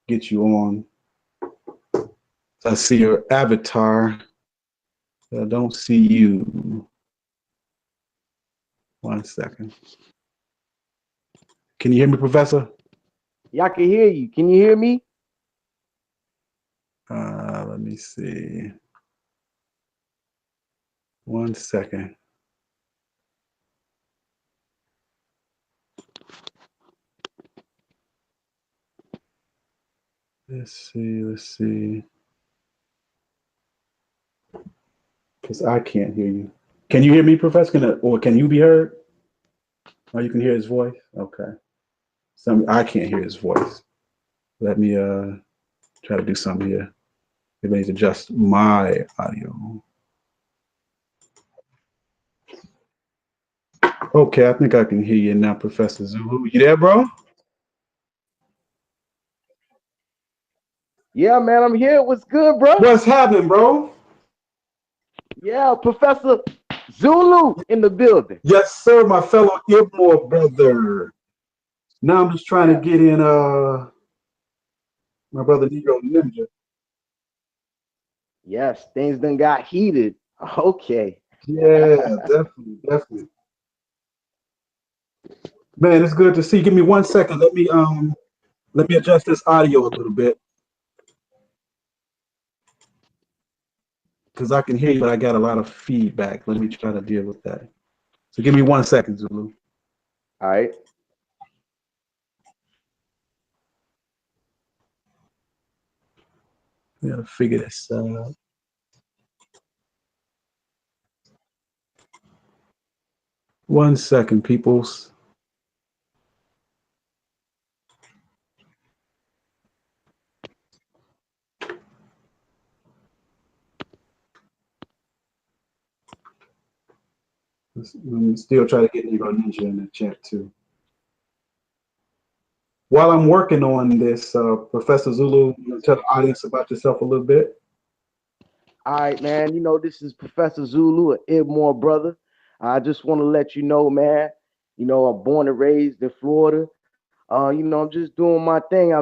get you on. I see your avatar. I don't see you. 1 second. Can you hear me, Professor? Yeah, I can hear you. Can you hear me? Let me see. 1 second. Let's see. Because I can't hear you. Can you hear me, Professor? Or can you be heard? Oh, you can hear his voice? Okay. I can't hear his voice. Let me try to do something here. Maybe I need to adjust my audio. Okay, I think I can hear you now, Professor Zulu. You there, bro? Yeah, man, I'm here. What's good, bro? What's happening, bro? Yeah, Professor Zulu in the building. Yes, sir, my fellow Ibmore brother. Now I'm just trying to Yeah. get in my brother Negro Ninja. Yes, things done got heated. Okay. Yeah, definitely, definitely. Man, it's good to see you. Give me 1 second. Let me adjust this audio a little bit because I can hear you, but I got a lot of feedback. Let me try to deal with that. So give me 1 second, Zulu. All right. We gotta figure this out. 1 second, peoples. Let me still try to get Negro Ninja in the chat too. While I'm working on this, Professor Zulu, you wanna tell the audience about yourself a little bit. All right, man. You know, this is Professor Zulu, an Ibmore brother. I just want to let you know, man. You know, I'm born and raised in Florida. You know, I'm just doing my thing.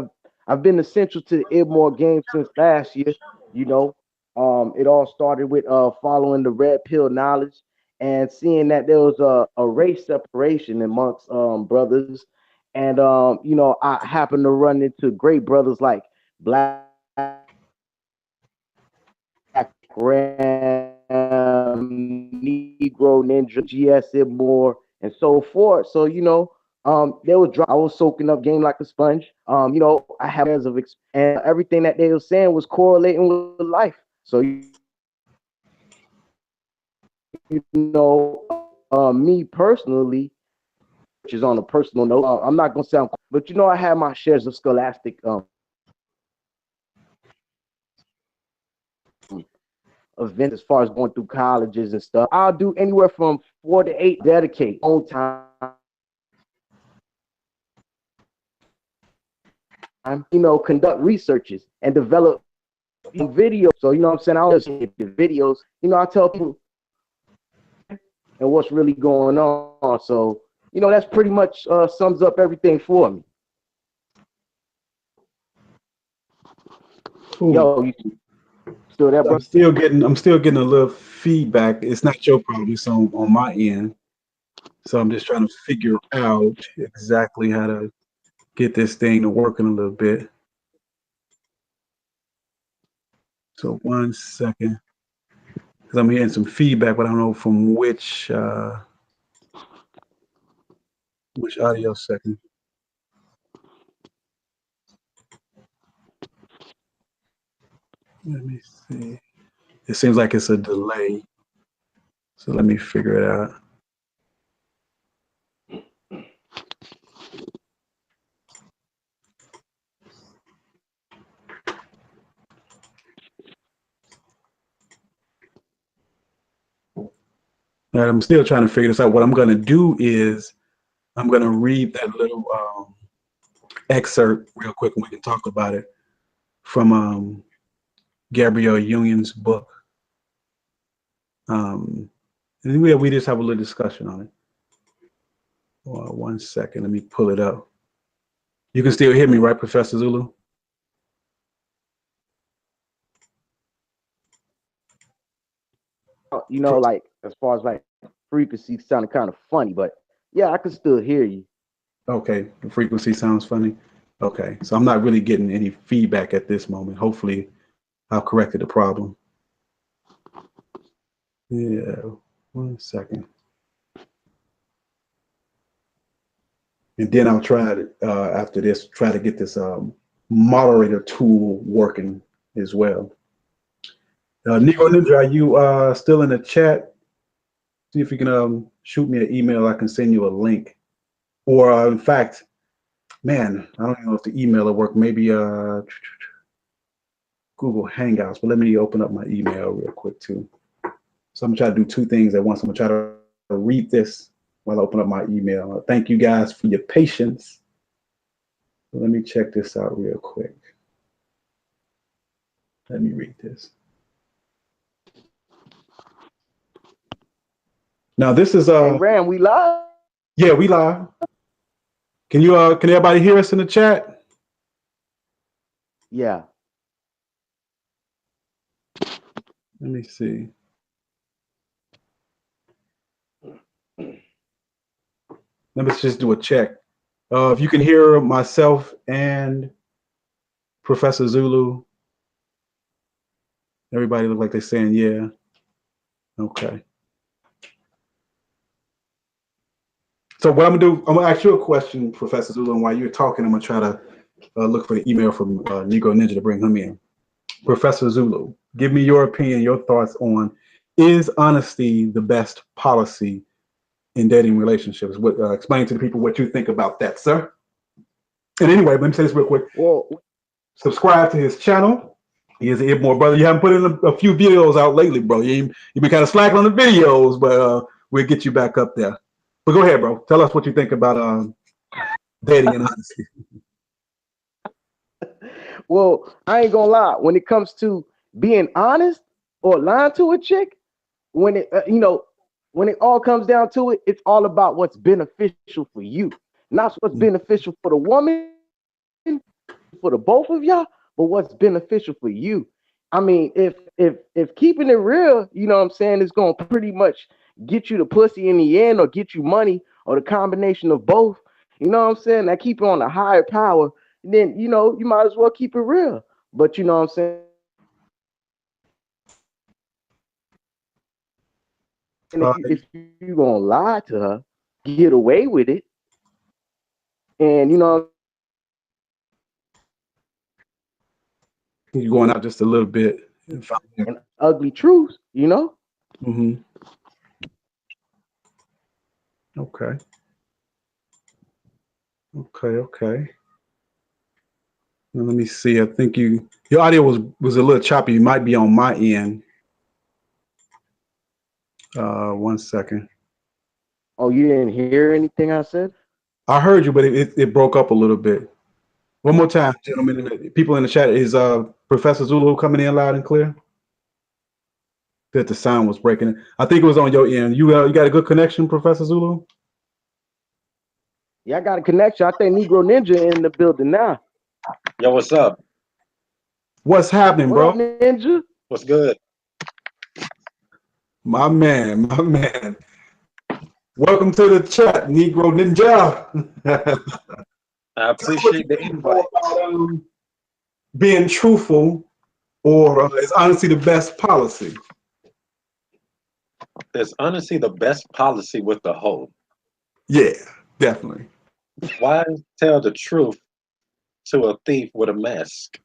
I've been essential to the Ibmore game since last year. You know, it all started with following the red pill knowledge and seeing that there was a race separation amongst brothers. And you know, I happened to run into great brothers like Black Negro Ninja, GS Ibmore, and so forth. So you know, they were I was soaking up game like a sponge. You know, I have years of and everything that they were saying was correlating with life. So you know, me personally, which is on a personal note, I'm not gonna sound, but you know, I had my shares of scholastic events as far as going through colleges and stuff. I'll do anywhere from 4 to 8 dedicate on time, you know, conduct researches and develop videos. So, you know what I'm saying? I don't just the videos, you know, I tell people and what's really going on. So, you know, that's pretty much sums up everything for me. Cool. Yo, you still there, bro? I'm still getting a little feedback. It's not your problem, it's on my end. So I'm just trying to figure out exactly how to get this thing to working a little bit. So 1 second, because I'm hearing some feedback, but I don't know from which audio second. Let me see. It seems like it's a delay. So let me figure it out. And I'm still trying to figure this out. What I'm going to do is I'm going to read that little excerpt real quick and we can talk about it from Gabrielle Union's book. And we just have a little discussion on it. 1 second, let me pull it up. You can still hear me, right, Professor Zulu? You know, like as far as like frequency sounding kind of funny, but yeah, I can still hear you. Okay, the frequency sounds funny. Okay, so I'm not really getting any feedback at this moment. Hopefully, I've corrected the problem. Yeah, 1 second. And then I'll try to, after this, try to get this moderator tool working as well. Negro Ninja, are you still in the chat? See if you can shoot me an email. I can send you a link. Or in fact, man, I don't even know if the email will work. Maybe Google Hangouts. But let me open up my email real quick too. So I'm gonna try to do two things at once. I'm gonna try to read this while I open up my email. Thank you guys for your patience. Let me check this out real quick. Let me read this. Now this is Hey, Ram, we live? yeah, we live. Can everybody hear us in the chat? Yeah. Let me see. Let me just do a check. If you can hear myself and Professor Zulu, everybody look like they're saying yeah. Okay. So what I'm gonna do, I'm gonna ask you a question, Professor Zulu, and while you're talking, I'm gonna try to look for the email from Negro Ninja to bring him in. Professor Zulu, give me your opinion, your thoughts on, is honesty the best policy in dating relationships? Explain to the people what you think about that, sir. And anyway, let me say this real quick. Well, Subscribe to his channel. He is an Ibmore brother. You haven't put in a few videos out lately, bro. You've been kind of slacking on the videos, but we'll get you back up there. But go ahead, bro. Tell us what you think about dating and honesty. well, I ain't gonna lie. When it comes to being honest or lying to a chick, when it when it all comes down to it, it's all about what's beneficial for you, not what's beneficial for the woman, for the both of y'all, but what's beneficial for you. I mean, if keeping it real, you know what I'm saying, is gonna pretty much get you the pussy in the end, or get you money, or the combination of both. You know what I'm saying? That keep it on a higher power, then you might as well keep it real. But you know what I'm saying? And if you gonna lie to her, get away with it, and You're going out just a little bit. an ugly truth, Mm-hmm. Okay. Okay. Now, let me see. I think your audio was a little choppy. You might be on my end. 1 second. Oh, you didn't hear anything I said? I heard you, but it broke up a little bit. One more time, gentlemen. People in the chat, is Professor Zulu coming in loud and clear? That the sound was breaking. I think it was on your end. You got a good connection, Professor Zulu? Yeah, I got a connection. I think Negro Ninja in the building now. Yo, what's up? What's happening, What bro? up, Ninja? What's good? My man. Welcome to the chat, Negro Ninja. I appreciate the invite. Being truthful, or is honesty the best policy? Is honesty the best policy with the hoe? Yeah, definitely. Why tell the truth to a thief with a mask?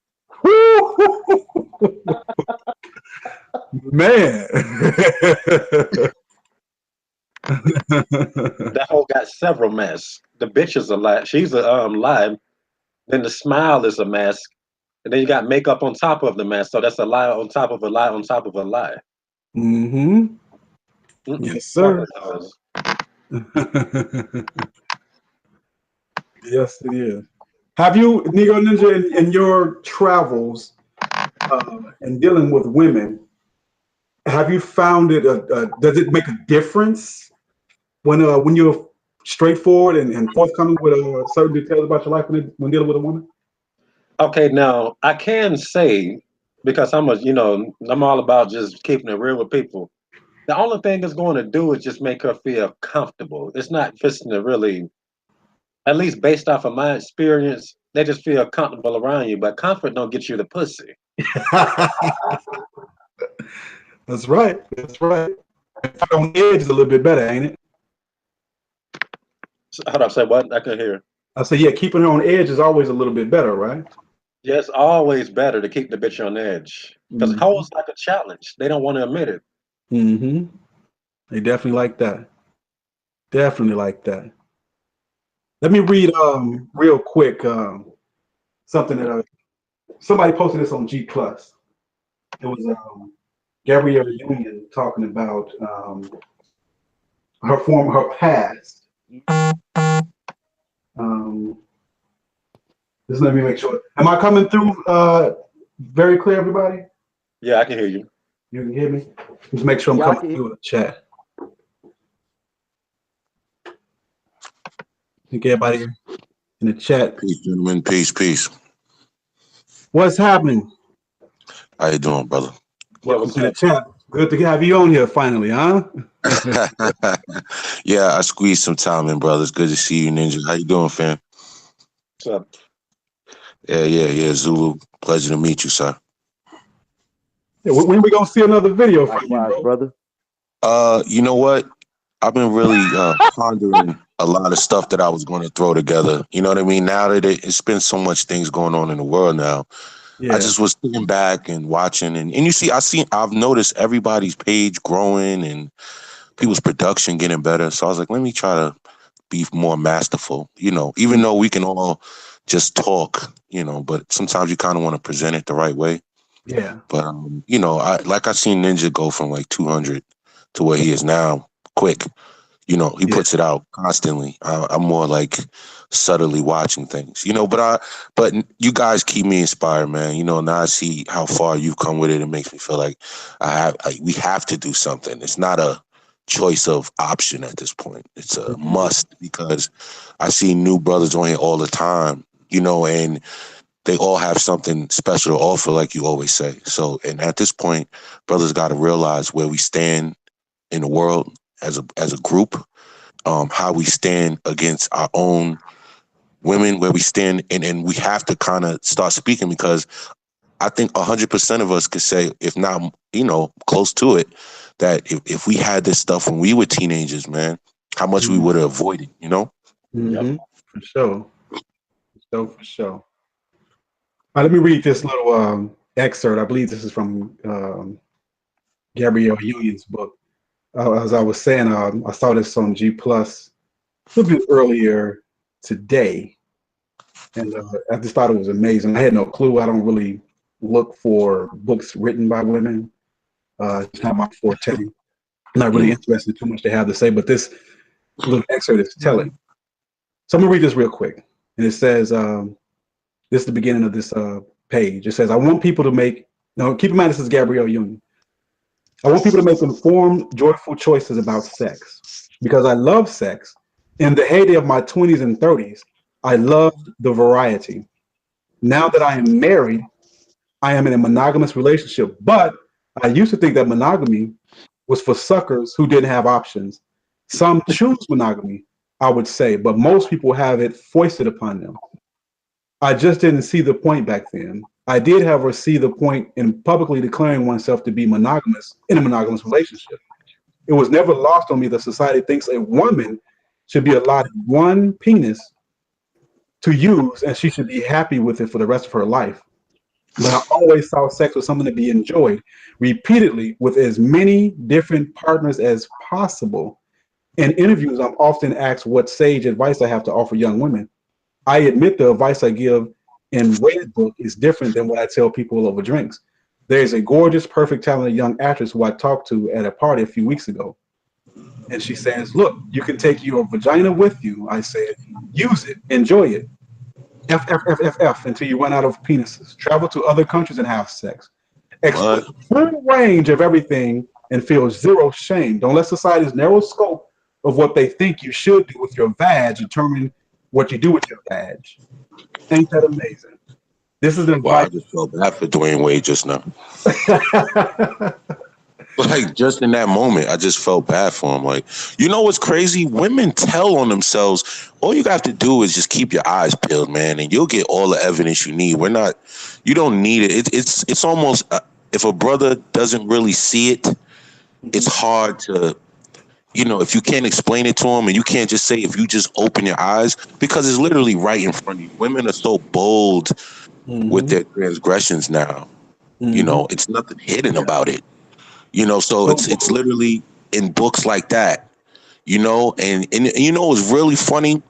Man. That hoe got several masks. The bitch is a lie. She's a lie. Then the smile is a mask. And then you got makeup on top of the mask. So that's a lie on top of a lie on top of a lie. Mm-hmm. Yes, sir. Yes, it is. Have you, Negro Ninja, in your travels and dealing with women, have you found it? Does it make a difference when you're straightforward and forthcoming with certain details about your life when dealing with a woman? Okay, now I can say, because I'm all about just keeping it real with people. The only thing it's going to do is just make her feel comfortable. It's not fixing to really, at least based off of my experience, they just feel comfortable around you. But comfort don't get you the pussy. That's right. That's right. On the edge is a little bit better, ain't it? So, hold up, say what? I couldn't hear. I say, yeah, keeping her on edge is always a little bit better, right? Yeah, it's always better to keep the bitch on edge. Because Mm-hmm. hoes like a challenge. They don't want to admit it. Mm-hmm. They definitely like that. Definitely like that. Let me read real quick something that somebody posted this on G Plus. It was Gabrielle Union talking about her past. Just let me make sure. Am I coming through very clear, everybody? Yeah, I can hear you. You can hear me? Just make sure I'm coming through the chat. think everybody in the chat. Peace, gentlemen. Peace, peace. What's happening? How you doing, brother? Welcome to the chat. Good to have you on here finally, huh? Yeah, I squeezed some time in, brother. It's good to see you, Ninja. How you doing, fam? What's up? Yeah. Zulu. Pleasure to meet you, sir. Yeah, when we gonna see another video from you, Likewise, bro? brother. You know what? I've been really pondering a lot of stuff that I was going to throw together. You know what I mean? Now that it's been so much things going on in the world now, Yeah. I just was sitting back and watching, and you see, I've noticed everybody's page growing and people's production getting better. So I was like, let me try to be more masterful. You know, even though we can all just talk, you know, but sometimes you kind of want to present it the right way. Yeah. But you know, I seen Ninja go from like 200 to where he is now, quick. You know, he puts it out constantly. I'm more like subtly watching things, you know, but you guys keep me inspired, man. You know, now I see how far you've come with it. It makes me feel like we have to do something. It's not a choice of option at this point. It's a must, because I see new brothers on here all the time, you know, and they all have something special to offer, like you always say. So, and at this point, brothers got to realize where we stand in the world as a group, how we stand against our own women, where we stand, and we have to kind of start speaking, because I think 100% of us could say, if not, you know, close to it, that if we had this stuff when we were teenagers, man, how much we would have avoided, you know? Yep. For sure. For sure. All right, let me read this little excerpt. I believe this is from Gabrielle Union's book. As I was saying, I saw this on G Plus a little bit earlier today, and I just thought it was amazing. I had no clue. I don't really look for books written by women. It's not my forte. I'm not really interested in too much they have to say, but this little excerpt is telling. So I'm gonna read this real quick, and it says, this is the beginning of this page. It says, I want people to make, now keep in mind this is Gabrielle Union. I want people to make informed, joyful choices about sex, because I love sex. In the heyday of my 20s and 30s, I loved the variety. Now that I am married, I am in a monogamous relationship, but I used to think that monogamy was for suckers who didn't have options. Some choose monogamy, I would say, but most people have it foisted upon them. I just didn't see the point back then. I did, however, see the point in publicly declaring oneself to be monogamous in a monogamous relationship. It was never lost on me that society thinks a woman should be allotted one penis to use, and she should be happy with it for the rest of her life. But I always saw sex as something to be enjoyed repeatedly with as many different partners as possible. In interviews, I'm often asked what sage advice I have to offer young women. I admit the advice I give in Red Book is different than what I tell people over drinks. There's a gorgeous, perfect, talented young actress who I talked to at a party a few weeks ago. And she says, look, you can take your vagina with you. I said, use it, enjoy it. F until you run out of penises. Travel to other countries and have sex. Explore the full range of everything and feel zero shame. Don't let society's narrow scope of what they think you should do with your vag determine what you do with your vag. Ain't that amazing? This is the I just felt bad for Dwayne Wade just now. Like, just in that moment, I just felt bad for him. Like, you know what's crazy? Women tell on themselves. All you have to do is just keep your eyes peeled, man, and you'll get all the evidence you need. You don't need it. It's almost, if a brother doesn't really see it, it's hard to, you know, if you can't explain it to him, and you can't just say, if you just open your eyes, because it's literally right in front of you. Women are so bold with their transgressions now. You know, it's nothing hidden about it. You know, so it's literally in books like that, you know, and you know, it was really funny,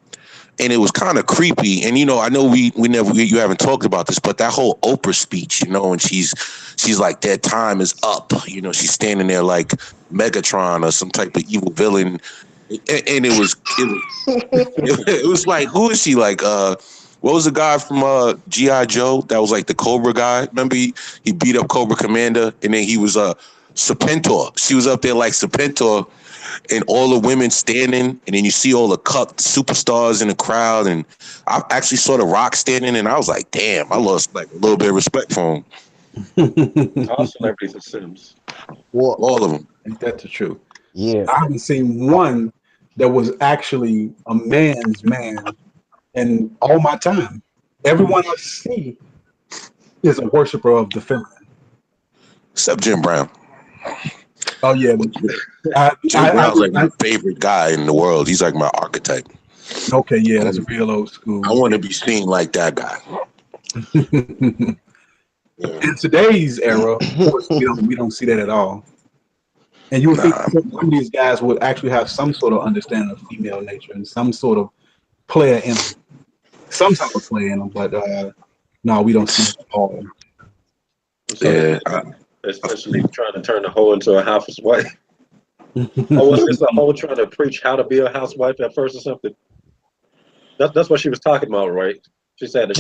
and it was kind of creepy. And, you know, I know you haven't talked about this, but that whole Oprah speech, you know, and she's like, their time is up. You know, she's standing there like Megatron or some type of evil villain. And it was like, who is she? Like, what was the guy from G.I. Joe that was like the Cobra guy? Remember he beat up Cobra Commander, and then he was Serpentor. She was up there like Serpentor, and all the women standing, and then you see all the cup superstars in the crowd, and I actually saw The Rock standing, and I was like, damn, I lost like a little bit of respect for him. All celebrities are Sims. Well, All of them. Ain't that the truth? yeah. I haven't seen one that was actually a man's man in all my time. Everyone I see is a worshiper of the feminine. Except Jim Brown. Oh yeah, Jim Brown's like my favorite guy in the world. He's like my archetype. okay, yeah, that's real old school. I want to be seen like that guy. In today's era, of course, we don't see that at all. And you would think some of these guys would actually have some sort of understanding of female nature and some sort of player in them, some type of player in them. But no, we don't see it at all. Yeah. Especially trying to turn the hoe into a housewife. Or was this a hoe trying to preach how to be a housewife at first or something? That's what she was talking about, right? She said that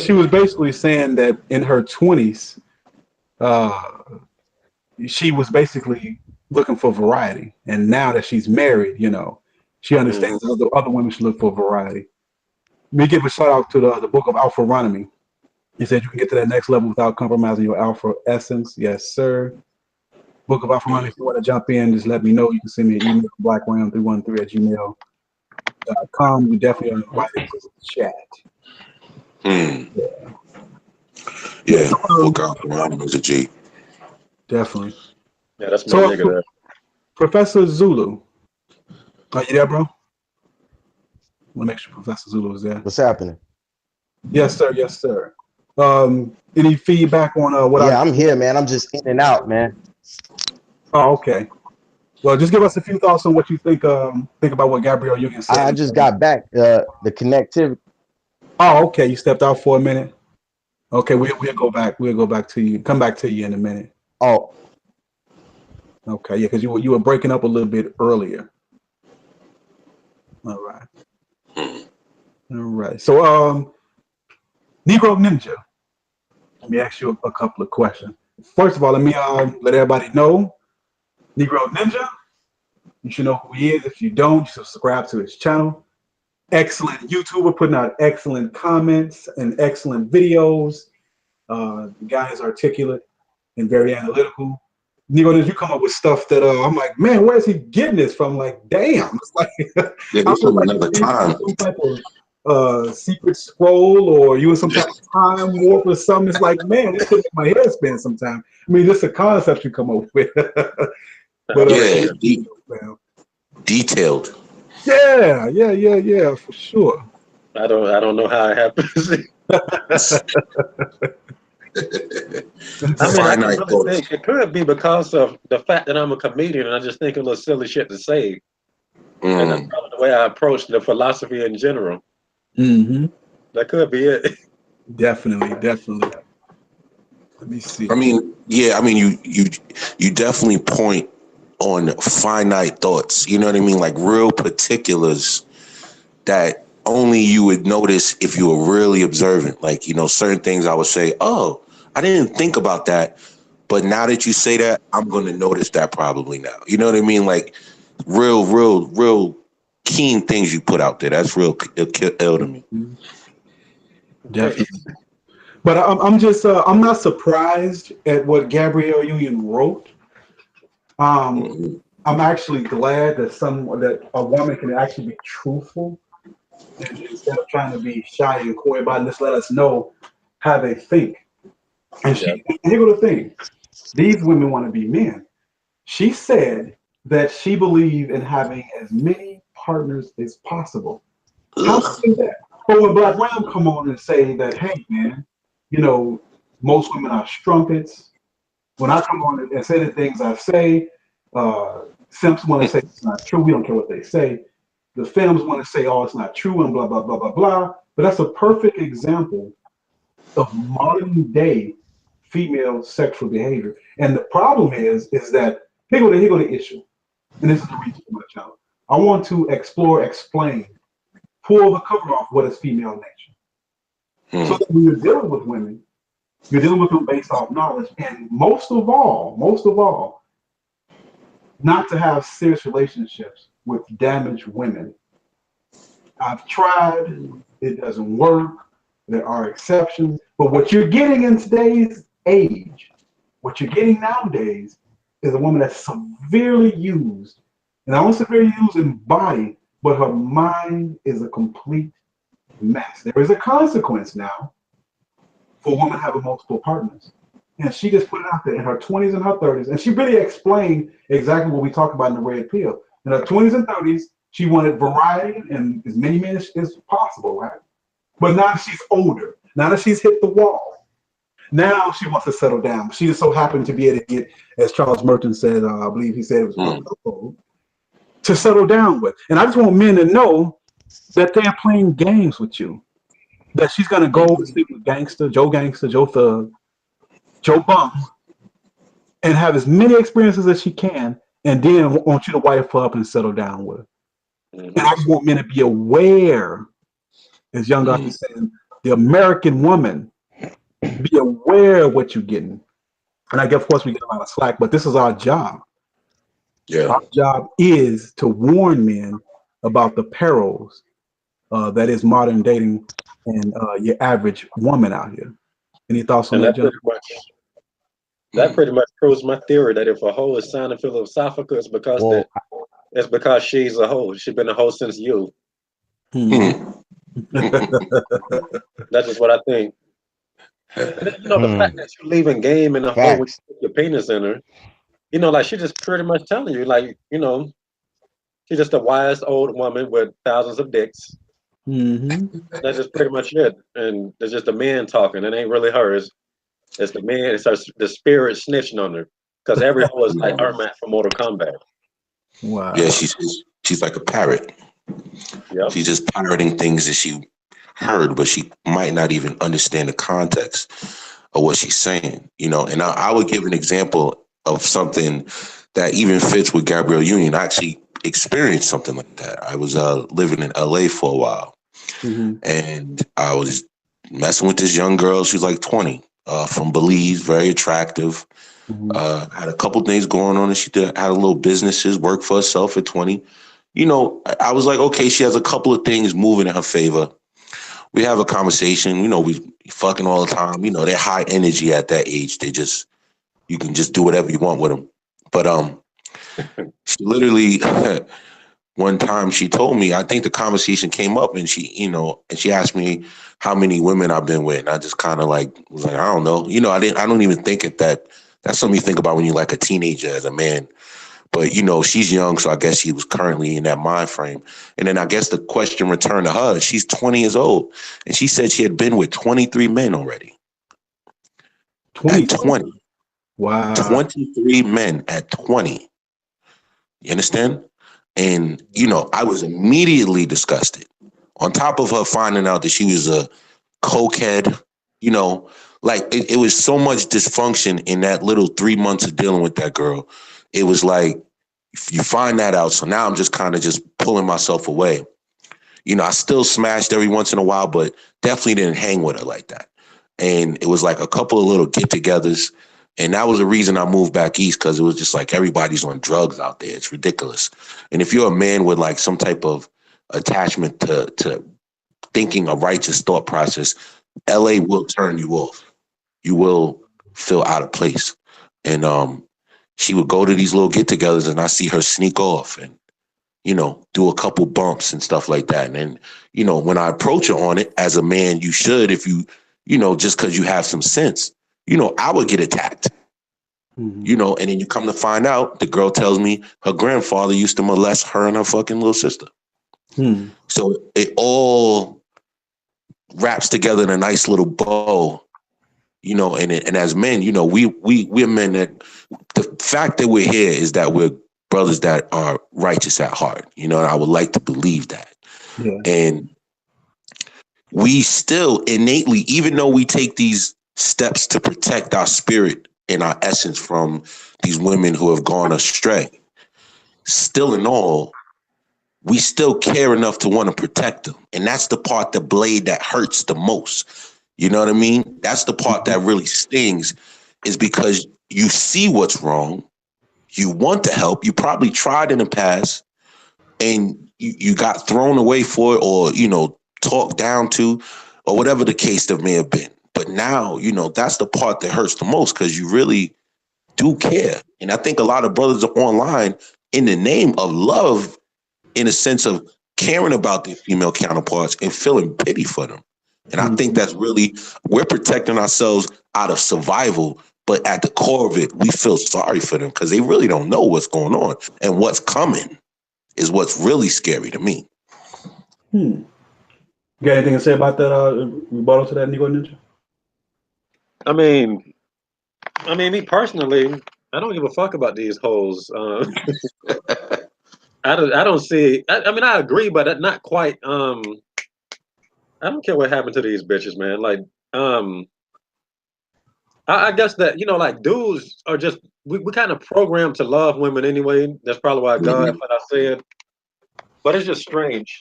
she was basically saying that in her 20s, she was basically looking for variety. And now that she's married, you know, she understands that other women should look for variety. Let me give a shout out to the book of Alpharonomy. He said you can get to that next level without compromising your alpha essence. Yes, sir. Book of Alpharonomy. If you want to jump in, just let me know. You can send me an email, blackram313@gmail.com. You definitely are invited to the chat. Yeah. Book of Alpharonomy is a G. Definitely. Yeah, that's my nigga there. Professor Zulu. Are you there, bro? I want to make sure Professor Zulu is there. What's happening? Yes, sir. Yes, sir. Any feedback on what? Yeah, I'm here, man. I'm just in and out, man. Oh, okay. Well, just give us a few thoughts on what you think about what Gabrielle Union said. I just got back. The connectivity. Oh, okay. You stepped out for a minute. Okay, we'll go back. We'll go back to you. Come back to you in a minute. Oh, okay. Yeah, because you were breaking up a little bit earlier. All right. All right. So, Negro Ninja. Let me ask you a couple of questions. First of all, let me let everybody know, Negro Ninja, you should know who he is. If you don't, you should subscribe to his channel. Excellent YouTuber, putting out excellent comments and excellent videos. The guy is articulate and very analytical. Negro Ninja, you come up with stuff that I'm like, man, where's he getting this from? Like, damn. It's like, this from another time. Some type of secret scroll, or you in some type of time warp or something. It's like, man, this could make my head spin sometime. I mean, this is a concept you come up with. But, yeah, detailed. Yeah, for sure. I don't know how it happens. I think it could be because of the fact that I'm a comedian and I just think of little silly shit to say. And that's probably the way I approach the philosophy in general. That could be it. Definitely. Let me see. I mean, you definitely point on finite thoughts. You know what I mean? Like real particulars that only you would notice if you were really observant. Like, you know, certain things I would say, oh, I didn't think about that. But now that you say that, I'm going to notice that probably now. You know what I mean? Like real keen things you put out there. That's real ill to me. Definitely. But I'm just I'm not surprised at what Gabrielle Union wrote. I'm actually glad that a woman can actually be truthful and instead of trying to be shy and coy about it, just let us know how they think. And here's the thing: these women want to be men. She said that she believed in having as many partners as possible. How is that? But when Black Ram come on and say that, hey man, you know, most women are strumpets. When I come on and say the things I say, simps want to say it's not true. We don't care what they say. The femmes want to say, oh, it's not true and blah, blah, blah, blah, blah. But that's a perfect example of modern day female sexual behavior. And the problem is that here go the issue. And this is the reason for my channel. I want to explain, pull the cover off what is female nature. So that when you're dealing with women, you're dealing with them based off knowledge. And most of all, not to have serious relationships with damaged women. I've tried, it doesn't work. There are exceptions. But what you're getting in today's age, what you're getting nowadays, is a woman that's severely used. And not only severely used in body, but her mind is a complete mess. There is a consequence now for a woman having multiple partners. And she just put it out there in her 20s and her 30s. And she really explained exactly what we talk about in the Red Pill. In her 20s and 30s, she wanted variety and as many men as possible, right? But now she's older. Now that she's hit the wall, now she wants to settle down. She just so happened to be able to get, as Charles Merton said, I believe he said it was to settle down with. And I just want men to know that they're playing games with you. That she's gonna go and sleep with Gangster, Joe Thug, Joe Bum, and have as many experiences as she can, and then want you to wife her up and settle down with her. And I just want men to be aware, as Young God is saying, the American woman, be aware of what you're getting. And I guess, of course, we get a lot of slack, but this is our job. Yeah. Our job is to warn men about the perils that is modern dating and your average woman out here. Any thoughts on that, John? That pretty much proves my theory that if a hoe is sounding philosophical, it's because she's a hoe. She's been a hoe since youth. That's just what I think. And, the fact that you're leaving game in a hoe with your penis in her, like she just pretty much telling you, like, she's just a wise old woman with thousands of dicks. That's just pretty much it. And it's just a man talking. It ain't really hers. It's the man. It's the spirit snitching on her. Because every hoe is like Ermac from Mortal Kombat. Wow. Yeah, she's like a parrot. Yep. She's just parroting things that she heard, but she might not even understand the context of what she's saying. And I would give an example of something that even fits with Gabrielle Union. I actually experienced something like that. I was living in LA for a while, and I was messing with this young girl. She was like 20, from Belize, very attractive. Had a couple things going on, and she had a little businesses, worked for herself at 20. I was like, okay, she has a couple of things moving in her favor. We have a conversation. We fucking all the time. They're high energy at that age. You can just do whatever you want with them. But she literally, one time she told me, I think the conversation came up, and she asked me how many women I've been with, and I just kind of was like, I don't know. I don't even think that's something you think about when you're like a teenager as a man. But, she's young, so I guess she was currently in that mind frame. And then I guess the question returned to her. She's 20 years old, and she said she had been with 23 men already. 20. At 20. Wow. 23 men at 20. You understand? And, I was immediately disgusted. On top of her finding out that she was a cokehead, it was so much dysfunction in that little 3 months of dealing with that girl. It was like, you find that out. So now I'm just kind of just pulling myself away. I still smashed every once in a while, but definitely didn't hang with her like that. And it was like a couple of little get-togethers. And that was the reason I moved back east, because it was just like everybody's on drugs out there. It's ridiculous. And if you're a man with like some type of attachment to thinking a righteous thought process, LA will turn you off. You will feel out of place. And she would go to these little get-togethers, and I see her sneak off and, do a couple bumps and stuff like that. And then, when I approach her on it, as a man, you should, if you, just because you have some sense, I would get attacked. And then you come to find out, the girl tells me her grandfather used to molest her and her fucking little sister. So it all wraps together in a nice little bow. And as men, we're men that the fact that we're here is that we're brothers that are righteous at heart. And I would like to believe that. Yeah. And we still innately, even though we take these steps to protect our spirit and our essence from these women who have gone astray, still in all, we still care enough to want to protect them. And that's the part, the blade that hurts the most. You know what I mean? That's the part that really stings, is because you see what's wrong. you want to help. You probably tried in the past and you got thrown away for it, or, you know, talked down to, or whatever the case that may have been. But now, you know, that's the part that hurts the most, because you really do care. And I think a lot of brothers are online in the name of love, in a sense of caring about their female counterparts and feeling pity for them. And I think that's really, we're protecting ourselves out of survival, but at the core of it, we feel sorry for them because they really don't know what's going on. And what's coming is what's really scary to me. You got anything to say about that rebuttal to that, Negro Ninja? I mean, me personally, I don't give a fuck about these hoes. I don't see. I mean, I agree, but not quite. I don't care what happened to these bitches, man. Like, I guess that, you know, like, dudes are just, we kind of programmed to love women anyway. That's probably why God, what I said. But it's just strange.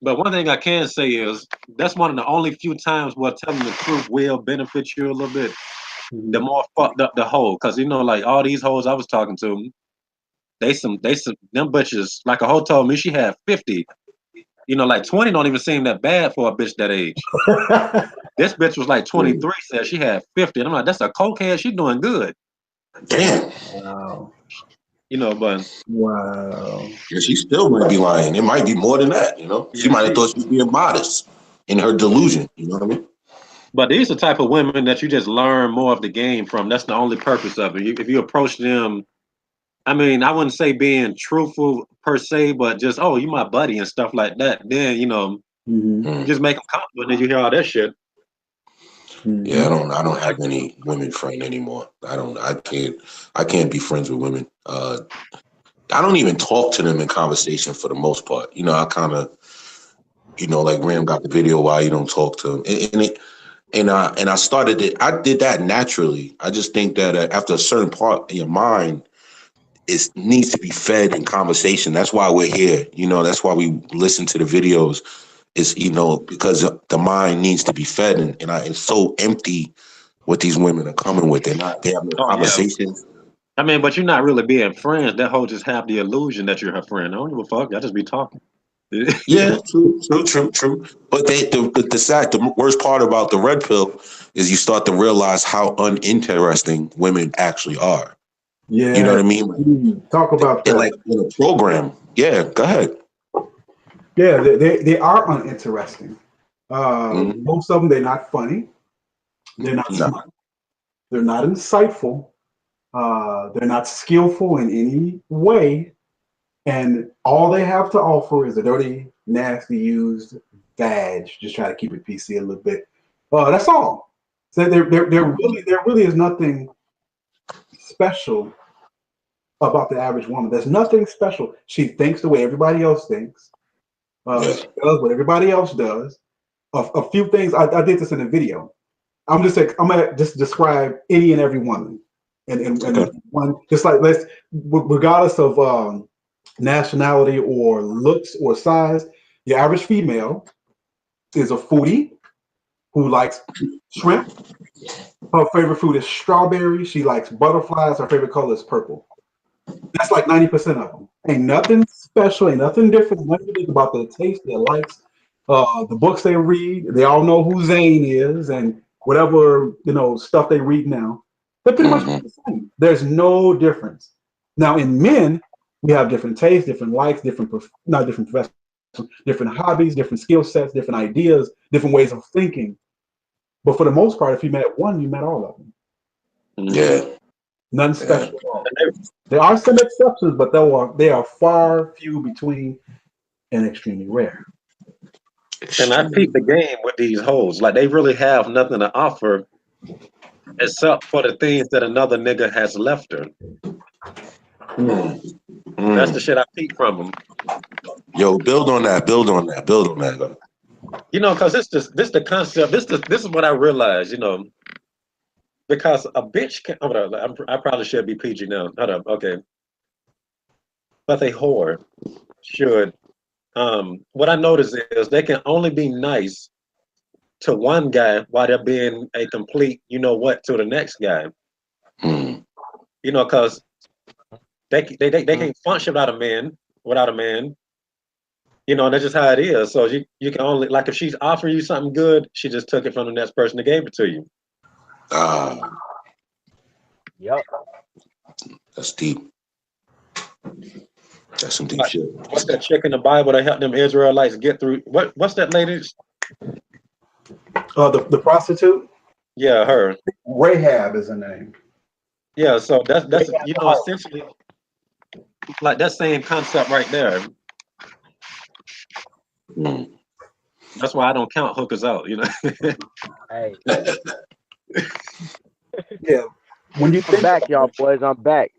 But one thing I can say is that's one of the only few times where telling the truth will benefit you a little bit. The more fucked up the hoe, because, you know, like, all these hoes I was talking to, they some them bitches. Like, a hoe told me she had 50. You know, like, 20 don't even seem that bad for a bitch that age. This bitch was like 23, said she had 50. And I'm like, that's a cokehead. She doing good. Damn. Wow. You know, but Wow. Yeah, she still might be lying. It might be more than that, you know? She might have thought she was being modest in her delusion. You know what I mean? But these are the type of women that you just learn more of the game from. That's the only purpose of it. If you approach them, I mean, I wouldn't say being truthful per se, but just, oh, you my buddy and stuff like that. Then, you know, you just make them comfortable, and then you hear all that shit. Yeah, I don't have any women friend anymore. I can't be friends with women. I don't even talk to them in conversation for the most part. You know, I kind of, you know, like Ram got the video why you don't talk to them, and I started it. I did that naturally. I just think that after a certain part in your mind, it needs to be fed in conversation. That's why we're here. You know, that's why we listen to the videos. Is, you know, because the mind needs to be fed, and it's so empty what these women are coming with. They have no conversations. Yeah. I mean, but you're not really being friends. That whole just have the illusion that you're her friend. I don't give a fuck. I just be talking. Yeah, true. But the worst part about the red pill is you start to realize how uninteresting women actually are. Yeah. You know what I mean? Talk about that. Like in a program. Yeah, go ahead. Yeah, they are uninteresting. Most of them, they're not funny. They're not smart. They're not insightful. They're not skillful in any way. And all they have to offer is a dirty, nasty, used badge. Just try to keep it PC a little bit. That's all. So there really is nothing special about the average woman. There's nothing special. She thinks the way everybody else thinks. She does what everybody else does. A few things. I did this in a video. I'm gonna just describe any and every woman, and one, just like, regardless of nationality or looks or size. The average female is a foodie who likes shrimp. Her favorite food is strawberry. She likes butterflies. Her favorite color is purple. That's like 90% of them. Ain't nothing special, ain't nothing different, nothing unique about their taste, their likes, the books they read. They all know who Zane is and whatever, you know, stuff they read now. They're pretty much the same. There's no difference. Now in men, we have different tastes, different likes, different hobbies, different skill sets, different ideas, different ways of thinking. But for the most part, if you met one, you met all of them. Yeah. Nothing special at all. There are some exceptions, but they are far few between and extremely rare. And I peep the game with these hoes. Like, they really have nothing to offer except for the things that another nigga has left her. That's the shit I peep from them. Yo, build on that. You know, because this the concept. This is what I realized. You know, because a bitch can. Hold on, I probably should be PG now. Hold up, okay. But a whore should. What I noticed is they can only be nice to one guy while they're being a complete, you know what, to the next guy. You know, because They can't function without a man. Without a man, that's just how it is. So you can only, like, if she's offering you something good, she just took it from the next person that gave it to you. Yep. That's deep. That's some deep shit. What's that chick in the Bible that helped them Israelites get through? What's that lady? The prostitute. Yeah, her. Rahab is her name. Yeah, so that's essentially like that same concept right there. Mm. That's why I don't count hookers out. Hey. Yeah. When you I'm back, y'all boys. I'm back.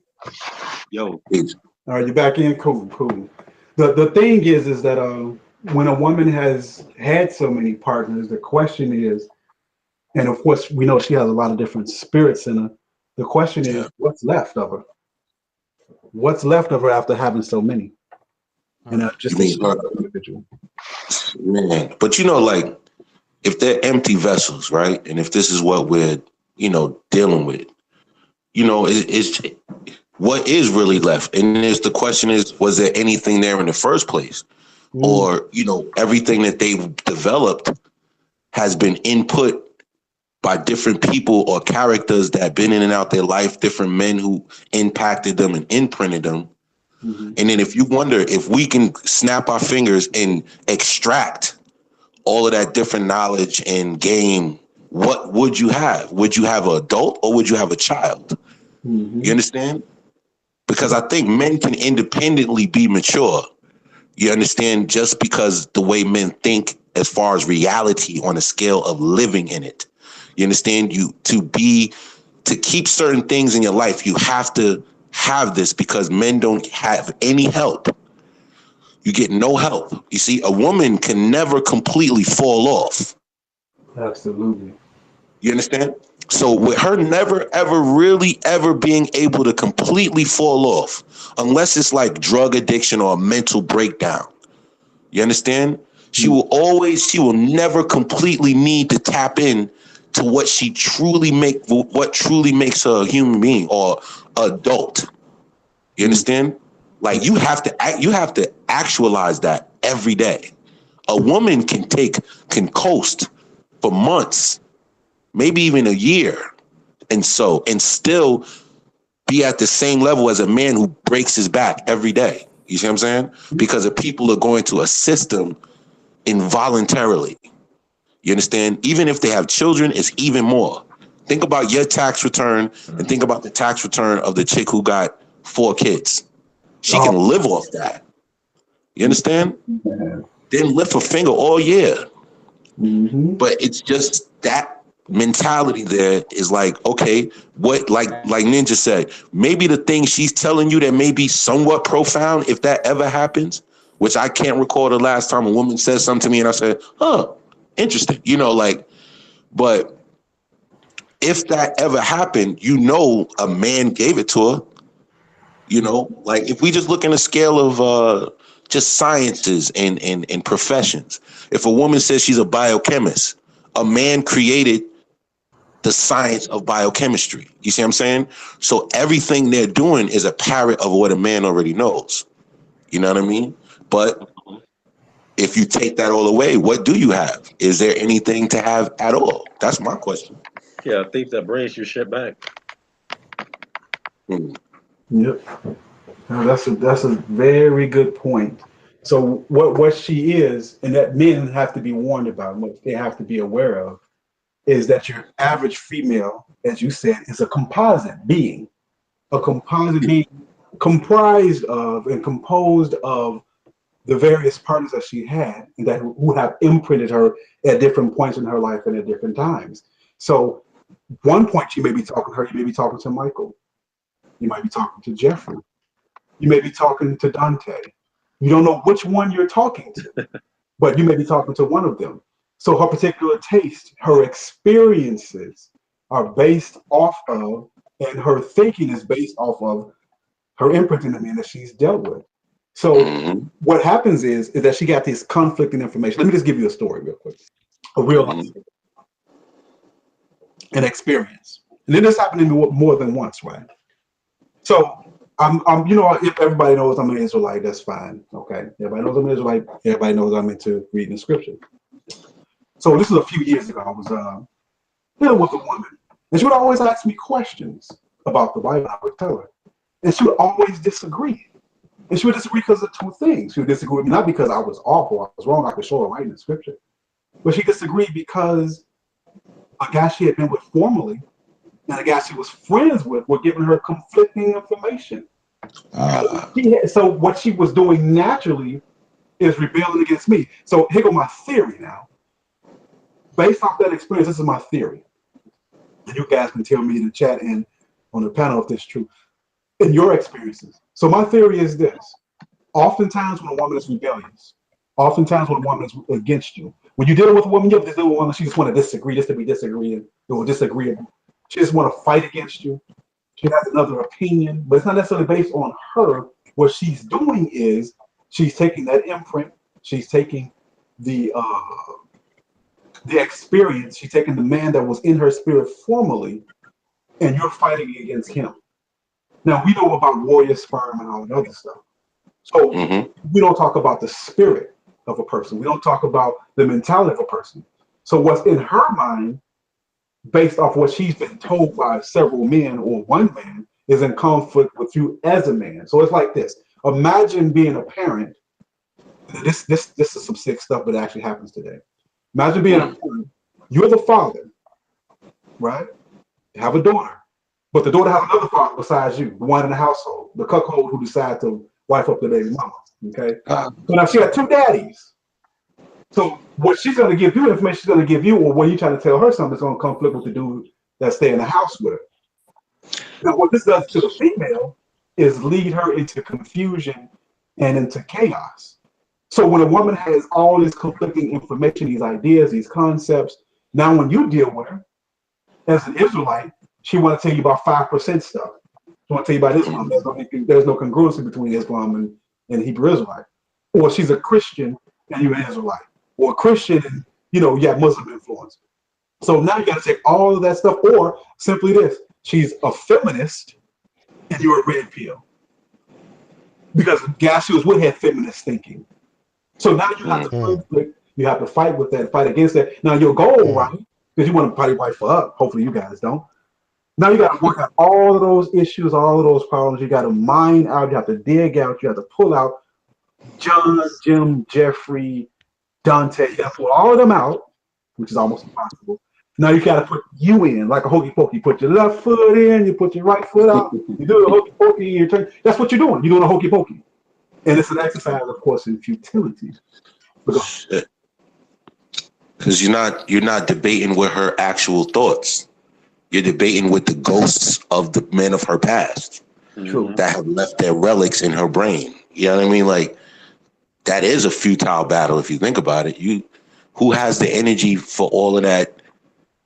Yo. All right, you're back in. Cool. The thing is that when a woman has had so many partners, the question is, and of course we know she has a lot of different spirits in her. The question is, what's left of her? What's left of her after having so many? And just individual. Man, but like, if they're empty vessels, right? And if this is what we're, dealing with, it's what is really left. And the question is, was there anything there in the first place? Or, everything that they've developed has been input by different people or characters that have been in and out their life, different men who impacted them and imprinted them. And then if you wonder if we can snap our fingers and extract all of that different knowledge and game, what would you have? Would you have an adult or would you have a child? You understand? Because I think men can independently be mature. You understand? Just because the way men think as far as reality on a scale of living in it. You understand? To keep certain things in your life, you have to have this because men don't have any help. You get no help. You see, a woman can never completely fall off. Absolutely. You understand? So with her never, ever, really, ever being able to completely fall off, unless it's like drug addiction or a mental breakdown, you understand? She will never completely need to tap in to what truly makes her a human being or adult. You understand? Like you have to actualize that every day. A woman can coast for months, maybe even a year, and still be at the same level as a man who breaks his back every day. You see what I'm saying? Because the people are going to assist them involuntarily. You understand? Even if they have children, it's even more. Think about your tax return and think about the tax return of the chick who got 4 kids. She can live off that. You understand? Didn't lift her finger all year. But it's just that mentality there is like, okay, what, like Ninja said, maybe the thing she's telling you that may be somewhat profound, if that ever happens, which I can't recall the last time a woman said something to me and I said, interesting, but if that ever happened, a man gave it to her, like if we just look in a scale of just sciences and professions, if a woman says she's a biochemist, a man created the science of biochemistry. You see what I'm saying? So everything they're doing is a parrot of what a man already knows. You know what I mean? But if you take that all away, what do you have? Is there anything to have at all? That's my question. Yeah, a thief that brings you shit back. Yep. No, that's a very good point. So what she is, and that men have to be warned about, what they have to be aware of, is that your average female, as you said, is a composite being. A composite being comprised of and composed of the various partners that she had and that who have imprinted her at different points in her life and at different times. So one point you may be talking to her, you may be talking to Michael. You might be talking to Jeffrey. You may be talking to Dante. You don't know which one you're talking to, but you may be talking to one of them. So her particular taste, her experiences are based off of, and her thinking is based off of her imprinting the men that she's dealt with. So what happens is that she got this conflicting information. Let me just give you a story real quick, a real life story, an experience. And then this happened to me more than once, right? So you know, if everybody knows I'm an Israelite, that's fine. Okay, everybody knows I'm an Israelite. Everybody knows I'm into reading the scripture. So this was a few years ago. I was dealing with a woman, and she would always ask me questions about the Bible. I would tell her, and she would always disagree. And she would disagree because of two things. She would disagree with me not because I was awful, I was wrong. I could show her right in the scripture, but she disagreed because a guy she had been with formerly and the guy she was friends with were giving her conflicting information. So what she was doing naturally is rebelling against me. So here go my theory now. Based off that experience, this is my theory. And you guys can tell me in the chat and on the panel if this is true. In your experiences. So my theory is this. Oftentimes when a woman is rebellious, oftentimes when a woman is against you, when you're dealing with a woman, you have to deal with a woman, she just want to disagree, just to be disagreeing or disagreeable. She just want to fight against you. She has another opinion, but it's not necessarily based on her. What she's doing is she's taking that imprint, she's taking the experience, she's taking the man that was in her spirit formerly, and you're fighting against him. Now we know about warrior sperm and all that other stuff. So we don't talk about the spirit of a person. We don't talk about the mentality of a person. So what's in her mind, based off what she's been told by several men or one man, is in conflict with you as a man. So it's like this. Imagine being a parent. This is some sick stuff, but it actually happens today. Imagine being a parent. You're the father, right? You have a daughter. But the daughter has another father besides you, the one in the household, the cuckold who decides to wife up the baby mama. Okay. So now she got two daddies. So what she's going to give you information, she's going to give you, or what you trying to tell her something that's going to conflict with the dude that stay in the house with her. Now, what this does to the female is lead her into confusion and into chaos. So when a woman has all this conflicting information, these ideas, these concepts, now when you deal with her as an Israelite, she want to tell you about 5% stuff. She want to tell you about Islam. There's no congruency between Islam and Hebrew Israelite. Or she's a Christian and you're an Israelite. Or a Christian and you have Muslim influence. So now you got to take all of that stuff. Or simply this: she's a feminist and you're a red pill. Because guys she was with had feminist thinking. So now you have to conflict. You have to fight with that, fight against that. Now your goal, right? Because you want to party wife her up. Hopefully you guys don't. Now you got to work out all of those issues, all of those problems. You got to mine out. You have to dig out. You have to pull out John, Jim, Jeffrey, Dante. You got to pull all of them out, which is almost impossible. Now you got to put you in like a hokey pokey. Put your left foot in. You put your right foot out. You do the hokey pokey. You turn. That's what you're doing. You're doing a hokey pokey, and it's an exercise, of course, in futility. Because you're not debating with her actual thoughts. You're debating with the ghosts of the men of her past. True. That have left their relics in her brain. You know what I mean? Like, that is a futile battle if you think about it. Who has the energy for all of that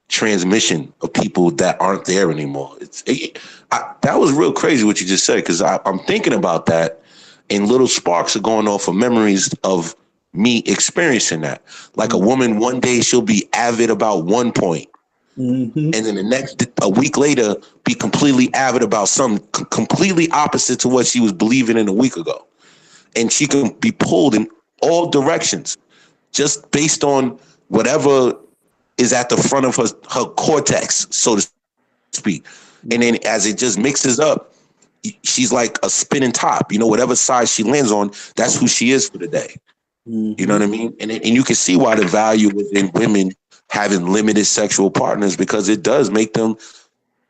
transmission of people that aren't there anymore? That was real crazy what you just said, because I'm thinking about that, and little sparks are going off of memories of me experiencing that. Like a woman, one day she'll be avid about one point. And then a week later, be completely avid about something completely opposite to what she was believing in a week ago. And she can be pulled in all directions just based on whatever is at the front of her cortex, so to speak. And then as it just mixes up, she's like a spinning top. Whatever side she lands on, that's who she is for the day. You know what I mean? And you can see why the value is in women having limited sexual partners, because it does make them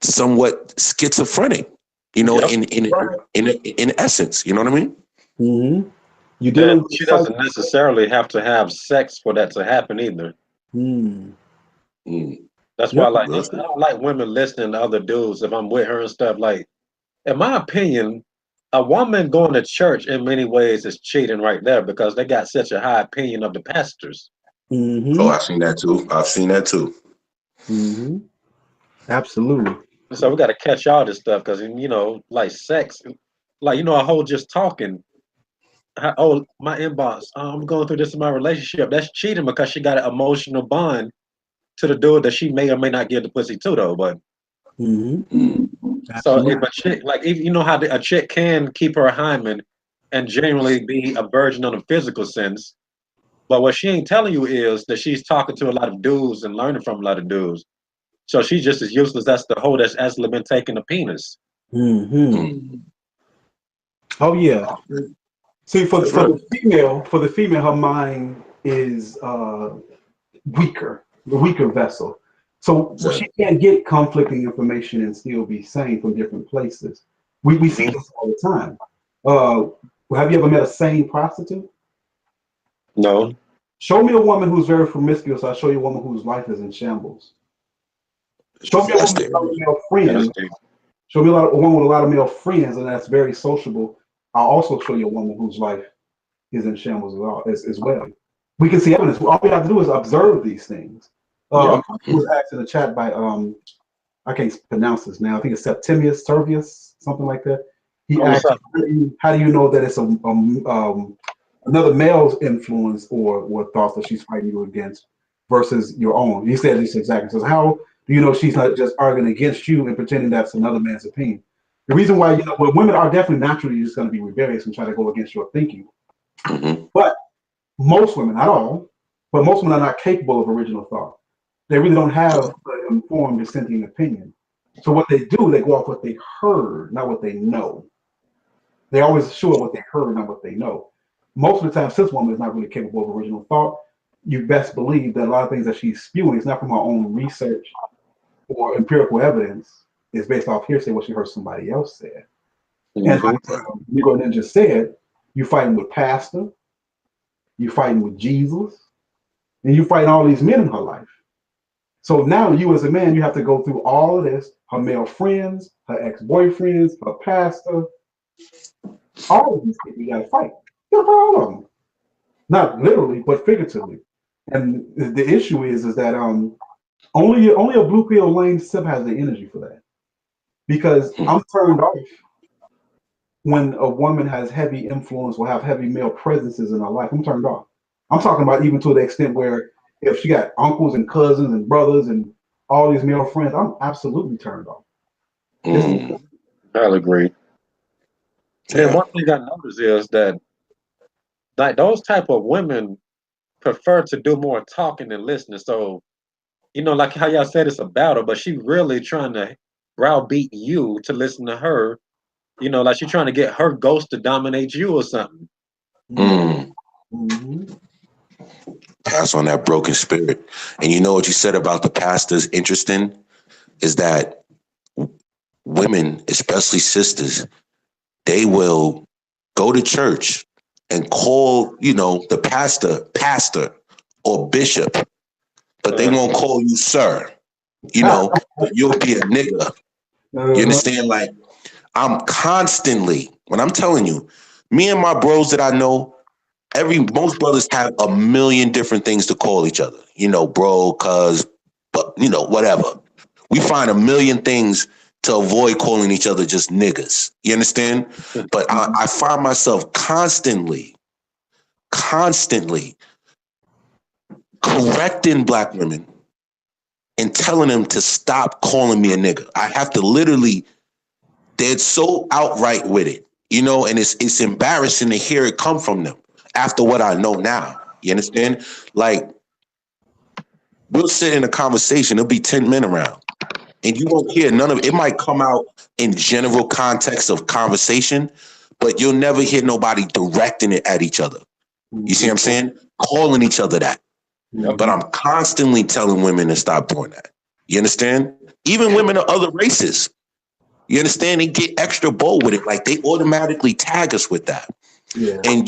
somewhat schizophrenic, in essence. You know what I mean? You dealing with she doesn't necessarily have to have sex for that to happen either. That's why I don't like women listening to other dudes if I'm with her and stuff. Like, in my opinion, a woman going to church in many ways is cheating right there, because they got such a high opinion of the pastors. Oh, I've seen that too. Absolutely. So we got to catch all this stuff, because like sex, like a whole just talking. My inbox. I'm going through this in my relationship. That's cheating, because she got an emotional bond to the dude that she may or may not give the pussy to, though. But So Absolutely. if a chick, like, if you know how a chick can keep her hymen and genuinely be a virgin on a physical sense, but what she ain't telling you is that she's talking to a lot of dudes and learning from a lot of dudes. So she's just as useless as the hoe that's actually been taking a penis. Mm-hmm. Oh yeah. See, for That's for right. the female, her mind is weaker, the weaker vessel. So she can't get conflicting information and still be sane from different places. We see this all the time. Have you ever met a sane prostitute? No, Show me a woman who's very promiscuous. I'll show you a woman whose life is in shambles. Show me a That's woman with a the lot of male yeah, that's friends. deep. Show me a woman with a lot of male friends, and that's very sociable. I'll also show you a woman whose life is in shambles as well. We can see evidence. All we have to do is observe these things. Yep. Was asked in the chat by I can't pronounce this now. I think it's Septimius Servius, something like that. He Oh, what's asked, up? how do you know that it's another male's influence or thoughts that she's fighting you against versus your own? He said this exactly. He says, how do you know she's not just arguing against you and pretending that's another man's opinion? The reason why, well, women are definitely naturally just going to be rebellious and try to go against your thinking. But most women, not all, but most women are not capable of original thought. They really don't have an informed dissenting opinion. So what they do, they go off what they heard, not what they know. They're always sure what they heard, not what they know. Most of the time, since woman is not really capable of original thought, you best believe that a lot of things that she's spewing is not from her own research or empirical evidence. It's based off hearsay, what she heard somebody else say. And like Negro Ninja said, you fighting with pastor, you fighting with Jesus, and you fighting all these men in her life. So now you as a man, you have to go through all of this, her male friends, her ex-boyfriends, her pastor, all of these people you gotta fight. You gotta fight all of them. Not literally, but figuratively. And the issue is that only a blue pill lame sip has the energy for that. Because I'm turned off when a woman has heavy influence or have heavy male presences in her life. I'm turned off. I'm talking about even to the extent where if she got uncles and cousins and brothers and all these male friends, I'm absolutely turned off. I'll agree. And one thing I noticed is that like those type of women prefer to do more talking than listening. So, like how y'all said it's a battle, but she really trying to browbeat you to listen to her. Like she trying to get her ghost to dominate you or something. Pass on that broken spirit. And you know what you said about the pastors, interesting, is that women, especially sisters, they will go to church and call, the pastor or bishop, but they won't call you sir. You'll be a nigga. You understand? Like, I'm constantly, when I'm telling you, me and my bros that I know, most brothers have a million different things to call each other. Bro, cuz, but whatever. We find a million things to avoid calling each other just niggas. You understand? But I find myself constantly correcting black women and telling them to stop calling me a nigga. I have to literally, they're so outright with it, and it's embarrassing to hear it come from them after what I know now. You understand? Like, we'll sit in a conversation, there'll be 10 men around, and you won't hear none of it. It might come out in general context of conversation, but you'll never hear nobody directing it at each other. You see what I'm saying? Calling each other that. But I'm constantly telling women to stop doing that. You understand? Even women of other races. You understand? They get extra bold with it. Like, they automatically tag us with that. Yeah. And,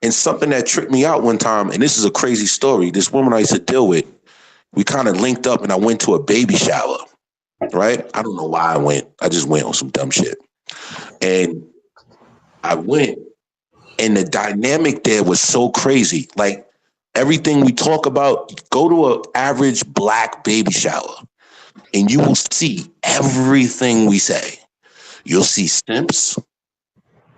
and something that tripped me out one time, and this is a crazy story. This woman I used to deal with, we kind of linked up and I went to a baby shower, right? I don't know why I went. I just went on some dumb shit. And I went, and the dynamic there was so crazy. Like, everything we talk about, go to an average black baby shower, and you will see everything we say. You'll see simps.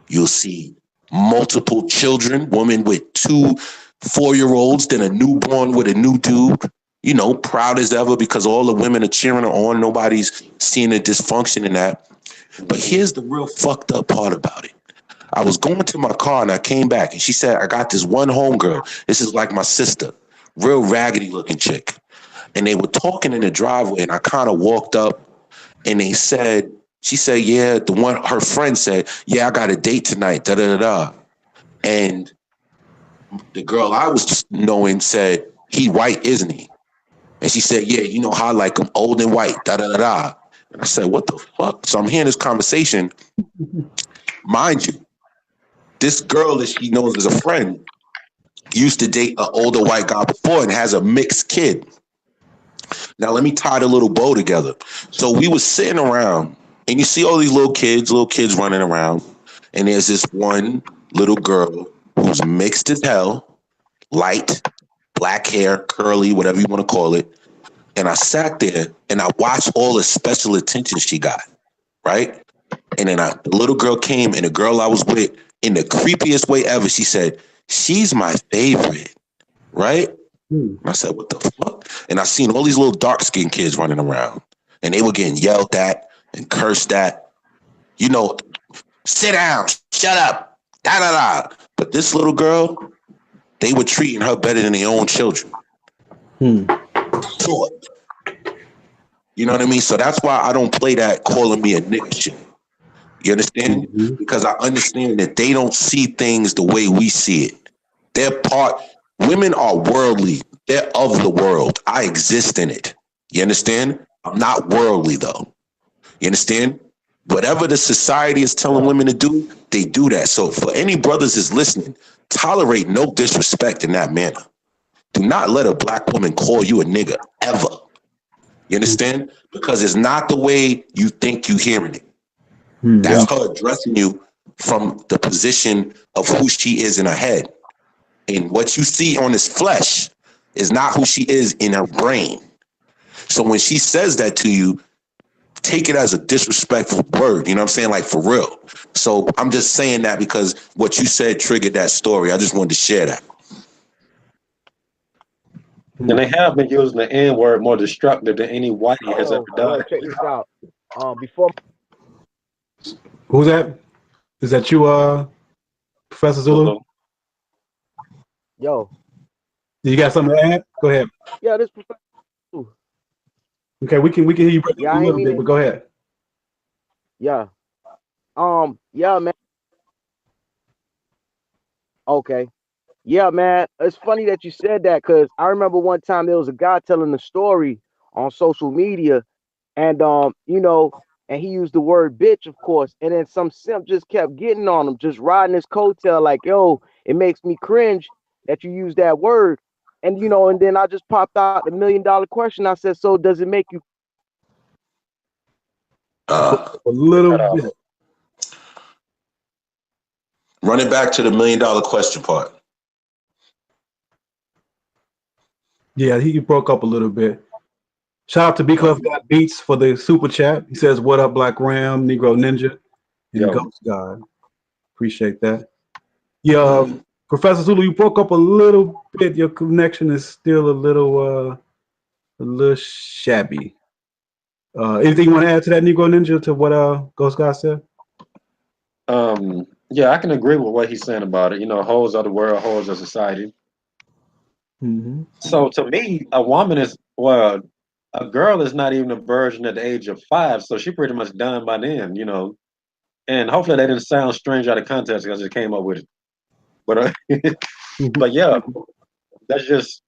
You'll see multiple children, women with 2 4-year-olds, then a newborn with a new dude. you know, proud as ever because all the women are cheering her on. Nobody's seeing the dysfunction in that. But here's the real fucked up part about it. I was going to my car and I came back and she said, I got this one homegirl. This is like my sister, real raggedy looking chick. And they were talking in the driveway and I kind of walked up and she said, yeah, her friend said, yeah, I got a date tonight, da da da da. And the girl I was knowing said, he white, isn't he? And she said, yeah, you know how I like him, old and white, da da da da. And I said, what the fuck? So I'm hearing this conversation. Mind you, this girl that she knows as a friend used to date an older white guy before and has a mixed kid. Now, let me tie the little bow together. So we were sitting around and you see all these little kids running around. And there's this one little girl who's mixed as hell, light, black hair, curly, whatever you want to call it. And I sat there and I watched all the special attention she got, right? And then the little girl came and the girl I was with, in the creepiest way ever, she said, she's my favorite, right? And I said, what the fuck? And I seen all these little dark-skinned kids running around and they were getting yelled at and cursed at. You know, sit down, shut up, da-da-da. But this little girl, they were treating her better than their own children. Sure. You know what I mean? So that's why I don't play that calling me a nigga shit. You understand? Mm-hmm. Because I understand that they don't see things the way we see it. Women are worldly. They're of the world. I exist in it. You understand? I'm not worldly though. You understand? Whatever the society is telling women to do, they do that. So for any brothers that's listening, tolerate no disrespect in that manner. Do not let a black woman call you a nigga ever. You understand? Because it's not the way you think you hearing it. That's her addressing you from the position of who she is in her head. And what you see on this flesh is not who she is in her brain. So when she says that to you, take it as a disrespectful word. You know what I'm saying? Like for real. So I'm just saying that because what you said triggered that story. I just wanted to share that. And they have been using the N-word more destructive than any whitey has ever done. Check this out. Before. Who's that? Is that you, Professor Zulu? Yo. You got something to add? Go ahead. Yeah, this Professor Zulu. Okay, we can hear you a little bit, but go ahead. Yeah. Yeah, man. Okay. Yeah, man. It's funny that you said that because I remember one time there was a guy telling the story on social media, and you know, and he used the word bitch, of course, and then some simp just kept getting on him, just riding his coattail, like, yo, it makes me cringe that you use that word. And you know, and then I just popped out the $1 million question. I said, so does it make you a little bit? Run it back to the $1 million question part. Yeah, he broke up a little bit. Shout out to B Club Got Beats for the super chat. He says, what up, Black Ram, Negro Ninja, and Ghost God. Appreciate that. Yeah, Professor Zulu, you broke up a little bit. Your connection is still a little shabby. Anything you want to add to that, Negro Ninja, to what Ghost God said? Yeah, I can agree with what he's saying about it. You know, hoes are the world, hoes are society. Mm-hmm. So to me, a woman is, well, a girl is not even a virgin at the age of 5, so she pretty much done by then, you know. And hopefully that didn't sound strange out of context because I just came up with it. But but yeah, that's just,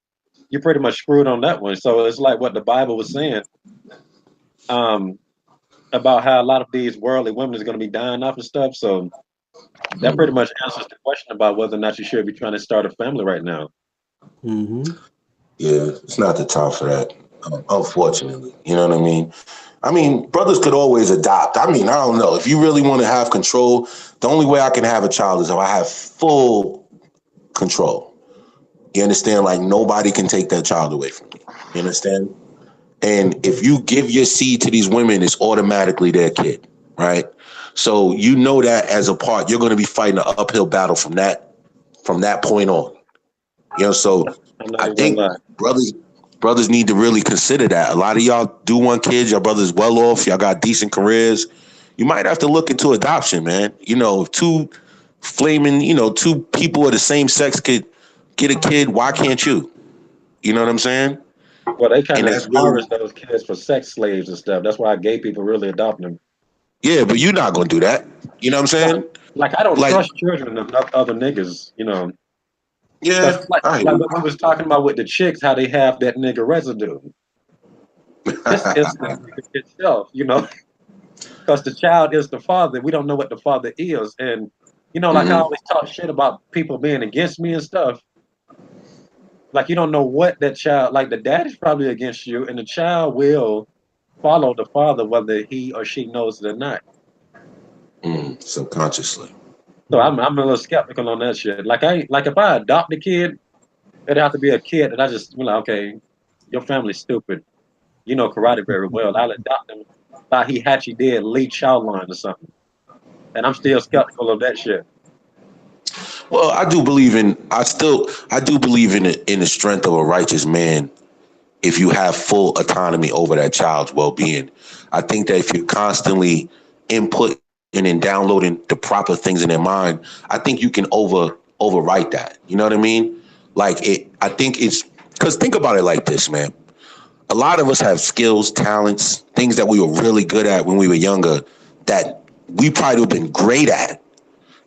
you pretty much screwed on that one. So it's like what the Bible was saying about how a lot of these worldly women is going to be dying off and stuff. So that pretty much answers the question about whether or not you should be trying to start a family right now. Mm-hmm. Yeah, it's not the time for that, unfortunately. You know what I mean? I mean, brothers could always adopt. I mean, I don't know. If you really want to have control, the only way I can have a child is if I have full control. You understand? Like, nobody can take that child away from me. You understand? And if you give your seed to these women, it's automatically their kid, right? So you know that as a part, you're going to be fighting an uphill battle from that point on. You know, so I think brothers Brothers need to really consider that. A lot of y'all do want kids. Your brother's well off. Y'all got decent careers. You might have to look into adoption, man. You know, if two people of the same sex could get a kid, why can't you? You know what I'm saying? Well, they kind And of that's really, encourage those kids for sex slaves and stuff. That's why gay people really adopt them. yeah, but you're not gonna do that. You know what I'm saying? Like I don't Like, trust children of other niggas, you know. yeah, Because like what we was talking about with the chicks, how they have that nigga residue. This is the nigga itself, you know. Because the child is the father. We don't know what the father is. And, you know, like I always talk shit about people being against me and stuff. Like, you don't know what that child, like the dad is probably against you, and the child will follow the father whether he or she knows it or not. subconsciously. So I'm a little skeptical on that shit. Like if I adopt a kid, it'd have to be a kid that I just be like, okay, your family's stupid. You know karate very well. I'll adopt him by Hihachi did Lee Chowline or something. And I'm still skeptical of that shit. Well, I do believe in the strength of a righteous man if you have full autonomy over that child's well-being. I think that if you're constantly inputting and downloading the proper things in their mind, I think you can overwrite that. You know what I mean? I think it's because think about it like this, man. A lot of us have skills, talents, things that we were really good at when we were younger that we probably would have been great at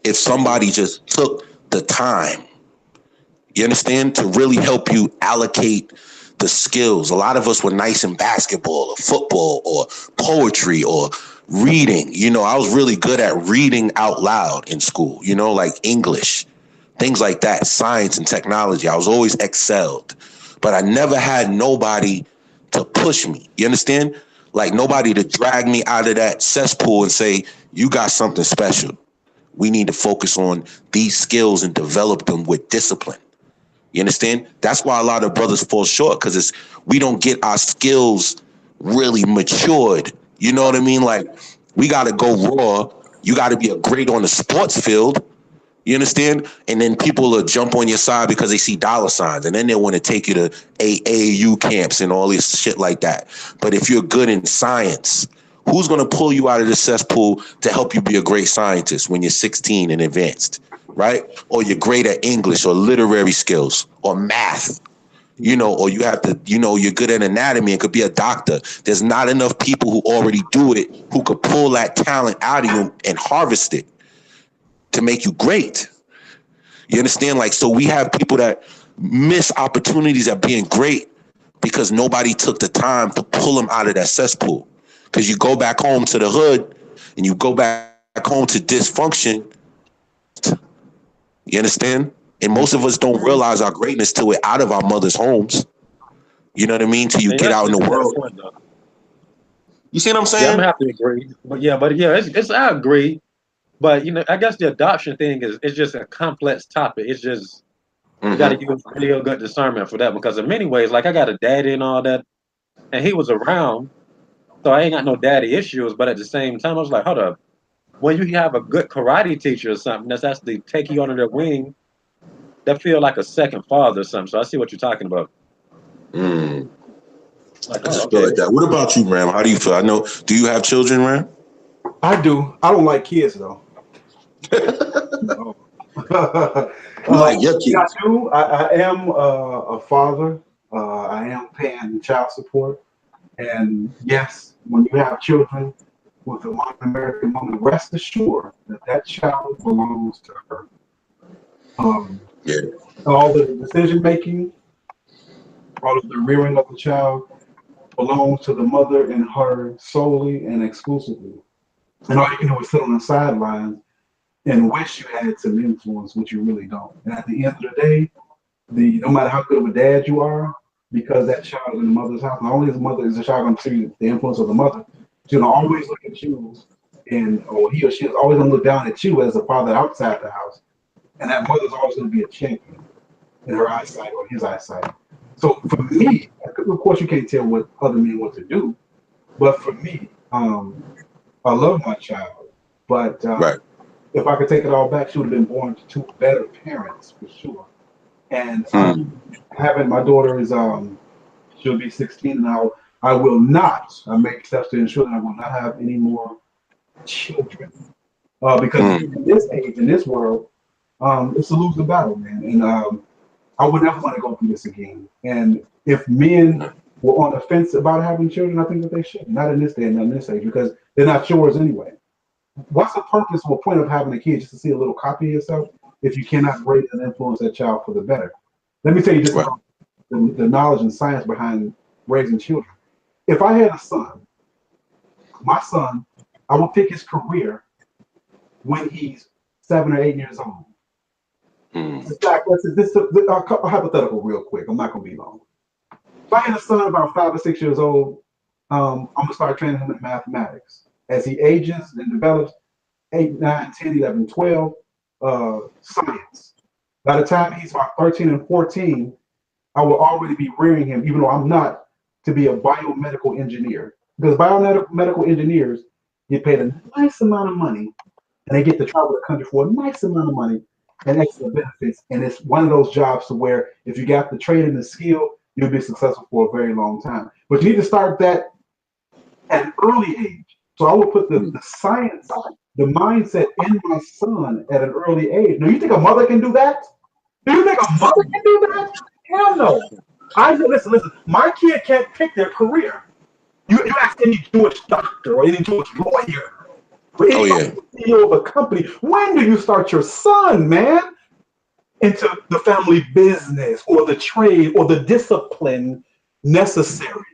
if somebody just took the time, you understand, to really help you allocate the skills. A lot of us were nice in basketball or football or poetry or reading. You know, I was really good at reading out loud in school, you know, like English, things like that, science and technology. I was always excelled, but I never had nobody to push me. You understand? Like nobody to drag me out of that cesspool and say, you got something special. We need to focus on these skills and develop them with discipline. You understand? That's why a lot of brothers fall short, because we don't get our skills really matured. You know what I mean? Like, we got to go raw. You got to be a great on the sports field. You understand? And then people will jump on your side because they see dollar signs, and then they want to take you to AAU camps and all this shit like that. But if you're good in science, who's going to pull you out of the cesspool to help you be a great scientist when you're 16 and advanced, right? Or you're great at English or literary skills or math, you know, or you have to, you know, you're good at anatomy and could be a doctor. There's not enough people who already do it who could pull that talent out of you and harvest it to make you great. You understand? Like, so we have people that miss opportunities at being great because nobody took the time to pull them out of that cesspool. Because you go back home to the hood and you go back home to dysfunction. You understand? And most of us don't realize our greatness till we're out of our mother's homes. You know what I mean? Till you get out in the world. You see what I'm saying? Yeah, I'm gonna have to agree. But yeah, it's I agree. But you know, I guess the adoption thing is just a complex topic. It's just you got to use real good discernment for that, because in many ways, like I got a daddy and all that, and he was around. So I ain't got no daddy issues, but at the same time, I was like, hold up. When you have a good karate teacher or something that's actually take you under their wing, that feel like a second father or something. So I see what you're talking about. Like, I just feel like that. What about you, Ram? How do you feel? I know. Do you have children, Ram? I do. I don't like kids though. Like your kids. I do. I am a father. I am paying child support. And yes, when you have children with a modern American woman, rest assured that that child belongs to her. All the decision making, all of the rearing of the child belongs to the mother and her solely and exclusively. And all you can do is sit on the sidelines and wish you had some influence, which you really don't. And at the end of the day, no matter how good of a dad you are, because that child is in the mother's house, not only is the child going to see the influence of the mother, she's going to always look at you, or he or she is always going to look down at you as a father outside the house. And that mother's always going to be a champion in her eyesight or his eyesight. So for me, of course, you can't tell what other men want to do, but for me, I love my child, but if I could take it all back, she would have been born to two better parents for sure. And having my daughter is She'll be 16, and I will not make steps to ensure that I will not have any more children. Because in this age, in this world, it's a losing battle, man. And I would never want to go through this again. And if men were on the fence about having children, I think that they should. Not in this day and not in this age, because they're not yours anyway. What's the purpose or point of having a kid? Just to see a little copy of yourself if you cannot raise and influence that child for the better. Let me tell you just about the knowledge and science behind raising children. If I had a son, my son, I would pick his career when he's 7 or 8 years old. In fact, this a hypothetical real quick. I'm not going to be long. If I had a son about 5 or 6 years old, I'm going to start training him in mathematics. As he ages and develops, 8, 9, 10, 11, 12, science. By the time he's about 13 and 14, I will already be rearing him, even though I'm not, to be a biomedical engineer. Because biomedical engineers get paid a nice amount of money, and they get to travel the country for a nice amount of money and extra benefits. And it's one of those jobs to where if you got the training and skill, you'll be successful for a very long time. But you need to start that at an early age. So I would put the science, the mindset in my son at an early age. Now, you think a mother can do that? Do you think a mother can do that? Hell no. Listen. My kid can't pick their career. You ask any Jewish doctor or any Jewish lawyer or any CEO of a company, when do you start your son, man, into the family business or the trade or the discipline necessary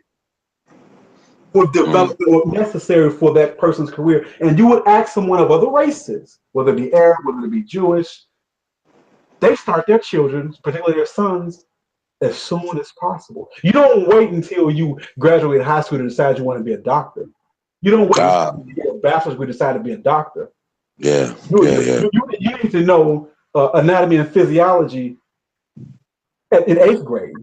for development or necessary for that person's career? And you would ask someone of other races, whether it be Arab, whether it be Jewish, they start their children, particularly their sons, as soon as possible. You don't wait until you graduate high school to decide you want to be a doctor. You don't wait until you get a bachelor's degree to decide to be a doctor. You need to know anatomy and physiology in 8th grade,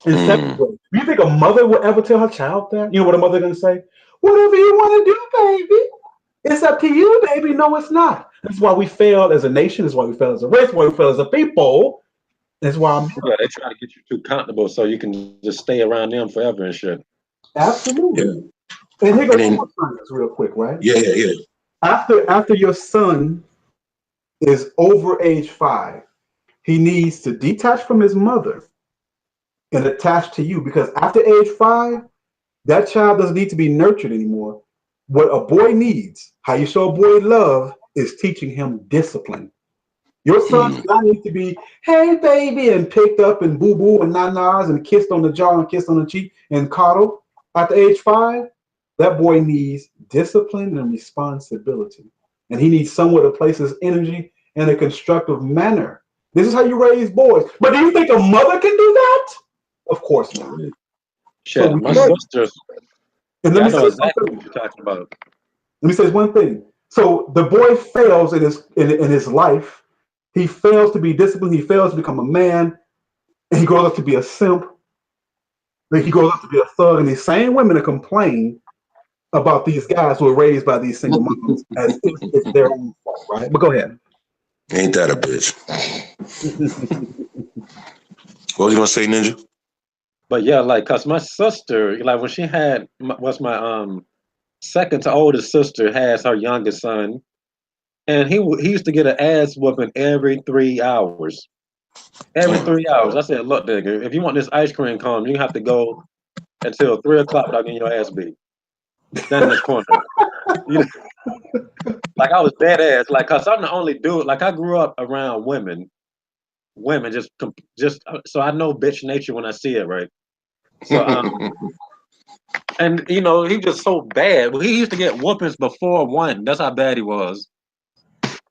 in 7th grade. Do you think a mother will ever tell her child that? You know what a mother going to say? Whatever you want to do, baby. It's up to you, baby. No, it's not. That's why we failed as a nation. That's why we failed as a race. That's why we failed as a people. That's why they try to get you too comfortable so you can just stay around them forever and shit. Absolutely. Yeah. And here goes more science real quick, right? Yeah. After your son is over age 5, he needs to detach from his mother and attach to you, because after age 5, that child doesn't need to be nurtured anymore. What a boy needs, how you show a boy love, is teaching him discipline. Your son does not need to be, hey, baby, and picked up and boo-boo and na-nas and kissed on the jaw and kissed on the cheek and coddled. At the age 5, that boy needs discipline and responsibility. And he needs somewhere to place his energy in a constructive manner. This is how you raise boys. But do you think a mother can do that? Of course not. Shit, so my sisters. And I know exactly what you're talking about. Let me say one thing. So the boy fails in his life. He fails to be disciplined. He fails to become a man. And he grows up to be a simp. Then he grows up to be a thug. And these same women complain about these guys who are raised by these single moms as if it's their own fault, right? But go ahead. Ain't that a bitch? What was you gonna say, Ninja? But yeah, like, cause my sister, like, when she had my second to oldest sister has her youngest son, and he used to get an ass whooping every 3 hours. Every 3 hours. I said, look, nigga, if you want this ice cream cone, you have to go until 3 o'clock without getting your ass beat. Stand in this corner. You know? Like, I was dead ass. Like, cause I'm the only dude. Like, I grew up around women just so I know bitch nature when I see it, right? So and you know, he just so bad. Well, he used to get whoopings before 1. That's how bad he was.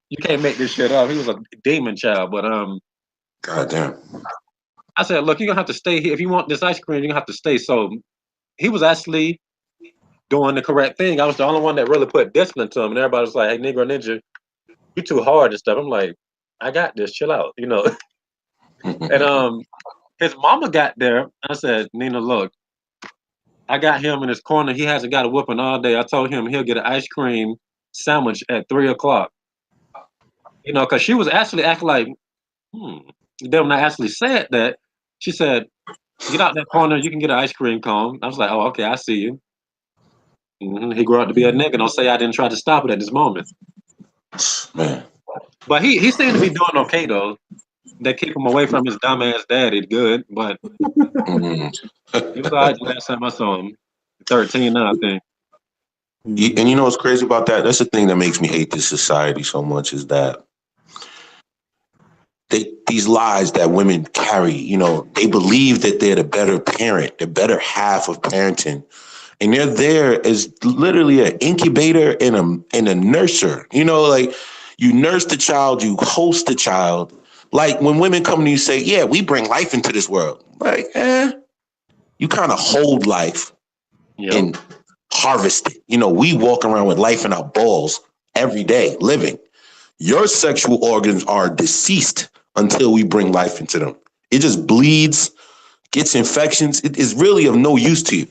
You can't make this shit up. He was a demon child, but goddamn. I said, look, you're gonna have to stay here. If you want this ice cream, you're gonna have to stay. So he was actually doing the correct thing. I was the only one that really put discipline to him, and everybody was like, hey, Negro Ninja, you too hard and stuff. I'm like, I got this, chill out, you know. And his mama got there. I said, Nina, look, I got him in his corner. He hasn't got a whooping all day. I told him he'll get an ice cream sandwich at 3 o'clock. You know, because she was actually acting like, Then when I actually said that, she said, Get out that corner. You can get an ice cream cone. I was like, oh, okay, I see you. He grew up to be a nigga. Don't say I didn't try to stop it at this moment. Man. But he seemed to be doing okay though. They keep him away from his dumbass daddy. Good, but Mm. he was all right the last time I saw him. 13 now, I think. And you know what's crazy about that? That's the thing that makes me hate this society so much is that these lies that women carry, you know, they believe that they're the better parent, the better half of parenting. And they're there as literally an incubator and a nurser. You know, like you nurse the child, you host the child. Like when women come to you say, yeah, we bring life into this world. Like, you kind of hold life and harvest it. You know, we walk around with life in our balls every day, living. Your sexual organs are deceased until we bring life into them. It just bleeds, gets infections. It is really of no use to you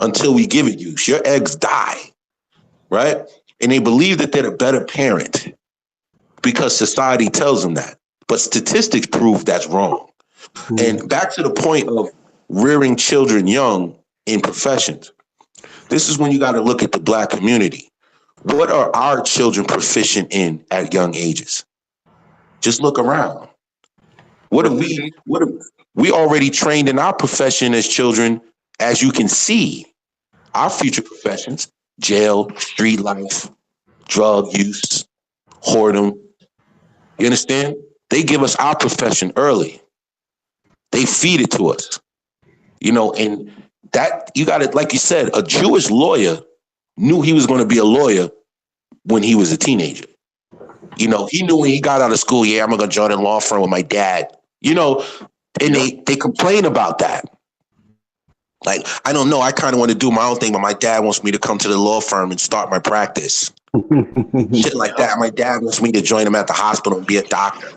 until we give it use. Your eggs die, right? And they believe that they're a better parent because society tells them that. But statistics prove that's wrong. And back to the point of rearing children young in professions. This is when you got to look at the Black community. What are our children proficient in at young ages? Just look around. What have we already trained in our profession as children, as you can see, our future professions, jail, street life, drug use, whoredom. You understand? They give us our profession early. They feed it to us. You know, and that you got it, like you said, a Jewish lawyer knew he was going to be a lawyer when he was a teenager. You know, he knew when he got out of school, yeah, I'm going to join a law firm with my dad. You know, and they complain about that. Like, I don't know, I kind of want to do my own thing, but my dad wants me to come to the law firm and start my practice. Shit like that. My dad wants me to join him at the hospital and be a doctor.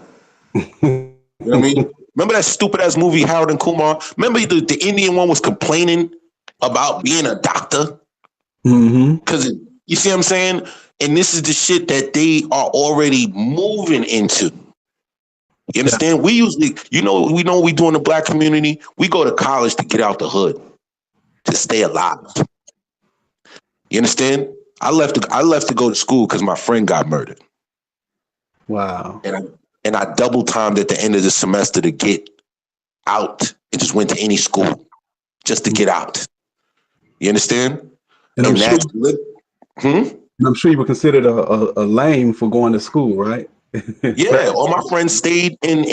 You know what I mean? Remember that stupid ass movie, Harold and Kumar? Remember the Indian one was complaining about being a doctor? Because you see what I'm saying? And this is the shit that they are already moving into. You understand? We usually, we know what we do in the Black community. We go to college to get out the hood, to stay alive. You understand? I left to go to school because my friend got murdered. Wow. And I double timed at the end of the semester to get out and just went to any school just to get out. You understand? And I'm sure you were considered a lame for going to school, right? Yeah, all my friends stayed and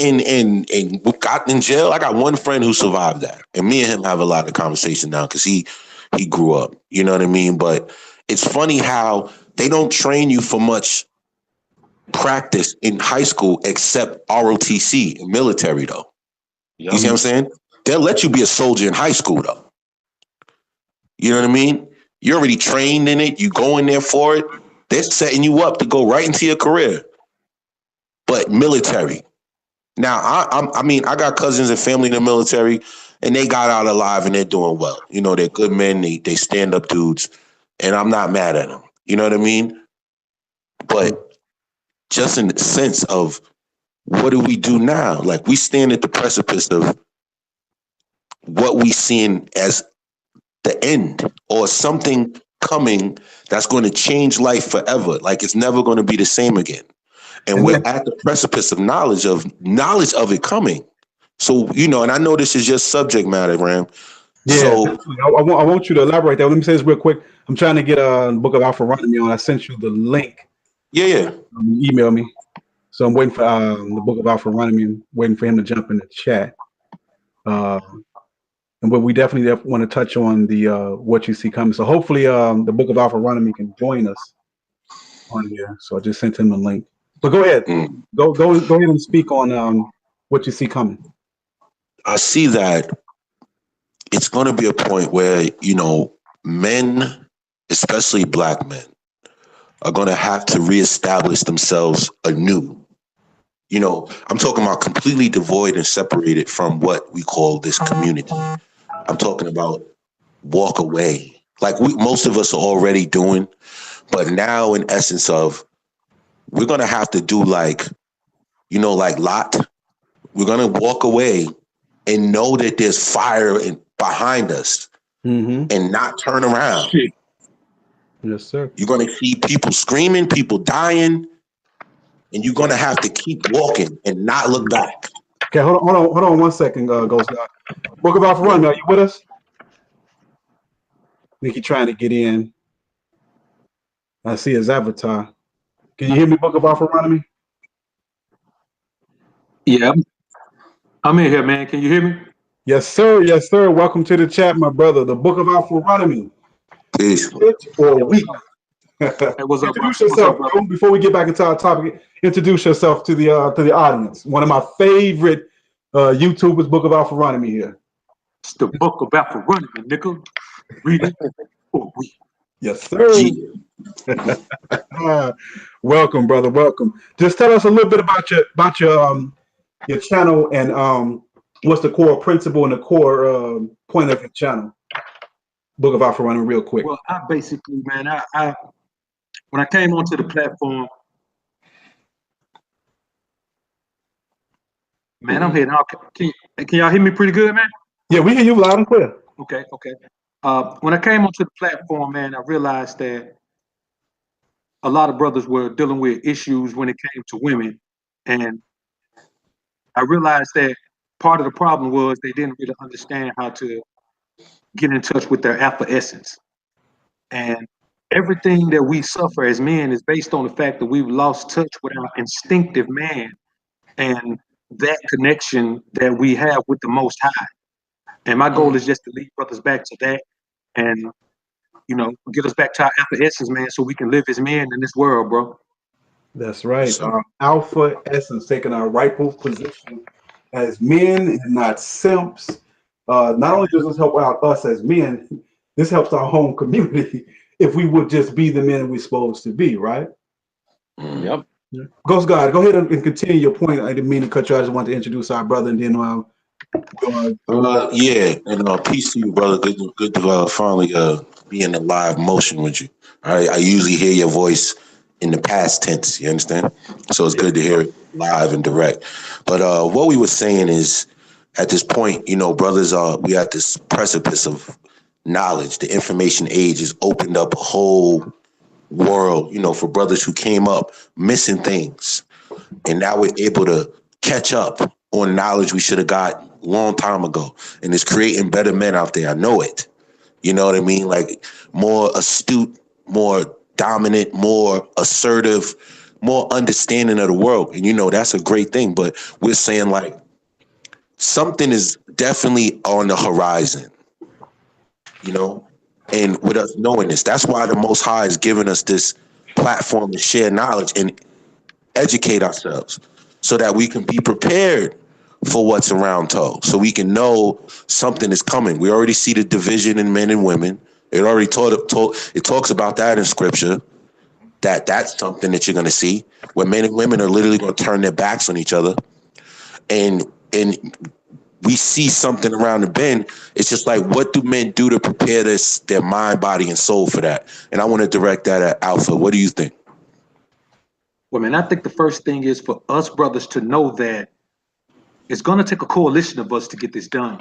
got in jail. I got one friend who survived that, and me and him have a lot of conversation now because he grew up. You know what I mean? But it's funny how they don't train you for much practice in high school except ROTC, military though. You see what I'm saying? They'll let you be a soldier in high school though. You know what I mean? You're already trained in it. You go in there for it. They're setting you up to go right into your career. But military. Now, I got cousins and family in the military, and they got out alive and they're doing well. You know, they're good men. They stand up dudes, and I'm not mad at them. You know what I mean? But just in the sense of what do we do now? Like we stand at the precipice of what we seeing as the end or something coming that's going to change life forever. Like it's never going to be the same again. And we're at the precipice of knowledge of it coming. So, you know, and I know this is just subject matter, Ram. Yeah, so I want you to elaborate that. Let me say this real quick. I'm trying to get a book of Alpha-Romeo on. I sent you the link. Yeah. Email me. So I'm waiting for the book of Alpha-Romeo, waiting for him to jump in the chat. And but we definitely want to touch on the what you see coming. So hopefully the book of Alpha-Romeo can join us on here. So I just sent him the link. But go ahead. Go ahead and speak on what you see coming. I see that it's going to be a point where, you know, men, especially Black men, are going to have to reestablish themselves anew. You know, I'm talking about completely devoid and separated from what we call this community. I'm talking about walk away, like most of us are already doing, but now in essence of we're going to have to do like, you know, like Lot. We're going to walk away and know that there's fire behind us and not turn around. Shit. Yes, sir. You're going to see people screaming, people dying, and you're going to have to keep walking and not look back. Okay, hold on 1 second, Ghost God. Book of Alpha, are you with us? Nikki trying to get in. I see his avatar. Can you hear me, Book of Alpha? Yeah, I'm in here, man. Can you hear me? Yes, sir. Yes, sir. Welcome to the chat, my brother. The Book of Alpha. Peace. Or weak. Hey, what's up, bro? Introduce yourself, bro. Before we get back into our topic, introduce yourself to the audience. One of my favorite YouTubers, Book of Alpha here. It's the Book of Alpha, nigga. Read it. Oh, we. Yes, sir. Welcome, brother. Welcome. Just tell us a little bit about your channel and what's the core principle and the core point of your channel. Book of Alpha real quick. Well, I basically, man, I when I came onto the platform, man, I'm hitting all. Can y'all hear me pretty good, man? Yeah, we hear you loud and clear. Okay. When I came onto the platform, man, I realized that a lot of brothers were dealing with issues when it came to women. And I realized that part of the problem was they didn't really understand how to get in touch with their alpha essence. And everything that we suffer as men is based on the fact that we've lost touch with our instinctive man and that connection that we have with the Most High. And my goal is just to lead brothers back to that and, you know, get us back to our alpha essence, man, so we can live as men in this world, bro. That's right. Alpha essence, taking our rightful position as men and not simps. Not only does this help out us as men, this helps our home community if we would just be the men we're supposed to be, right? Yep. Ghost God, go ahead and continue your point. I didn't mean to cut you. I just wanted to introduce our brother, and then yeah, and peace to you, brother. Good to finally be in the live motion with you. I usually hear your voice in the past tense. You understand? So it's good to hear it live and direct. But what we were saying is, at this point, you know, brothers we at this precipice of knowledge. The information age has opened up a whole world, you know, for brothers who came up missing things, and now we're able to catch up on knowledge we should have got a long time ago, and it's creating better men out there. I know it. You know what I mean? Like more astute, more dominant, more assertive, more understanding of the world. And you know, that's a great thing. But we're saying like something is definitely on the horizon, you know? And with us knowing this, that's why the Most High is giving us this platform to share knowledge and educate ourselves so that we can be prepared for what's around toe, so we can know something is coming. We already see the division in men and women. It already it talks about that in scripture, that's something that you're going to see, where men and women are literally going to turn their backs on each other. And we see something around the bend. It's just like, what do men do to prepare their mind, body, and soul for that? And I want to direct that at Alpha. What do you think? Well, man, I think the first thing is for us brothers to know that it's going to take a coalition of us to get this done.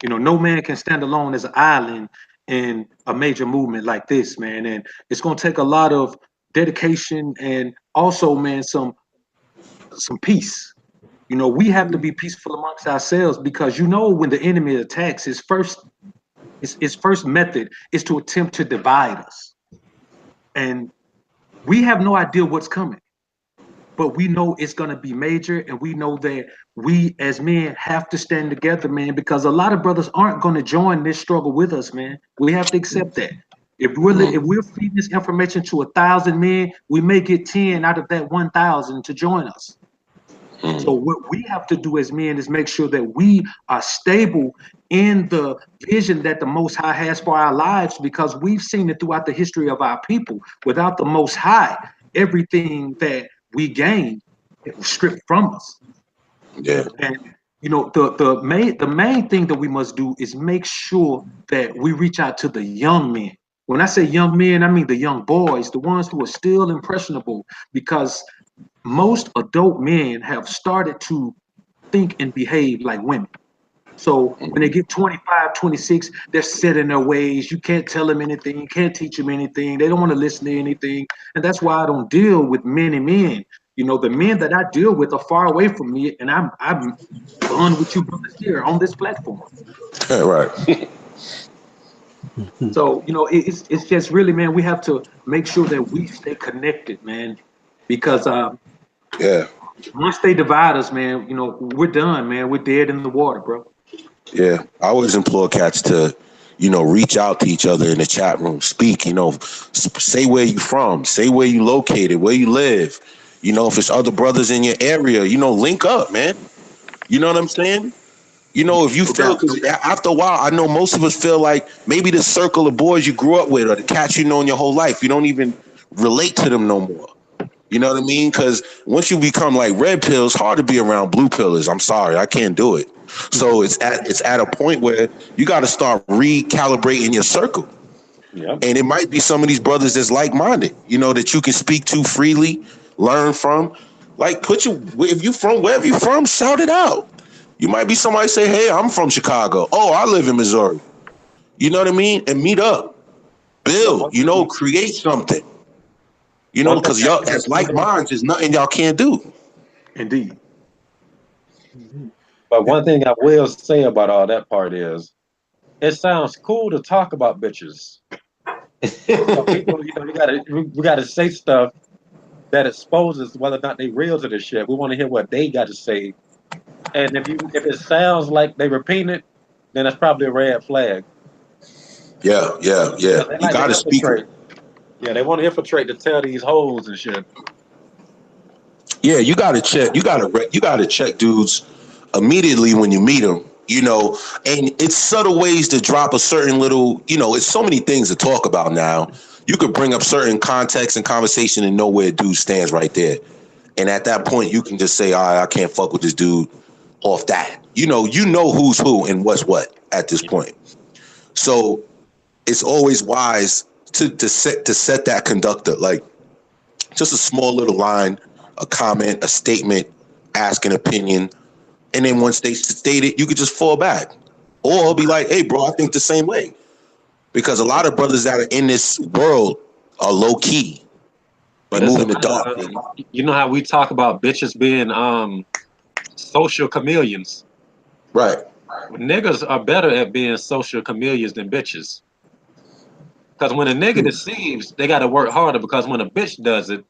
You know, no man can stand alone as an island in a major movement like this, man. And it's going to take a lot of dedication and also, man, some peace. You know, we have to be peaceful amongst ourselves, because, you know, when the enemy attacks, his first method is to attempt to divide us. And we have no idea what's coming, but we know it's going to be major. And we know that we as men have to stand together, man, because a lot of brothers aren't going to join this struggle with us, man. We have to accept that. If we're feeding this information to 1,000 men, we may get 10 out of that 1,000 to join us. So what we have to do as men is make sure that we are stable in the vision that the Most High has for our lives, because we've seen it throughout the history of our people. Without the Most High, everything that we gain, it was stripped from us. Yeah. And you know, the main thing that we must do is make sure that we reach out to the young men. When I say young men, I mean the young boys, the ones who are still impressionable, because most adult men have started to think and behave like women. So when they get 25, 26, they're set in their ways. You can't tell them anything. You can't teach them anything. They don't want to listen to anything. And that's why I don't deal with many men. You know, the men that I deal with are far away from me, and I'm bond with you brothers here on this platform. Right. So, you know, it's just really, man, we have to make sure that we stay connected, man, because Yeah. once they divide us, man, you know, we're done, man. We're dead in the water, bro. Yeah. I always implore cats to, you know, reach out to each other in the chat room, speak, you know, say where you from, say where you located, where you live. You know, if it's other brothers in your area, you know, link up, man. You know what I'm saying? You know, if you feel, because after a while, I know most of us feel like maybe the circle of boys you grew up with or the cats you know in your whole life, you don't even relate to them no more. You know what I mean? Because once you become like red pills, hard to be around blue pillars. I'm sorry, I can't do it. So it's at a point where you got to start recalibrating your circle. Yep. And it might be some of these brothers that's like-minded, you know, that you can speak to freely, learn from. Like, if you from wherever you from, shout it out. You might be somebody say, hey, I'm from Chicago. Oh, I live in Missouri. You know what I mean? And meet up, build, you know, create something. You know, because y'all, as like minds, there's nothing y'all can't do. Indeed. But one thing I will say about all that part is, it sounds cool to talk about bitches. So people, you know, we gotta say stuff that exposes whether or not they real to this shit. We want to hear what they got to say. And if it sounds like they repeat it, then that's probably a red flag. Yeah. You Like got to speak. Yeah, they want to infiltrate to tell these hoes and shit. Yeah, you got to check. You got to check dudes immediately when you meet them. You know, and it's subtle ways to drop a certain little. You know, it's so many things to talk about now. You could bring up certain context and conversation and know where a dude stands right there. And at that point, you can just say, all right, I can't fuck with this dude off that. You know who's who and what's what at this point. So it's always wise to set that conductor, like just a small little line, a comment, a statement, ask an opinion. And then once they state it, you could just fall back. Or be like, hey, bro, I think the same way. Because a lot of brothers that are in this world are low key. They move in the dark. You know how we talk about bitches being social chameleons? Right. Niggas are better at being social chameleons than bitches. Because when a nigga deceives, they got to work harder. Because when a bitch does it,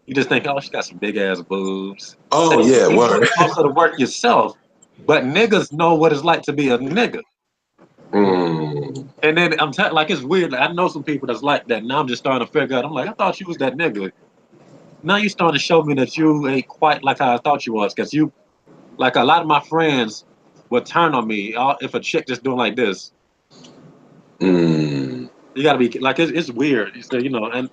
you just think, oh, she got some big ass boobs. Oh, yeah. You also to work yourself. But niggas know what it's like to be a nigga. And then I'm like, it's weird. Like, I know some people that's like that. Now I'm just starting to figure out. I'm like, I thought you was that nigga. Now you starting to show me that you ain't quite like how I thought you was. Because you, like a lot of my friends would turn on me if a chick just doing like this. You got to be like, it's weird. You know, and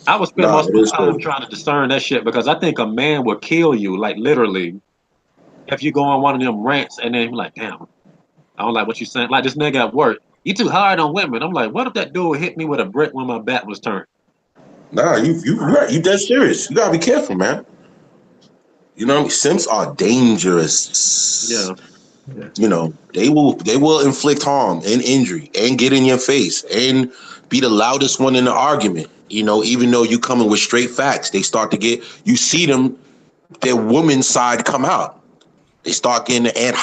I would spend most of my time trying to discern that shit because I think a man will kill you, like literally, if you go on one of them rants and then you're like, damn, I don't like what you saying. Like this nigga at work, you too hard on women. I'm like, what if that dude hit me with a brick when my back was turned? Nah, you dead serious. You gotta be careful, man. You know, simps are dangerous. Yeah. You know, they will inflict harm and injury and get in your face and be the loudest one in the argument. You know, even though you coming with straight facts, they start to you see them, their woman's side come out. They start getting the ad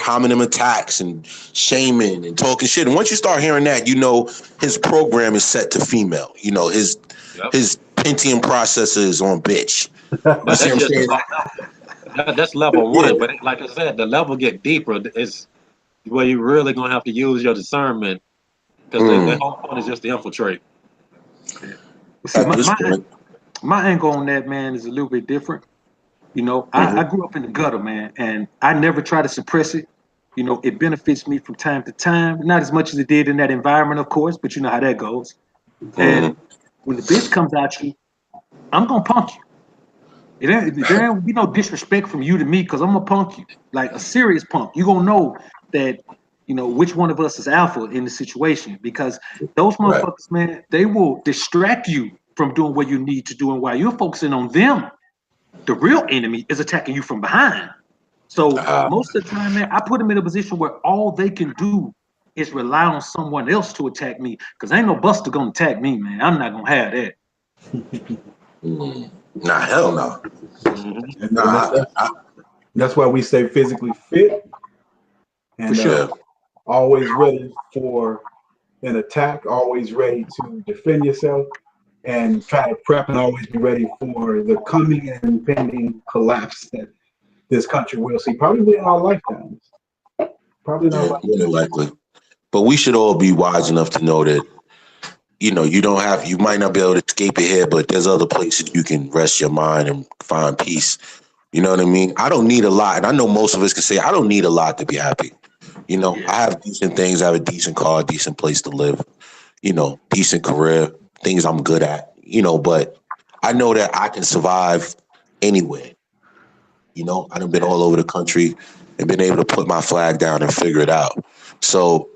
hominem attacks and shaming and talking shit. And once you start hearing that, you know his program is set to female. You know, his Pentium processor is on bitch. That's level one. But like I said, the level get deeper is where you really gonna have to use your discernment because the whole point is just to infiltrate. See, my angle on that, man, is a little bit different. You know, I grew up in the gutter, man, and I never try to suppress it. You know, it benefits me from time to time, not as much as it did in that environment, of course, but you know how that goes. And when the bitch comes at you, I'm gonna punk you. There ain't be no disrespect from you to me because I'm gonna punk you, like a serious punk. You gonna know that, you know, which one of us is alpha in the situation because those motherfuckers, man, they will distract you from doing what you need to do, and while you're focusing on them, the real enemy is attacking you from behind. So most of the time, man, I put them in a position where all they can do is rely on someone else to attack me. Because ain't no buster gonna attack me, man. I'm not gonna have that. Nah, hell no. And that's why we stay physically fit and For sure. always ready for an attack, always ready to defend yourself, and try to prep and always be ready for the coming and impending collapse that this country will see, probably in our lifetimes. Probably not. Yeah, more than likely. But we should all be wise enough to know that, you know, you might not be able to escape it here, but there's other places you can rest your mind and find peace. You know what I mean? I don't need a lot. And I know most of us can say, I don't need a lot to be happy. You know, I have decent things. I have a decent car, decent place to live, you know, decent career, things I'm good at, you know, but I know that I can survive anywhere. You know, I've been all over the country and been able to put my flag down and figure it out. So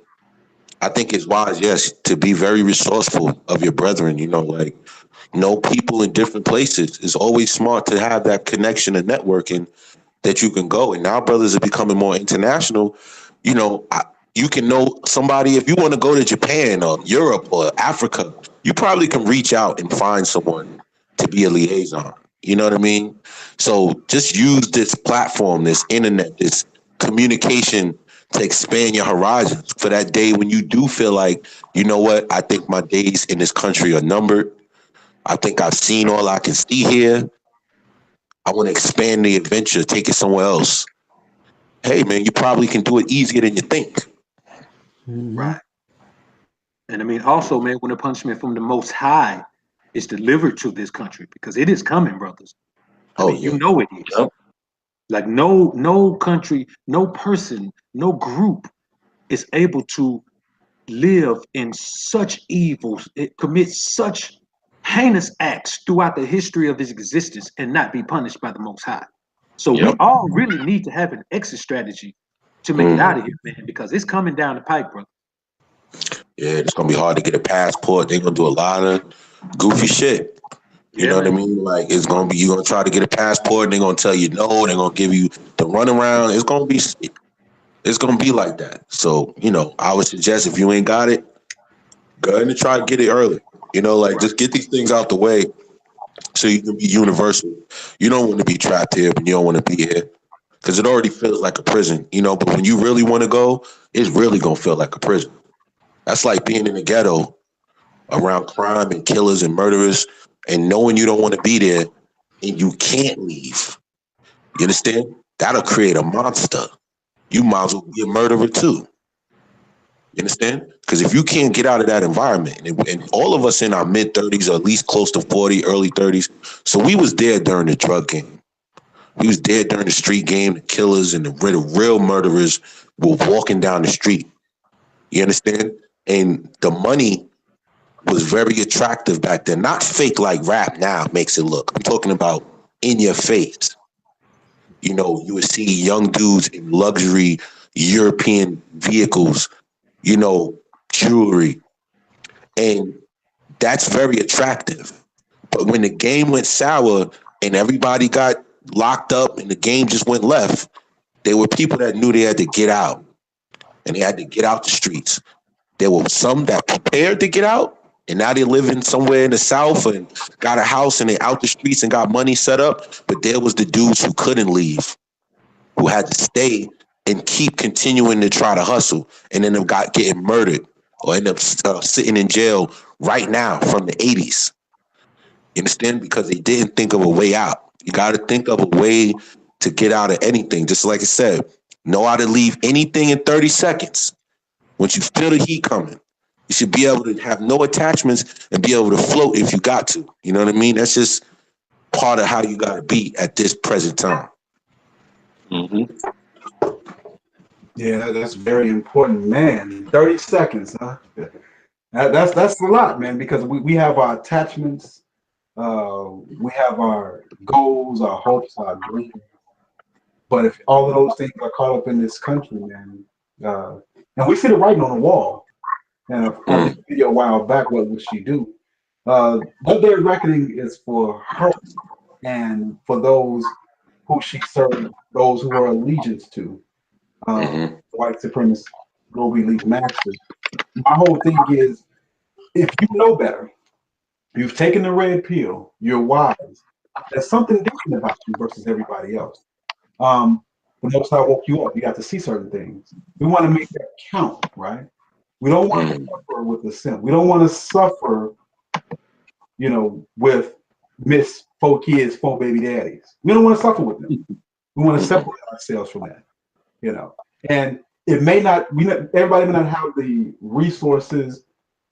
I think it's wise, yes, to be very resourceful of your brethren, you know, like know people in different places. It's always smart to have that connection and networking that you can go. And now brothers are becoming more international. You know, you can know somebody, if you want to go to Japan or Europe or Africa, you probably can reach out and find someone to be a liaison. You know what I mean? So just use this platform, this internet, this communication to expand your horizons for that day when you do feel like, you know what, I think my days in this country are numbered. I think I've seen all I can see here. I want to expand the adventure, take it somewhere else. Hey, man, you probably can do it easier than you think. Right. And I mean, also, man, when the punishment from the Most High is delivered to this country, because it is coming, brothers. I mean, you know it is. Yep. Like no country, no person, no group is able to live in such evils, it commits such heinous acts throughout the history of its existence and not be punished by the Most High. So we all really need to have an exit strategy to make it out of here, man, because it's coming down the pipe, bro. Yeah, it's gonna be hard to get a passport. They're gonna do a lot of goofy shit. You know what I mean? Like you're gonna try to get a passport and they're gonna tell you no, they're gonna give you the runaround. It's gonna be like that. So, you know, I would suggest if you ain't got it, go ahead and try to get it early. You know, like just get these things out the way so you can be universal. You don't want to be trapped here, but you don't want to be here. Because it already feels like a prison, you know, but when you really want to go, it's really gonna feel like a prison. That's like being in the ghetto around crime and killers and murderers and knowing you don't want to be there and you can't leave. You understand? That'll create a monster. You might as well be a murderer too. You understand? Because if you can't get out of that environment, and all of us in our mid-30s or at least close to 40, early 30s, so we was there during the drug game. We was there during the street game, the killers and the real murderers were walking down the street. You understand? And the money was very attractive back then. Not fake like rap now makes it look. I'm talking about in your face. You know, you would see young dudes in luxury European vehicles, you know, jewelry. And that's very attractive. But when the game went sour and everybody got locked up and the game just went left, there were people that knew they had to get out. And they had to get out the streets. There were some that prepared to get out, and now they're living somewhere in the South and got a house and they out the streets and got money set up. But there was the dudes who couldn't leave, who had to stay and keep continuing to try to hustle, and then got getting murdered or end up sitting in jail right now from the 80s. You understand? Because they didn't think of a way out. You got to think of a way to get out of anything. Just like I said, know how to leave anything in 30 seconds. Once you feel the heat coming, you should be able to have no attachments and be able to float if you got to. You know what I mean? That's just part of how you got to be at this present time. Yeah, that's very important, man. 30 seconds, huh? That's a lot, man, because we have our attachments, we have our goals, our hopes, our dreams. But if all of those things are caught up in this country, man, and we see the writing on the wall. And of course, this video a while back, what would she do? That day of reckoning is for her and for those who she served those who are allegiance to, white supremacist global elite masters. My whole thing is, if you know better, you've taken the red pill, you're wise, there's something different about you versus everybody else. The Most High woke you up. You got to see certain things. We want to make that count, right? We don't want to suffer with the sin. We don't want to suffer, with Miss 4 kids, 4 baby daddies. We don't want to suffer with them. We want to separate ourselves from that, And it may not, everybody may not have the resources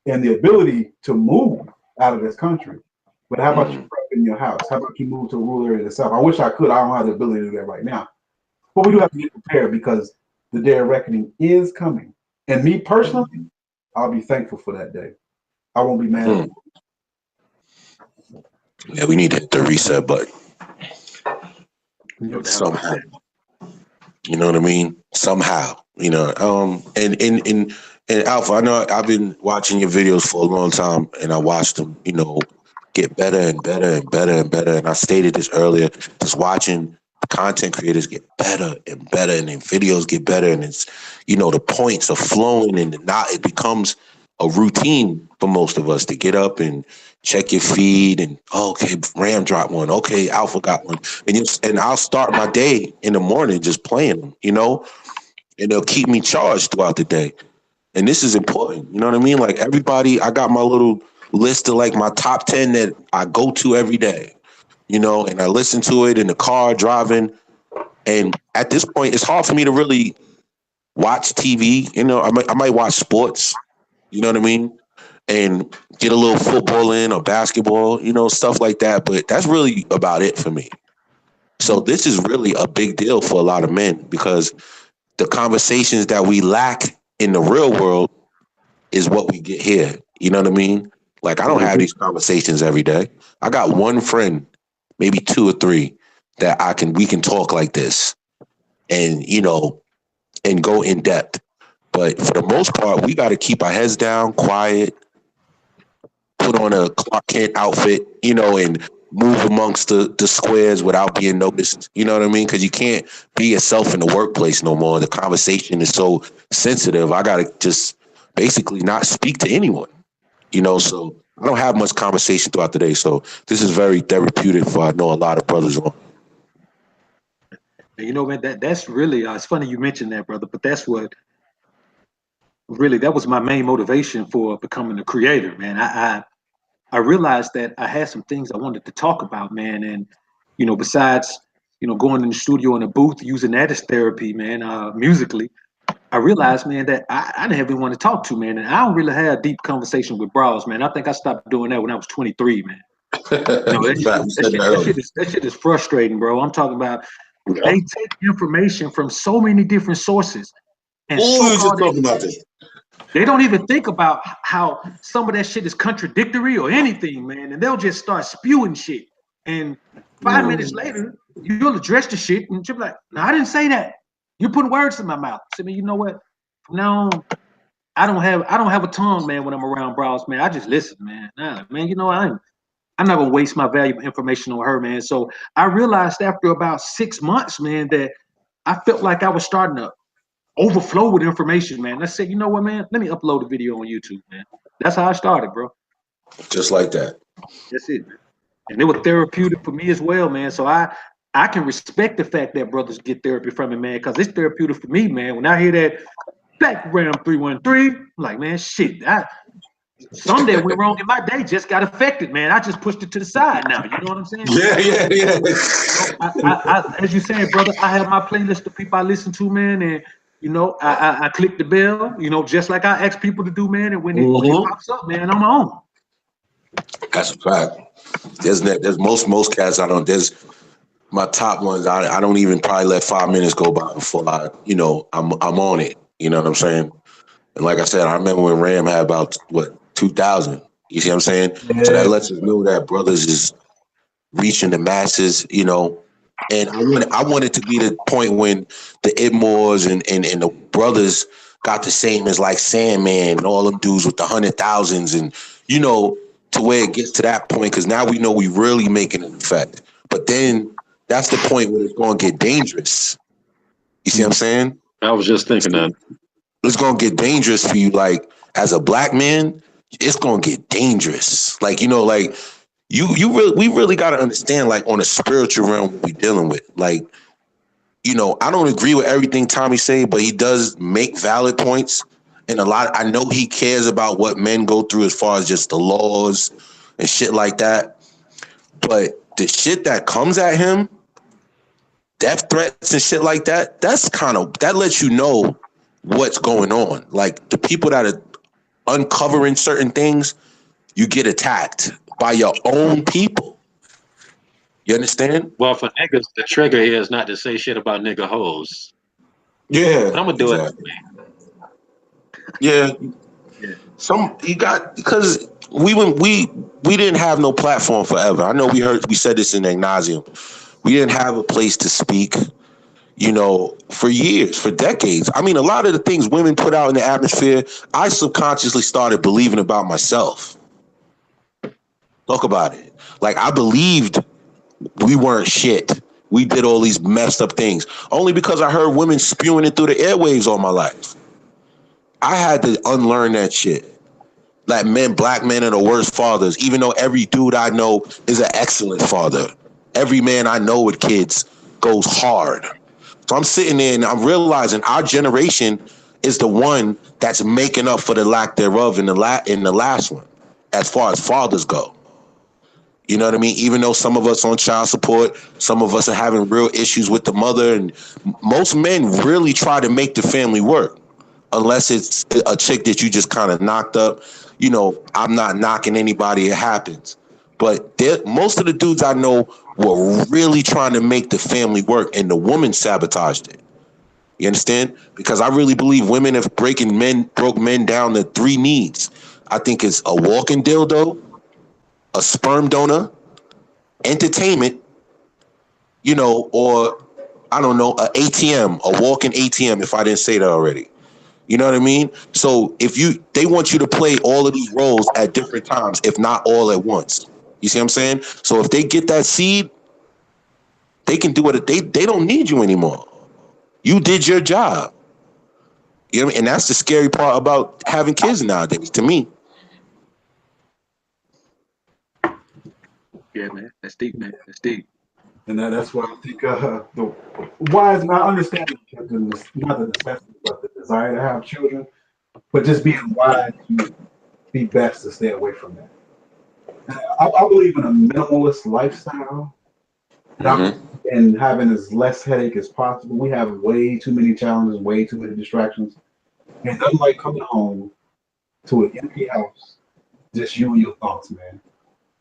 and the ability to move out of this country. But how about you prep in your house? How about you move to a rural area yourself? I wish I could. I don't have the ability to do that right now. But we do have to get prepared because the day of reckoning is coming. And me personally, I'll be thankful for that day. I won't be mad at it. Yeah, we need to hit the reset button. Somehow. You know what I mean? Somehow. And Alpha, I know I've been watching your videos for a long time, and I watched them, get better and better and better and better. And I stated this earlier, just watching content creators get better and better, and then videos get better, and it's, the points are flowing, and it becomes a routine for most of us to get up and check your feed, and okay, Ram dropped one, okay, Alpha got one, and I'll start my day in the morning just playing them, and they'll keep me charged throughout the day. And this is important, you know what I mean? Like everybody, I got my little list of like my top 10 that I go to every day, and I listen to it in the car driving. And at this point, it's hard for me to really watch TV. I might watch sports, you know what I mean? And get a little football in or basketball, stuff like that. But that's really about it for me. So this is really a big deal for a lot of men because the conversations that we lack in the real world is what we get here. You know what I mean? Like, I don't have these conversations every day. I got one friend, maybe 2 or 3, that we can talk like this and, and go in depth. But for the most part, we got to keep our heads down, quiet, put on a Clark Kent outfit, and move amongst the squares without being noticed. You know what I mean? Because you can't be yourself in the workplace no more. The conversation is so sensitive. I got to just basically not speak to anyone, so I don't have much conversation throughout the day. So this is very therapeutic for, I know, a lot of brothers on. Man, that's really, it's funny you mentioned that, brother, but that's what really, that was my main motivation for becoming a creator, man. I realized that I had some things I wanted to talk about, man. And, besides, going in the studio in a booth, using that as therapy, man, musically, I realized, man, that I didn't have anyone to talk to, man. And I don't really have deep conversation with bros, man. I think I stopped doing that when I was 23, man. That shit is frustrating, bro. I'm talking about they take information from so many different sources. And they don't even think about how some of that shit is contradictory or anything, man. And they'll just start spewing shit. And 5 minutes later, you'll address the shit and you'll be like, no, I didn't say that. You're putting words in my mouth. So, man, you know what? From now on, I don't have a tongue, man, when I'm around bros, man. I just listen, man. Nah, man, I'm not gonna waste my valuable information on her, man. So I realized after about 6 months, man, that I felt like I was starting to overflow with information, man. I said, you know what, man? Let me upload a video on YouTube, man. That's how I started, bro. Just like that. That's it, man. And it was therapeutic for me as well, man. So I can respect the fact that brothers get therapy from it, man, because it's therapeutic for me, man. When I hear that Black Ram 313, I'm like, man, shit, something that went wrong in my day just got affected, man. I just pushed it to the side now. You know what I'm saying? Yeah. I as you saying, brother, I have my playlist of people I listen to, man, and I click the bell, just like I ask people to do, man. And when it pops up, man, I'm on. That's a fact. There's most cats I don't. There's my top ones. I don't even probably let 5 minutes go by before I'm on it. You know what I'm saying? And like I said, I remember when Ram had about 2,000. You see what I'm saying? Yeah. So that lets us know that brothers is reaching the masses. And I want it to be the point when the Idmores and the brothers got the same as like Sandman and all them dudes with the 100,000s and, to where it gets to that point, because now we know we really making an effect. But then that's the point where it's going to get dangerous. You see what I'm saying? I was just thinking that. It's going to get dangerous for you. Like, as a black man, it's going to get dangerous. Like, you know, like, we really got to understand, like, on a spiritual realm, what we're dealing with. Like, you know, I don't agree with everything Tommy say, but he does make valid points. And I know he cares about what men go through as far as just the laws and shit like that. But the shit that comes at him, death threats and shit like that, that lets you know what's going on. Like, the people that are uncovering certain things, you get attacked by your own people. You understand? Well, for niggas, the trigger here is not to say shit about nigga hoes. Yeah. I'm gonna do it. Yeah. Because we didn't have no platform forever. I know we said this in ad nauseum. We didn't have a place to speak, you know, for years, for decades. I mean, a lot of the things women put out in the atmosphere, I subconsciously started believing about myself. Talk about it. Like, I believed we weren't shit. We did all these messed up things only because I heard women spewing it through the airwaves all my life. I had to unlearn that shit. Like, black men are the worst fathers, even though every dude I know is an excellent father. Every man I know with kids goes hard. So I'm sitting there and I'm realizing our generation is the one that's making up for the lack thereof in the last one, as far as fathers go. You know what I mean? Even though some of us on child support, some of us are having real issues with the mother, and most men really try to make the family work. Unless it's a chick that you just kind of knocked up. You know, I'm not knocking anybody, it happens. But most of the dudes I know were really trying to make the family work, and the woman sabotaged it. You understand? Because I really believe women have broke men down to 3 needs. I think it's a walking dildo, a sperm donor, entertainment, you know, or I don't know, a ATM, a walking ATM, if I didn't say that already. You know what I mean? So they want you to play all of these roles at different times, if not all at once. You see what I'm saying? So if they get that seed, they can do it. They don't need you anymore. You did your job. You know what I mean? And that's the scary part about having kids nowadays, to me. Yeah, man. That's deep, man. That's deep. And that's why I think the wise, and I understand not the necessity, but the desire to have children, but just being wise to be best to stay away from that. I believe in a minimalist lifestyle, and having as less headache as possible. We have way too many challenges, way too many distractions. And nothing like coming home to an empty house, just you and your thoughts, man.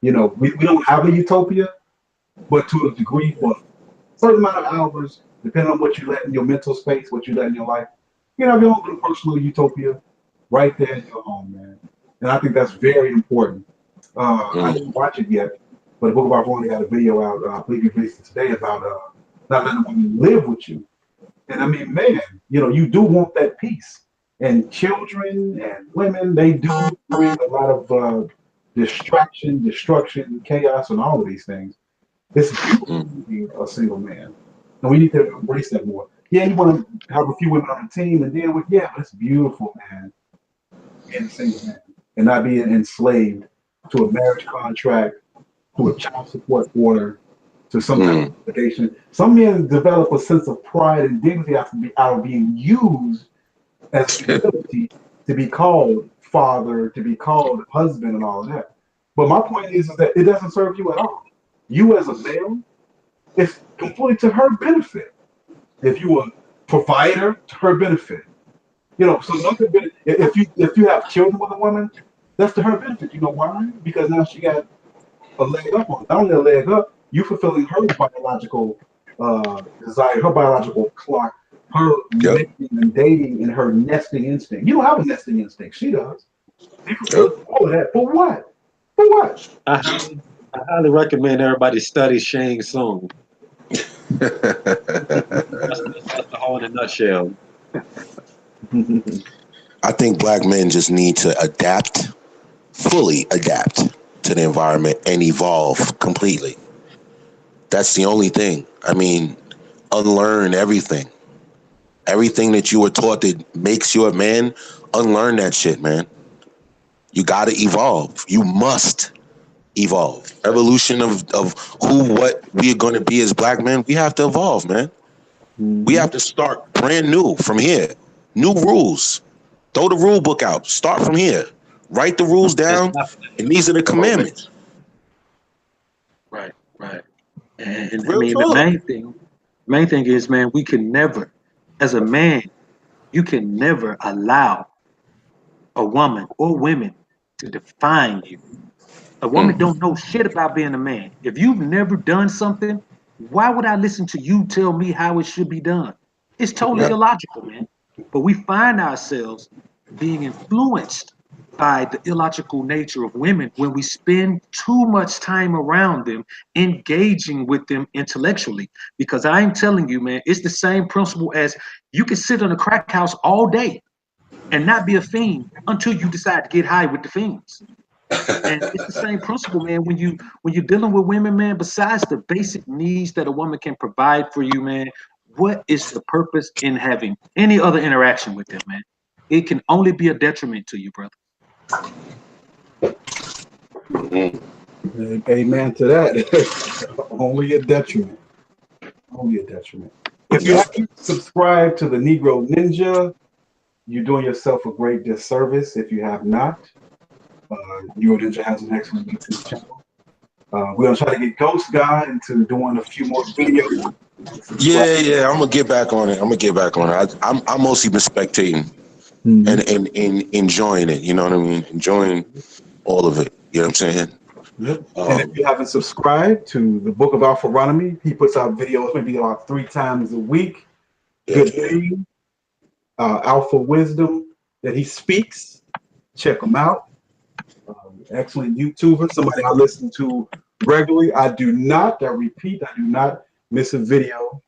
You know, we don't have a utopia, but to a degree, for a certain amount of hours, depending on what you let in your mental space, what you let in your life, you know, your own little personal utopia right there in your home, man. And I think that's very important. I didn't watch it yet, but the Book of Mormon had a video out, I believe you released it today, about not letting women live with you. And I mean, man, you know, you do want that peace. And children and women, they do bring a lot of distraction, destruction, chaos, and all of these things. It's beautiful to be a single man. And we need to embrace that more. Yeah, you want to have a few women on the team and deal with, yeah, but it's beautiful, man. Being a single man and not being enslaved to a marriage contract, to a child support order, to some kind of obligation. Some men develop a sense of pride and dignity out of being used as an ability to be called father, to be called husband, and all of that. But my point is that it doesn't serve you at all. You as a male, it's completely to her benefit. If you a provider, to her benefit. You know, so nothing. If you have children with a woman, that's to her benefit. You know why? Because now she got a leg up on. Not only a leg up, you fulfilling her biological desire, her biological clock, her mating and dating, and her nesting instinct. You don't have a nesting instinct. She does. You fulfill all of that. For what? For what? I highly recommend everybody study Shang Tsung. That's the whole in a nutshell. I think black men just need to adapt, fully adapt to the environment and evolve completely. That's the only thing. I mean, unlearn everything. Everything that you were taught that makes you a man, unlearn that shit, man. You got to evolve. You must evolve. Evolution of what we are going to be as black men, we have to evolve, man. We have to start brand new from here. New rules. Throw the rule book out. Start from here. Write the rules down, and these are the commandments. Right. And I Real mean, talk. the main thing is, man, we can never, as a man, you can never allow a woman or women to define you. A woman don't know shit about being a man. If you've never done something, why would I listen to you tell me how it should be done? It's totally illogical, man. But we find ourselves being influenced by the illogical nature of women when we spend too much time around them, engaging with them intellectually. Because I'm telling you, man, it's the same principle as you can sit in a crack house all day and not be a fiend until you decide to get high with the fiends. And it's the same principle, man. When you're dealing with women, man, besides the basic needs that a woman can provide for you, man, what is the purpose in having any other interaction with them, man? It can only be a detriment to you, brother. Amen to that. Only a detriment. Only a detriment. If you haven't subscribed to the Negro Ninja, you're doing yourself a great disservice. If you have not, Negro Ninja has an excellent YouTube channel. We're gonna try to get Ghost Guy into doing a few more videos. Yeah, I'm gonna get back on it. I'm mostly been spectating and enjoying it. You know what I mean? Enjoying all of it. You know what I'm saying? Yep. And if you haven't subscribed to the Book of Alpharonomy, he puts out videos maybe about 3 times a week. Good name, Alpha Wisdom that he speaks. Check him out. Excellent YouTuber, somebody I listen to regularly. I repeat, I do not miss a video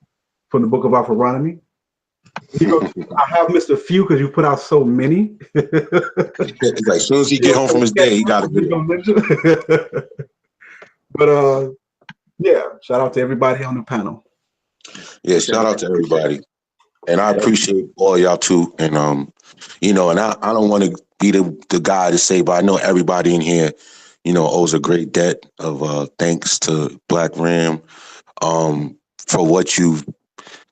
from the Book of Alpharonomy. I have missed a few because you put out so many. Like, as soon as he get home from his day, he got a video. But yeah, shout out to everybody on the panel. Yeah, shout out to everybody. And I appreciate all y'all too. And you know, and I don't want to be the guy to say, but I know everybody in here, you know, owes a great debt of thanks to Black Ram for what you've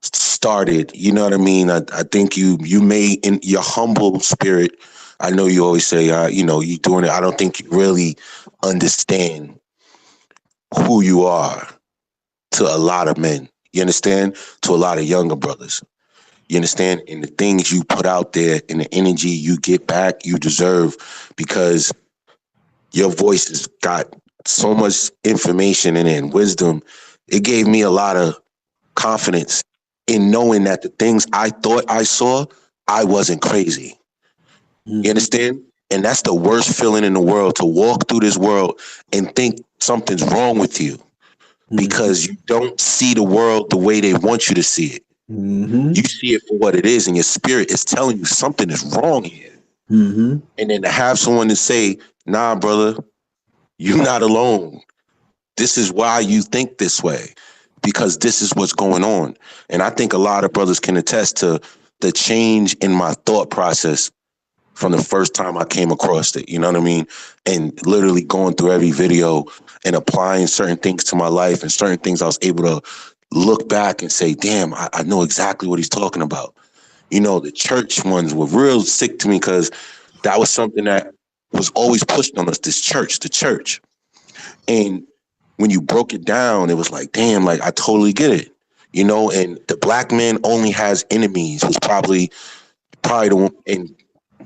started. You know what I mean? I think you made, in your humble spirit, I know you always say, you know, you doing it. I don't think you really understand who you are to a lot of men. You understand? To a lot of younger brothers. You understand? And the things you put out there and the energy you get back, you deserve, because your voice has got so much information in it and wisdom. It gave me a lot of confidence in knowing that the things I thought I saw, I wasn't crazy. You understand? And that's the worst feeling in the world, to walk through this world and think something's wrong with you because you don't see the world the way they want you to see it. You see it for what it is, and your spirit is telling you something is wrong here. And then to have someone to say, nah, brother, you're not alone. This is why you think this way, because this is what's going on. And I think a lot of brothers can attest to the change in my thought process from the first time I came across it, you know what I mean? And literally going through every video and applying certain things to my life, and certain things I was able to look back and say, damn, I know exactly what he's talking about. You know, the church ones were real sick to me because that was something that was always pushed on us, the church. And when you broke it down, it was like, damn, like, I totally get it. You know, and the black man only has enemies was probably the one. And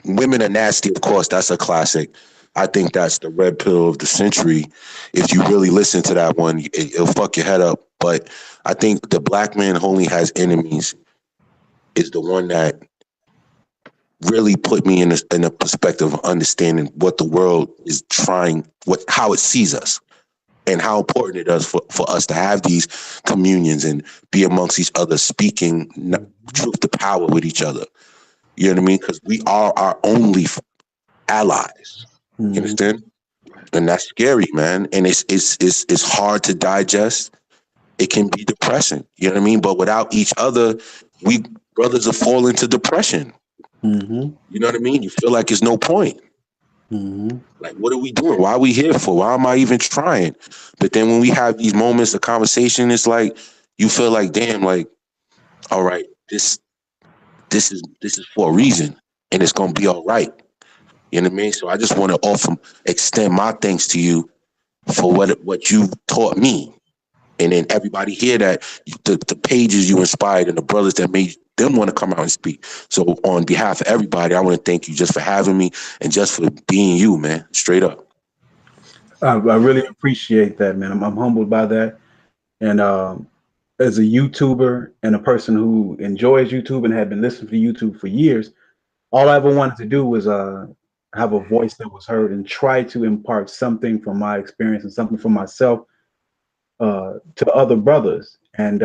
women are nasty, of course. That's a classic. I think that's the red pill of the century. If you really listen to that one, it'll fuck your head up. But I think the black man only has enemies is the one that really put me in a perspective of understanding what the world is trying, how it sees us, and how important it is for us to have these communions and be amongst each other, speaking truth to power with each other. You know what I mean? Because we are our only allies. You understand? And that's scary, man. And it's hard to digest. it can be depressing. You know what I mean? But without each other, we brothers will fall into depression. Mm-hmm. You know what I mean? You feel like there's no point. Mm-hmm. Like, what are we doing? Why are we here for? Why am I even trying? But then when we have these moments of conversation, it's like you feel like, damn, like, all right, this is for a reason, and it's gonna be all right. You know what I mean? So I just want to extend my thanks to you for what you taught me, and then everybody here that the pages you inspired and the brothers that made them want to come out and speak. So on behalf of everybody, I want to thank you just for having me and just for being you, man. Straight up. I really appreciate that, man. I'm humbled by that. And as a YouTuber and a person who enjoys YouTube and had been listening to YouTube for years, all I ever wanted to do was have a voice that was heard and try to impart something from my experience and something from myself to other brothers. And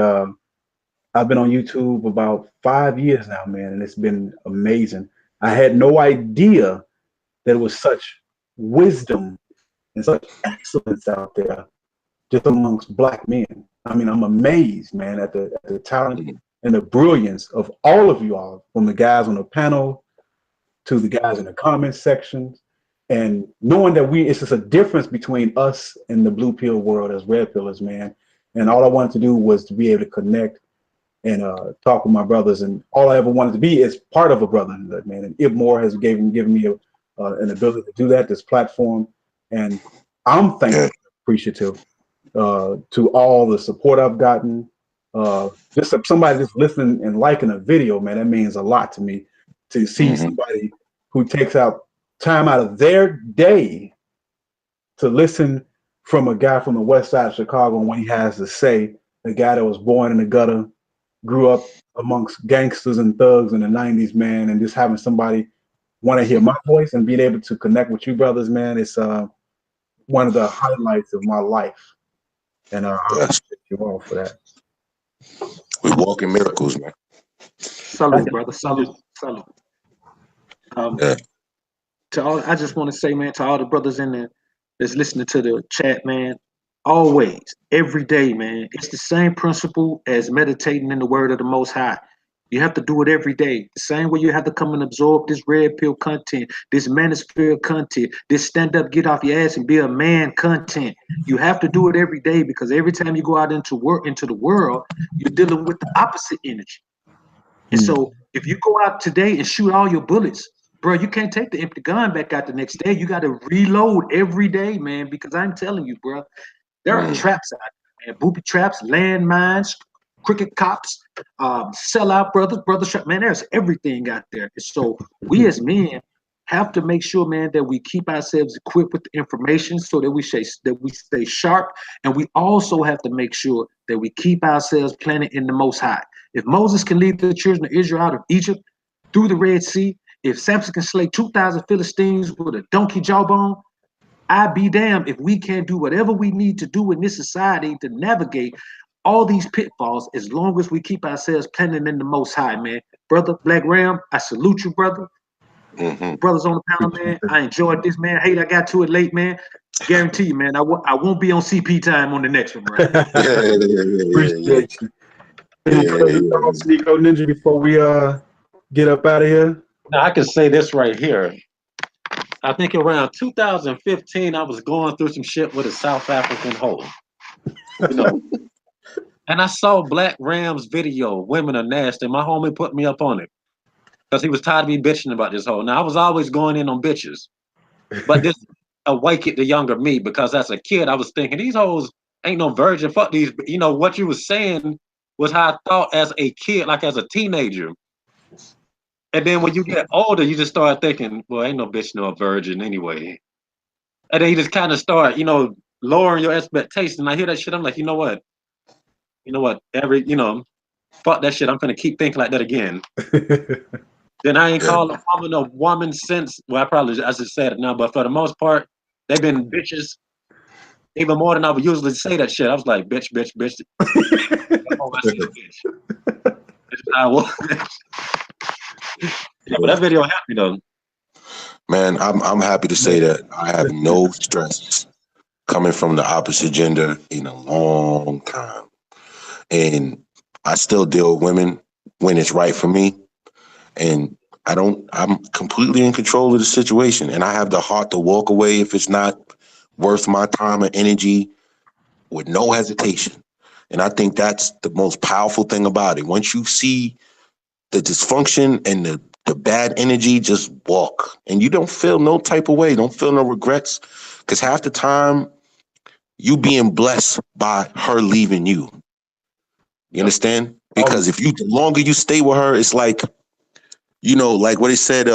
I've been on YouTube about 5 years now, man, and it's been amazing. I had no idea there was such wisdom and such excellence out there just amongst Black men. I mean, I'm amazed, man, at the talent and the brilliance of all of you all, from the guys on the panel to the guys in the comment sections, and knowing that it's just a difference between us and the blue pill world as red pillars, man. And all I wanted to do was to be able to connect and talk with my brothers, and all I ever wanted to be is part of a brotherhood, man. And Ibmore has given me an ability to do that, this platform, and I'm thankful, appreciative to all the support I've gotten. Just somebody just listening and liking a video, man, that means a lot to me. To see somebody who takes out time out of their day to listen from a guy from the west side of Chicago and what he has to say, a guy that was born in the gutter, grew up amongst gangsters and thugs in the 90s, man, and just having somebody want to hear my voice and being able to connect with you brothers, man, it's one of the highlights of my life. And I appreciate you all for that. We walk in miracles, man. Salute, brother. Salute. To all, I just want to say, man, to all the brothers in there that's listening to the chat, man, always, every day, man, it's the same principle as meditating in the word of the Most High. You have to do it every day. The same way you have to come and absorb this red pill content, this manosphere content, this stand up, get off your ass and be a man content. You have to do it every day, because every time you go out into the world, you're dealing with the opposite energy. And so if you go out today and shoot all your bullets, bro, you can't take the empty gun back out the next day. You got to reload every day, man, because I'm telling you, bro, there are traps out there, man. Booby traps, landmines, crooked cops, sellout brothers, man, there's everything out there. And so we as men have to make sure, man, that we keep ourselves equipped with the information so that we stay sharp. And we also have to make sure that we keep ourselves planted in the Most High. If Moses can lead the children of Israel out of Egypt through the Red Sea, if Samson can slay 2,000 Philistines with a donkey jawbone, I'd be damned if we can't do whatever we need to do in this society to navigate all these pitfalls, as long as we keep ourselves planted in the Most High, man. Brother Black Ram, I salute you, brother. Brothers on the panel, man, I enjoyed this, man. Hate I got to it late, man. Guarantee you, man, I won't be on CP time on the next one, right? Appreciate you. Nico Ninja, before we get up out of here? Now I can say this right here. I think around 2015, I was going through some shit with a South African hoe. You know. And I saw Black Ram's video, Women Are Nasty. My homie put me up on it because he was tired of me bitching about this hoe. Now, I was always going in on bitches, but this awakened the younger me, because as a kid, I was thinking, these hoes ain't no virgin. Fuck these. You know, what you was saying was how I thought as a kid, like as a teenager. And then when you get older, you just start thinking, well, ain't no bitch no virgin anyway. And then you just kind of start, lowering your expectations. And I hear that shit, I'm like, you know what? Fuck that shit. I'm gonna keep thinking like that again. Then I ain't called a woman a woman since. Well, I just said it now, but for the most part, they've been bitches even more than I would usually say that shit. I was like, bitch. Oh, I see a bitch. Yeah, but that video helped me though. Man, I'm happy to say that I have no stress coming from the opposite gender in a long time. and I still deal with women when it's right for me. And I'm completely in control of the situation, and I have the heart to walk away if it's not worth my time or energy with no hesitation. And I think that's the most powerful thing about it. Once you see the dysfunction and the bad energy, just walk. And you don't feel no type of way. Don't feel no regrets. Because half the time, you being blessed by her leaving you. You understand? Because if the longer you stay with her, it's like, like what they said,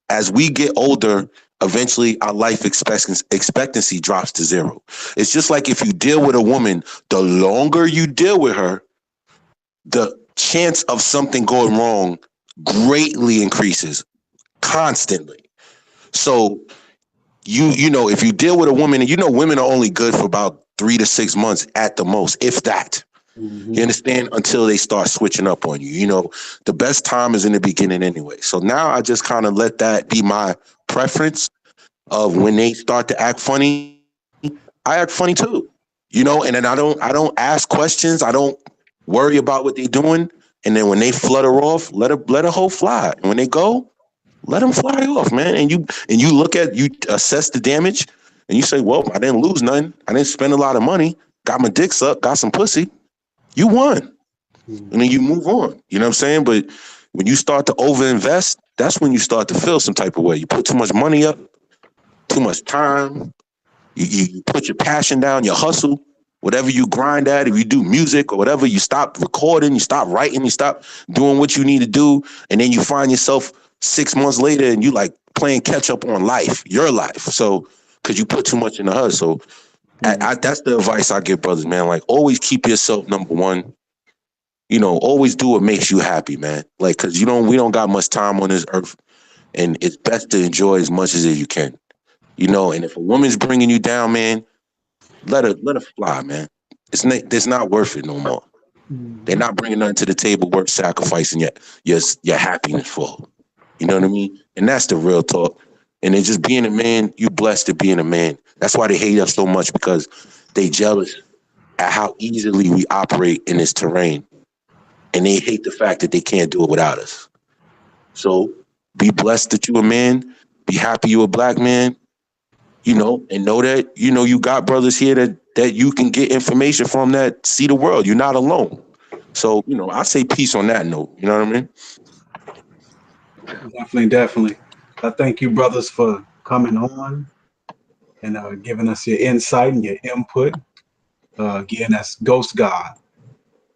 as we get older, eventually our life expectancy drops to 0. It's just like if you deal with a woman, the longer you deal with her, the chance of something going wrong greatly increases constantly. So if you deal with a woman, and women are only good for about 3 to 6 months at the most, if that. Mm-hmm. You understand? Until they start switching up on you. The best time is in the beginning anyway. So now I just kind of let that be my preference of when they start to act funny, I act funny too. And then I don't ask questions. I don't worry about what they're doing. And then when they flutter off, let a hoe fly. And when they go, let them fly off, man. And you assess the damage, and you say, well, I didn't lose nothing. I didn't spend a lot of money. Got my dick sucked. Got some pussy. You won. And then you move on. You know what I'm saying? But when you start to overinvest, that's when you start to feel some type of way. You put too much money up, too much time. You put your passion down, your hustle, whatever you grind at. If you do music or whatever, you stop recording, you stop writing, you stop doing what you need to do. And then you find yourself 6 months later and you like playing catch up on life, your life. So, because you put too much in the hustle. That's the advice I give brothers, man. Like, always keep yourself number one. Always do what makes you happy, man. Like, because we don't got much time on this earth, and it's best to enjoy as much as you can. And if a woman's bringing you down, man, let her fly, man. It's not worth it no more. They're not bringing nothing to the table worth sacrificing your happiness for. You know what I mean? And that's the real talk. And then just being a man, you blessed to being a man. That's why they hate us so much, because they jealous at how easily we operate in this terrain. And they hate the fact that they can't do it without us. So be blessed that you're a man. Be happy you're a black man. And know that, you got brothers here that you can get information from that see the world. You're not alone. So, I say peace on that note. You know what I Definitely, mean? definitely. I thank you, brothers, for coming on and giving us your insight and your input. Again, that's Ghost God.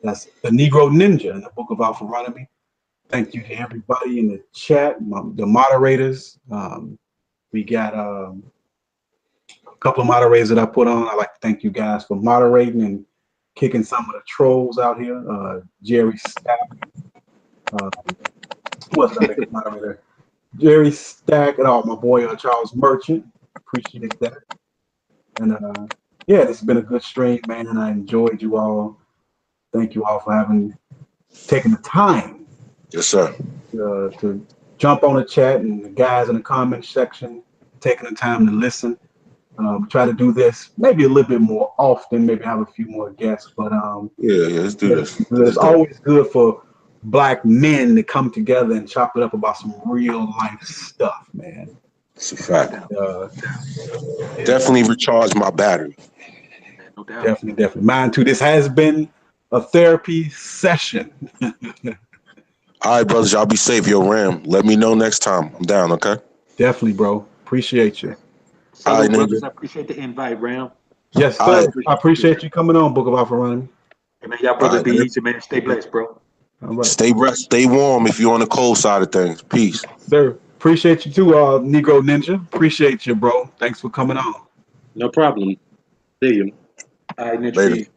That's the Negro Ninja in the Book of Alpharonomy. Thank you to everybody in the chat, the moderators. We got a couple of moderators that I put on. I'd like to thank you guys for moderating and kicking some of the trolls out here. Jerry Stack. Who was that moderator? Jerry Stack and my boy Charles Merchant. Appreciate that. And this has been a good stream, man, and I enjoyed you all. Thank you all for taking the time. Yes, sir. To jump on the chat, and the guys in the comment section taking the time to listen. Try to do this maybe a little bit more often, maybe have a few more guests, but let's do this. It's always good for black men to come together and chop it up about some real life stuff, man. It's a fact. Definitely recharge my battery. No doubt. Definitely. Mine too. This has been a therapy session. All right, brothers, y'all be safe. Yo, Ram, let me know next time. I'm down, okay? Definitely, bro. Appreciate you. All right, brothers, nigga. I appreciate the invite, Ram. Yes, sir. I appreciate you coming on, Book of Alpharonomy. Hey, man, y'all brothers All be right, easy, man. Stay blessed, bro. All right. Stay warm if you're on the cold side of things. Peace. Sir, appreciate you too, Negro Ninja. Appreciate you, bro. Thanks for coming on. No problem. See you. All right, Ninja. Later.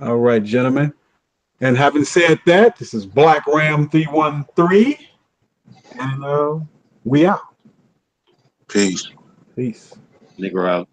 All right, gentlemen. And having said that, this is Black Ram 313. And we out. Peace. Peace. Nigger out.